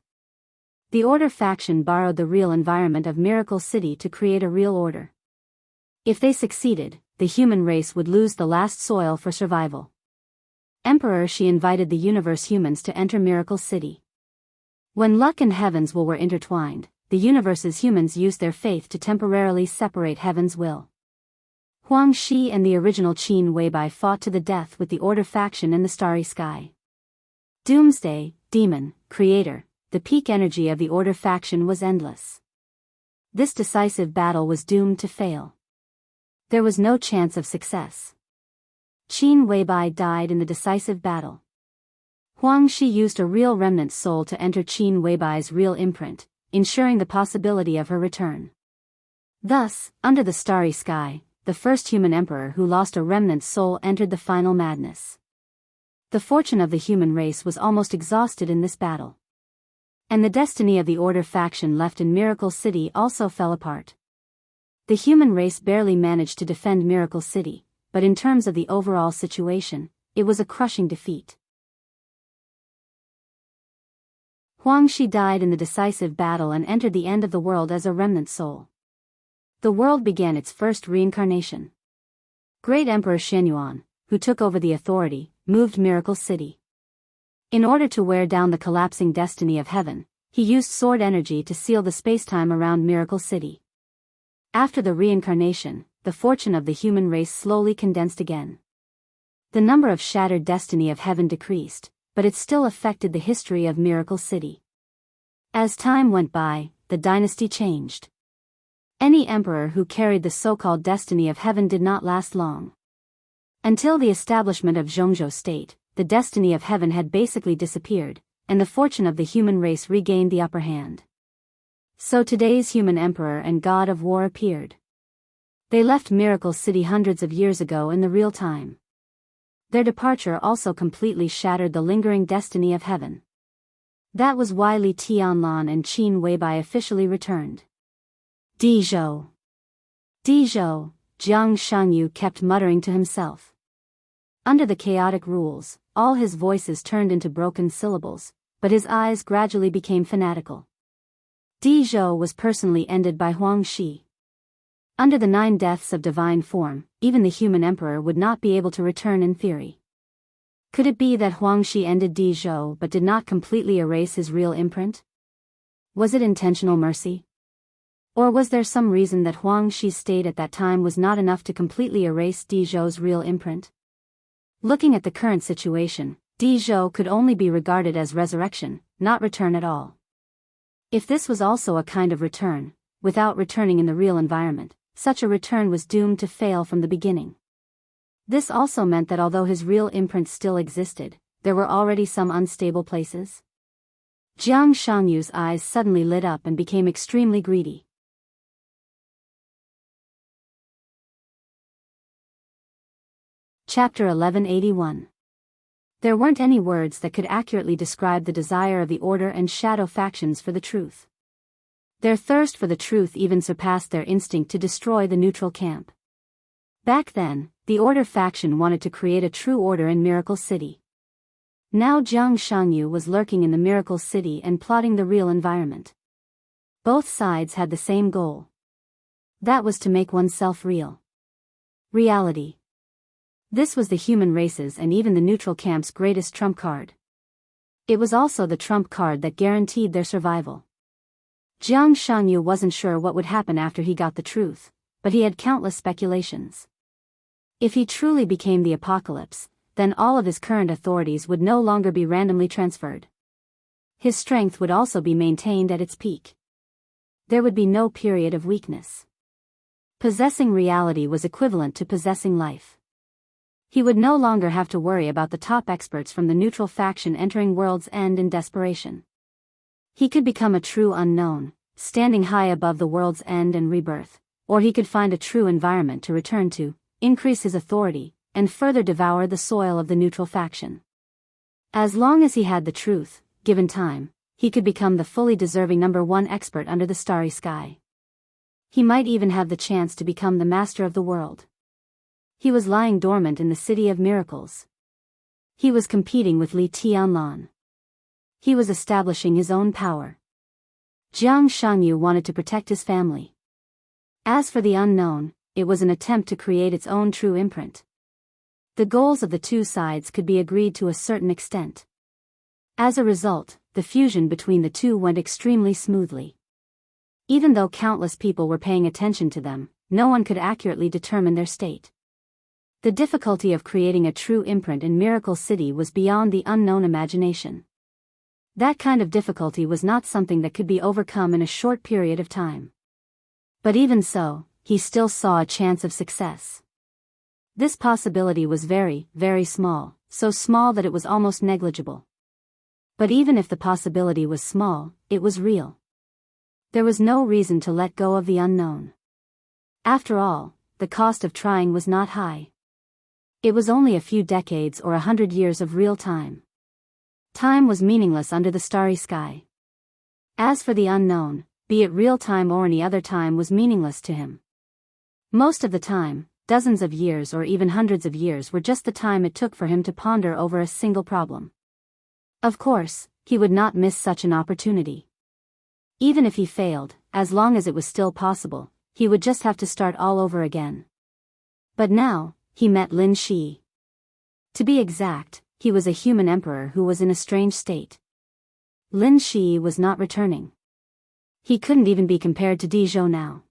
The Order faction borrowed the real environment of Miracle City to create a real order. If they succeeded, the human race would lose the last soil for survival. Emperor Shi invited the universe humans to enter Miracle City. When luck and heaven's will were intertwined, the universe's humans used their faith to temporarily separate heaven's will. Huang Shi and the original Qin Weibai fought to the death with the Order faction in the starry sky. Doomsday, demon, creator, the peak energy of the Order faction was endless. This decisive battle was doomed to fail. There was no chance of success. Qin Weibai died in the decisive battle. Huang Shi used a real remnant soul to enter Qin Weibai's real imprint, ensuring the possibility of her return. Thus, under the starry sky, the first human emperor who lost a remnant soul entered the final madness. The fortune of the human race was almost exhausted in this battle. And the destiny of the Order faction left in Miracle City also fell apart. The human race barely managed to defend Miracle City, but in terms of the overall situation, it was a crushing defeat. Huang Shi died in the decisive battle and entered the end of the world as a remnant soul. The world began its first reincarnation. Great Emperor Shenyuan, who took over the authority, moved Miracle City. In order to wear down the collapsing destiny of heaven, he used sword energy to seal the spacetime around Miracle City. After the reincarnation, the fortune of the human race slowly condensed again. The number of shattered destiny of heaven decreased, but it still affected the history of Miracle City. As time went by, the dynasty changed. Any emperor who carried the so-called destiny of heaven did not last long. Until the establishment of Zhongzhou state, the destiny of heaven had basically disappeared, and the fortune of the human race regained the upper hand. So today's human emperor and god of war appeared. They left Miracle City hundreds of years ago in the real time. Their departure also completely shattered the lingering destiny of heaven. That was why Li Tianlan and Qin Weibai officially returned. Dizhou. Dizhou, Jiang Shangyu kept muttering to himself. Under the chaotic rules, all his voices turned into broken syllables, but his eyes gradually became fanatical. Dizhou was personally ended by Huang Shi. Under the 9 deaths of divine form, even the human emperor would not be able to return in theory. Could it be that Huang Shi ended Dizhou but did not completely erase his real imprint? Was it intentional mercy? Or was there some reason that Huang Shi's state at that time was not enough to completely erase Dizhou's real imprint? Looking at the current situation, Dizhou could only be regarded as resurrection, not return at all. If this was also a kind of return, without returning in the real environment, such a return was doomed to fail from the beginning. This also meant that although his real imprint still existed, there were already some unstable places. Jiang Shangyu's eyes suddenly lit up and became extremely greedy. Chapter 1181. There weren't any words that could accurately describe the desire of the Order and Shadow factions for the truth. Their thirst for the truth even surpassed their instinct to destroy the neutral camp. Back then, the Order faction wanted to create a true order in Miracle City. Now Jiang Shangyu was lurking in the Miracle City and plotting the real environment. Both sides had the same goal. That was to make oneself real. Reality. This was the human race's and even the neutral camp's greatest trump card. It was also the trump card that guaranteed their survival. Jiang Shangyu wasn't sure what would happen after he got the truth, but he had countless speculations. If he truly became the apocalypse, then all of his current authorities would no longer be randomly transferred. His strength would also be maintained at its peak. There would be no period of weakness. Possessing reality was equivalent to possessing life. He would no longer have to worry about the top experts from the neutral faction entering World's End in desperation. He could become a true unknown, standing high above the World's End and rebirth, or he could find a true environment to return to, increase his authority, and further devour the soil of the neutral faction. As long as he had the truth, given time, he could become the fully deserving #1 expert under the starry sky. He might even have the chance to become the master of the world. He was lying dormant in the City of Miracles. He was competing with Li Tianlan. He was establishing his own power. Jiang Shangyu wanted to protect his family. As for the unknown, it was an attempt to create its own true imprint. The goals of the two sides could be agreed to a certain extent. As a result, the fusion between the two went extremely smoothly. Even though countless people were paying attention to them, no one could accurately determine their state. The difficulty of creating a true imprint in Miracle City was beyond the unknown imagination. That kind of difficulty was not something that could be overcome in a short period of time. But even so, he still saw a chance of success. This possibility was very, very small, so small that it was almost negligible. But even if the possibility was small, it was real. There was no reason to let go of the unknown. After all, the cost of trying was not high. It was only a few decades or 100 years of real time. Time was meaningless under the starry sky. As for the unknown, be it real time or any other time, was meaningless to him. Most of the time, dozens of years or even hundreds of years were just the time it took for him to ponder over a single problem. Of course, he would not miss such an opportunity. Even if he failed, as long as it was still possible, he would just have to start all over again. But now, he met Lin Shi. To be exact, he was a human emperor who was in a strange state. Lin Shi was not returning. He couldn't even be compared to Di Zhou now.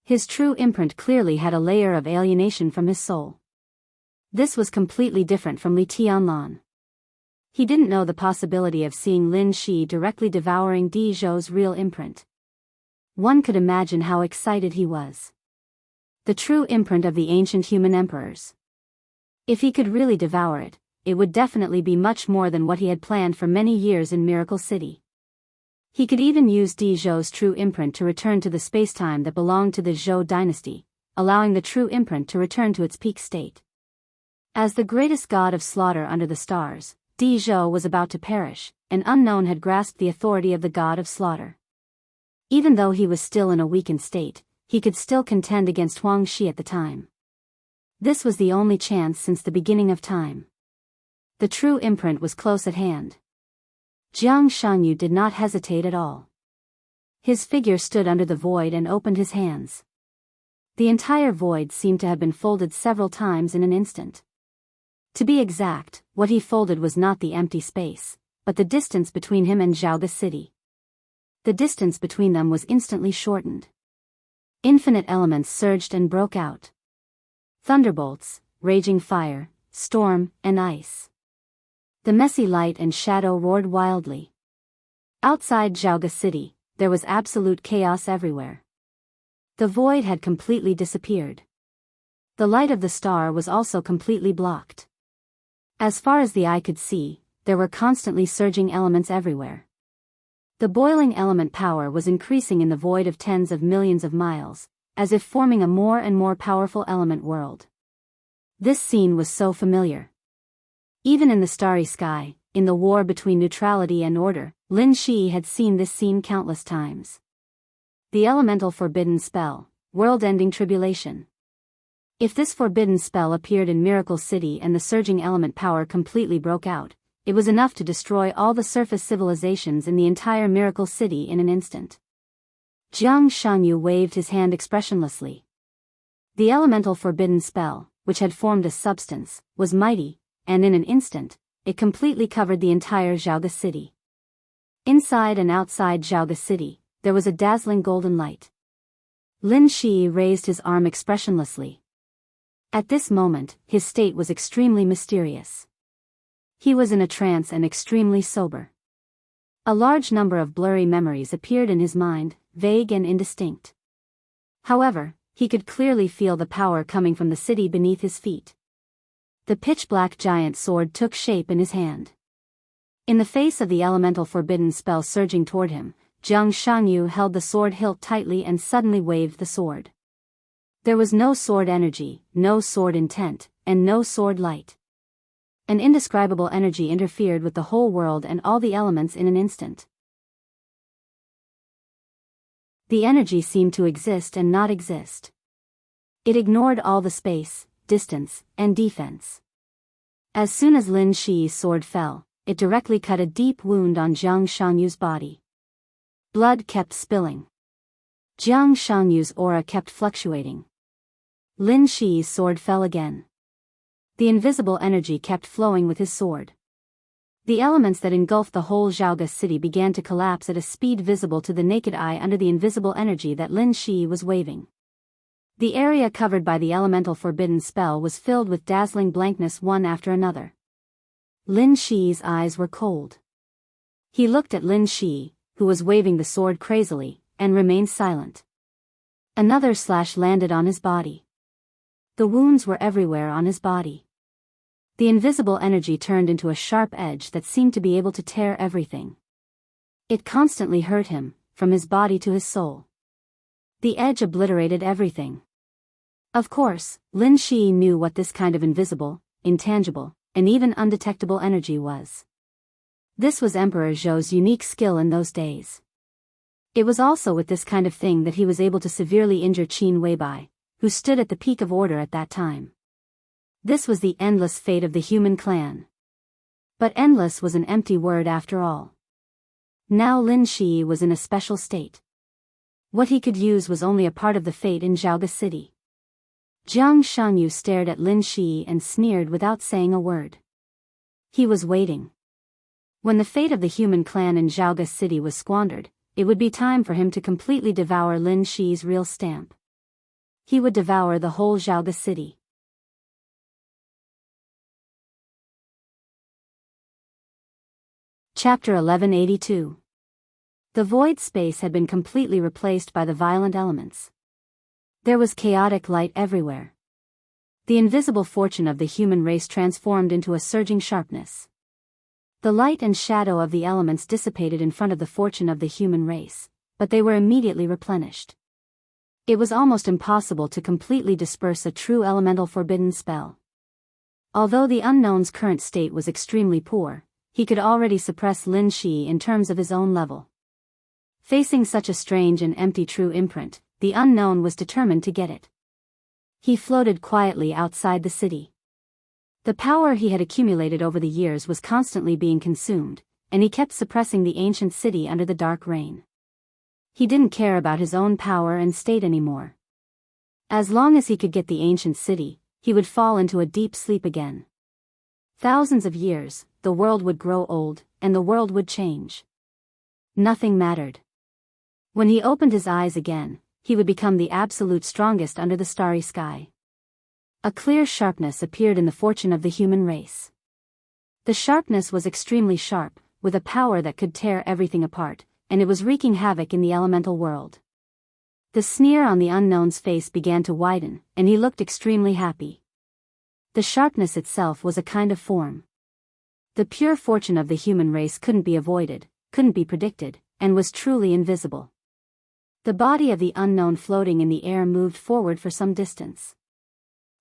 His true imprint clearly had a layer of alienation from his soul. This was completely different from Li Tianlan. He didn't know the possibility of seeing Lin Shi directly devouring Di Zhou's real imprint. One could imagine how excited he was. The true imprint of the ancient human emperors. If he could really devour it, it would definitely be much more than what he had planned for many years in Miracle City. He could even use Di Zhou's true imprint to return to the spacetime that belonged to the Zhou dynasty, allowing the true imprint to return to its peak state. As the greatest god of slaughter under the stars, Di Zhou was about to perish. An unknown had grasped the authority of the god of slaughter. Even though he was still in a weakened state, he could still contend against Huang Shi at the time. This was the only chance since the beginning of time. The true imprint was close at hand. Jianghu did not hesitate at all. His figure stood under the void and opened his hands. The entire void seemed to have been folded several times in an instant. To be exact, what he folded was not the empty space, but the distance between him and Jianghu City. The distance between them was instantly shortened. Infinite elements surged and broke out. Thunderbolts, raging fire, storm, and ice. The messy light and shadow roared wildly. Outside Jianghu City, there was absolute chaos everywhere. The void had completely disappeared. The light of the star was also completely blocked. As far as the eye could see, there were constantly surging elements everywhere. The boiling element power was increasing in the void of tens of millions of miles, as if forming a more and more powerful element world. This scene was so familiar. Even in the starry sky, in the war between neutrality and order, Lin Shi had seen this scene countless times. The elemental forbidden spell, world-ending tribulation. If this forbidden spell appeared in Miracle City and the surging element power completely broke out, it was enough to destroy all the surface civilizations in the entire Miracle City in an instant. Jianghu waved his hand expressionlessly. The elemental forbidden spell, which had formed a substance, was mighty, and in an instant, it completely covered the entire Jianghu City. Inside and outside Jianghu City, there was a dazzling golden light. Lin Shi raised his arm expressionlessly. At this moment, his state was extremely mysterious. He was in a trance and extremely sober. A large number of blurry memories appeared in his mind, vague and indistinct. However, he could clearly feel the power coming from the city beneath his feet. The pitch-black giant sword took shape in his hand. In the face of the elemental forbidden spell surging toward him, Jianghu held the sword hilt tightly and suddenly waved the sword. There was no sword energy, no sword intent, and no sword light. An indescribable energy interfered with the whole world and all the elements in an instant. The energy seemed to exist and not exist. It ignored all the space, distance, and defense. As soon as Lin Shi's sword fell, it directly cut a deep wound on Jianghu's body. Blood kept spilling. Jianghu's aura kept fluctuating. Lin Shi's sword fell again. The invisible energy kept flowing with his sword. The elements that engulfed the whole Jianghu City began to collapse at a speed visible to the naked eye under the invisible energy that Lin Shi was waving. The area covered by the elemental forbidden spell was filled with dazzling blankness one after another. Lin Shi's eyes were cold. He looked at Lin Shi, who was waving the sword crazily, and remained silent. Another slash landed on his body. The wounds were everywhere on his body. The invisible energy turned into a sharp edge that seemed to be able to tear everything. It constantly hurt him, from his body to his soul. The edge obliterated everything. Of course, Lin Shi knew what this kind of invisible, intangible, and even undetectable energy was. This was Emperor Zhou's unique skill in those days. It was also with this kind of thing that he was able to severely injure Qin Weibai, who stood at the peak of order at that time. This was the endless fate of the human clan. But endless was an empty word after all. Now Lin Shi was in a special state. What he could use was only a part of the fate in Jianghu City. Jianghu stared at Lin Shi and sneered without saying a word. He was waiting. When the fate of the human clan in Jianghu City was squandered, it would be time for him to completely devour Lin Shi's real stamp. He would devour the whole Jianghu City. Chapter 1182. The void space had been completely replaced by the violent elements. There was chaotic light everywhere. The invisible fortune of the human race transformed into a surging sharpness. The light and shadow of the elements dissipated in front of the fortune of the human race, but they were immediately replenished. It was almost impossible to completely disperse a true elemental forbidden spell. Although the unknown's current state was extremely poor, he could already suppress Lin Shi in terms of his own level. Facing such a strange and empty true imprint, the unknown was determined to get it. He floated quietly outside the city. The power he had accumulated over the years was constantly being consumed, and he kept suppressing the ancient city under the dark rain. He didn't care about his own power and state anymore. As long as he could get the ancient city, he would fall into a deep sleep again. Thousands of years, the world would grow old, and the world would change. Nothing mattered. When he opened his eyes again, he would become the absolute strongest under the starry sky. A clear sharpness appeared in the fortune of the human race. The sharpness was extremely sharp, with a power that could tear everything apart, and it was wreaking havoc in the elemental world. The sneer on the unknown's face began to widen, and he looked extremely happy. The sharpness itself was a kind of form. The pure fortune of the human race couldn't be avoided, couldn't be predicted, and was truly invisible. The body of the unknown floating in the air moved forward for some distance.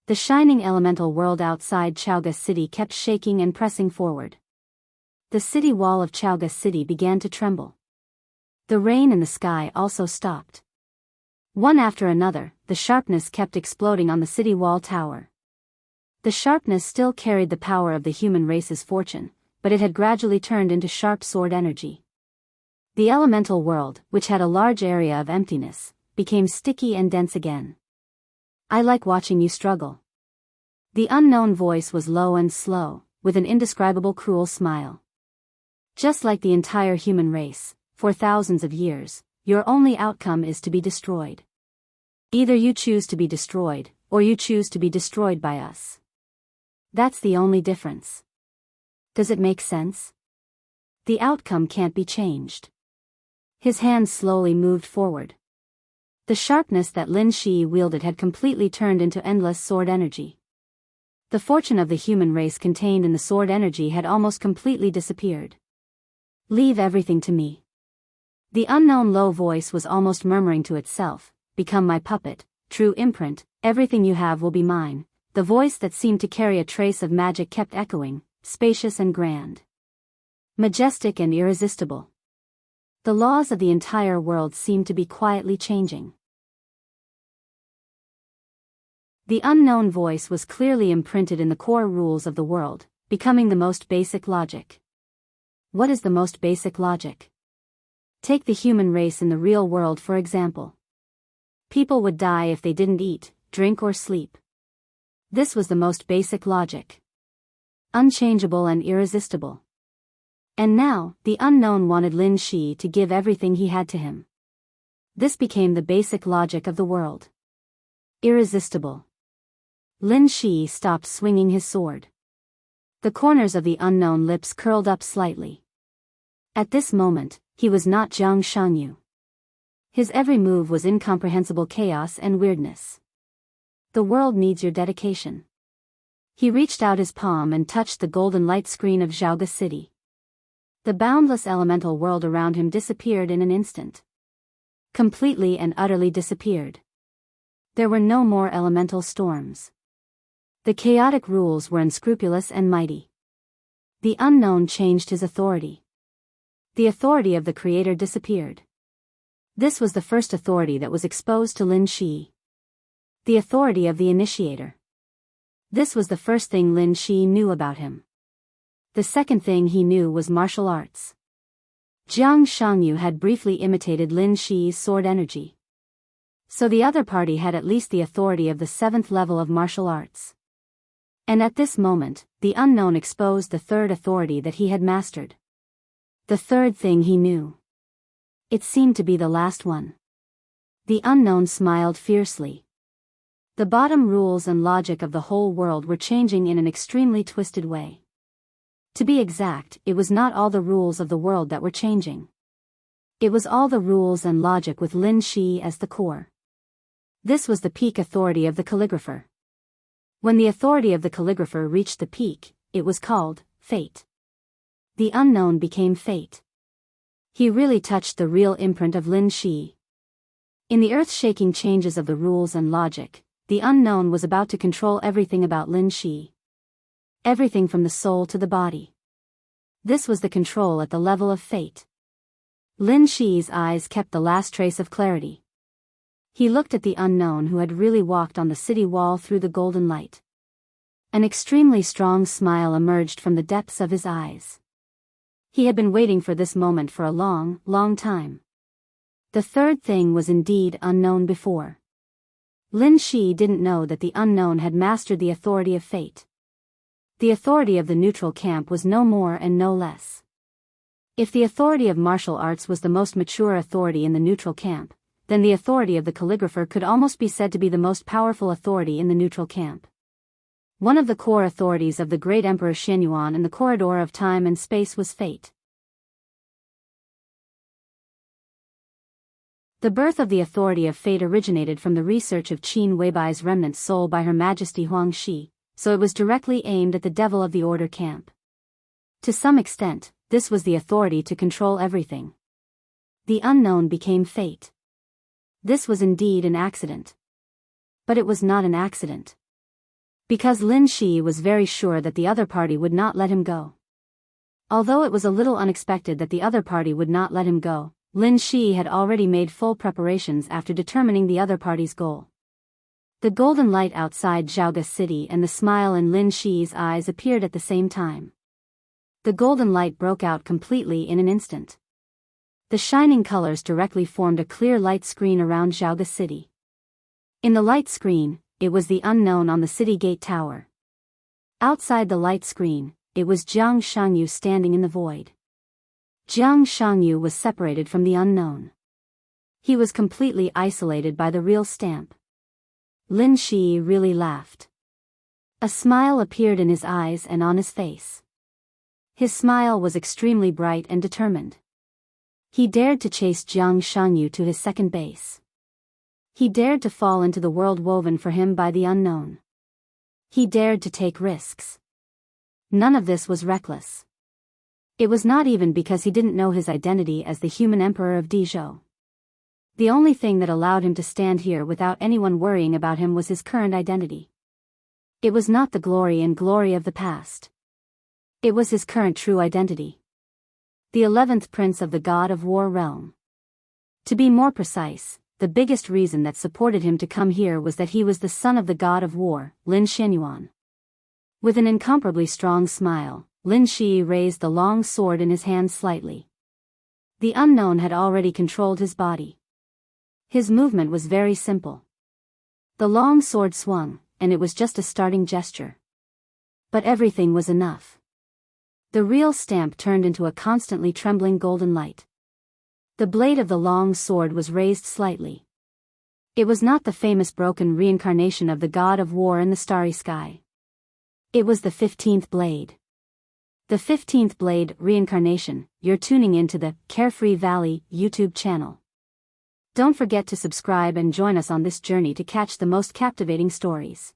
The shining elemental world outside Jianghu City kept shaking and pressing forward. The city wall of Jianghu City began to tremble. The rain in the sky also stopped. One after another, the sharpness kept exploding on the city wall tower. The sharpness still carried the power of the human race's fortune, but it had gradually turned into sharp sword energy. The elemental world, which had a large area of emptiness, became sticky and dense again. I like watching you struggle. The unknown voice was low and slow, with an indescribable cruel smile. Just like the entire human race, for thousands of years, your only outcome is to be destroyed. Either you choose to be destroyed, or you choose to be destroyed by us. That's the only difference. Does it make sense? The outcome can't be changed. His hands slowly moved forward. The sharpness that Lin Shi wielded had completely turned into endless sword energy. The fortune of the human race contained in the sword energy had almost completely disappeared. Leave everything to me. The unknown low voice was almost murmuring to itself, become my puppet, true imprint, everything you have will be mine. The voice that seemed to carry a trace of magic kept echoing, spacious and grand. Majestic and irresistible. The laws of the entire world seemed to be quietly changing. The unknown voice was clearly imprinted in the core rules of the world, becoming the most basic logic. What is the most basic logic? Take the human race in the real world for example. People would die if they didn't eat, drink or sleep. This was the most basic logic. Unchangeable and irresistible. And now, the unknown wanted Lin Shi to give everything he had to him. This became the basic logic of the world. Irresistible. Lin Shi stopped swinging his sword. The corners of the unknown lips curled up slightly. At this moment, he was not Jianghu Xianxia. His every move was incomprehensible chaos and weirdness. The world needs your dedication. He reached out his palm and touched the golden light screen of Jianghu City. The boundless elemental world around him disappeared in an instant. completely and utterly disappeared. There were no more elemental storms. The chaotic rules were unscrupulous and mighty. The unknown changed his authority. The authority of the creator disappeared. This was the first authority that was exposed to Lin Shi. The authority of the initiator. This was the first thing Lin Shi knew about him. The second thing he knew was martial arts. Jianghu had briefly imitated Lin Shi's sword energy. So the other party had at least the authority of the 7th level of martial arts. And at this moment, the unknown exposed the third authority that he had mastered. The third thing he knew. It seemed to be the last one. The unknown smiled fiercely. The bottom rules and logic of the whole world were changing in an extremely twisted way. To be exact, it was not all the rules of the world that were changing. It was all the rules and logic with Lin Shi as the core. This was the peak authority of the calligrapher. When the authority of the calligrapher reached the peak, it was called fate. The unknown became fate. He really touched the real imprint of Lin Shi. In the earth-shaking changes of the rules and logic, the unknown was about to control everything about Lin Shi. Everything from the soul to the body. This was the control at the level of fate. Lin Shi's eyes kept the last trace of clarity. He looked at the unknown who had really walked on the city wall through the golden light. An extremely strong smile emerged from the depths of his eyes. He had been waiting for this moment for a long, long time. The third thing was indeed unknown before. Lin Shi didn't know that the unknown had mastered the authority of fate. The authority of the neutral camp was no more and no less. If the authority of martial arts was the most mature authority in the neutral camp, then the authority of the calligrapher could almost be said to be the most powerful authority in the neutral camp. One of the core authorities of the great Emperor Xianyuan in the corridor of time and space was fate. The birth of the authority of fate originated from the research of Qin Weibai's remnant soul by Her Majesty Huang Shi, so it was directly aimed at the devil of the order camp. To some extent, this was the authority to control everything. The unknown became fate. This was indeed an accident. But it was not an accident. Because Lin Shi was very sure that the other party would not let him go. Although it was a little unexpected that the other party would not let him go, Lin Shi had already made full preparations after determining the other party's goal. The golden light outside Jianghu city and the smile in Lin Shi's eyes appeared at the same time. The golden light broke out completely in an instant. The shining colors directly formed a clear light screen around Jianghu city. In the light screen, it was the unknown on the city gate tower. Outside the light screen, it was Jianghu standing in the void. Jianghu was separated from the unknown. He was completely isolated by the real stamp. Lin Shi really laughed. A smile appeared in his eyes and on his face. His smile was extremely bright and determined. He dared to chase Jianghu to his second base. He dared to fall into the world woven for him by the unknown. He dared to take risks. None of this was reckless. It was not even because he didn't know his identity as the human emperor of Dezhou. The only thing that allowed him to stand here without anyone worrying about him was his current identity. It was not the glory of the past. It was his current true identity. The 11th prince of the god of war realm. To be more precise, the biggest reason that supported him to come here was that he was the son of the god of war, Lin Xianyuan. With an incomparably strong smile, Lin Shi raised the long sword in his hand slightly. The unknown had already controlled his body. His movement was very simple. The long sword swung, and it was just a starting gesture. But everything was enough. The real stamp turned into a constantly trembling golden light. The blade of the long sword was raised slightly. It was not the famous broken reincarnation of the god of war in the starry sky. It was the 15th blade. The 15th blade reincarnation. You're tuning into the Carefree Valley YouTube channel. Don't forget to subscribe and join us on this journey to catch the most captivating stories.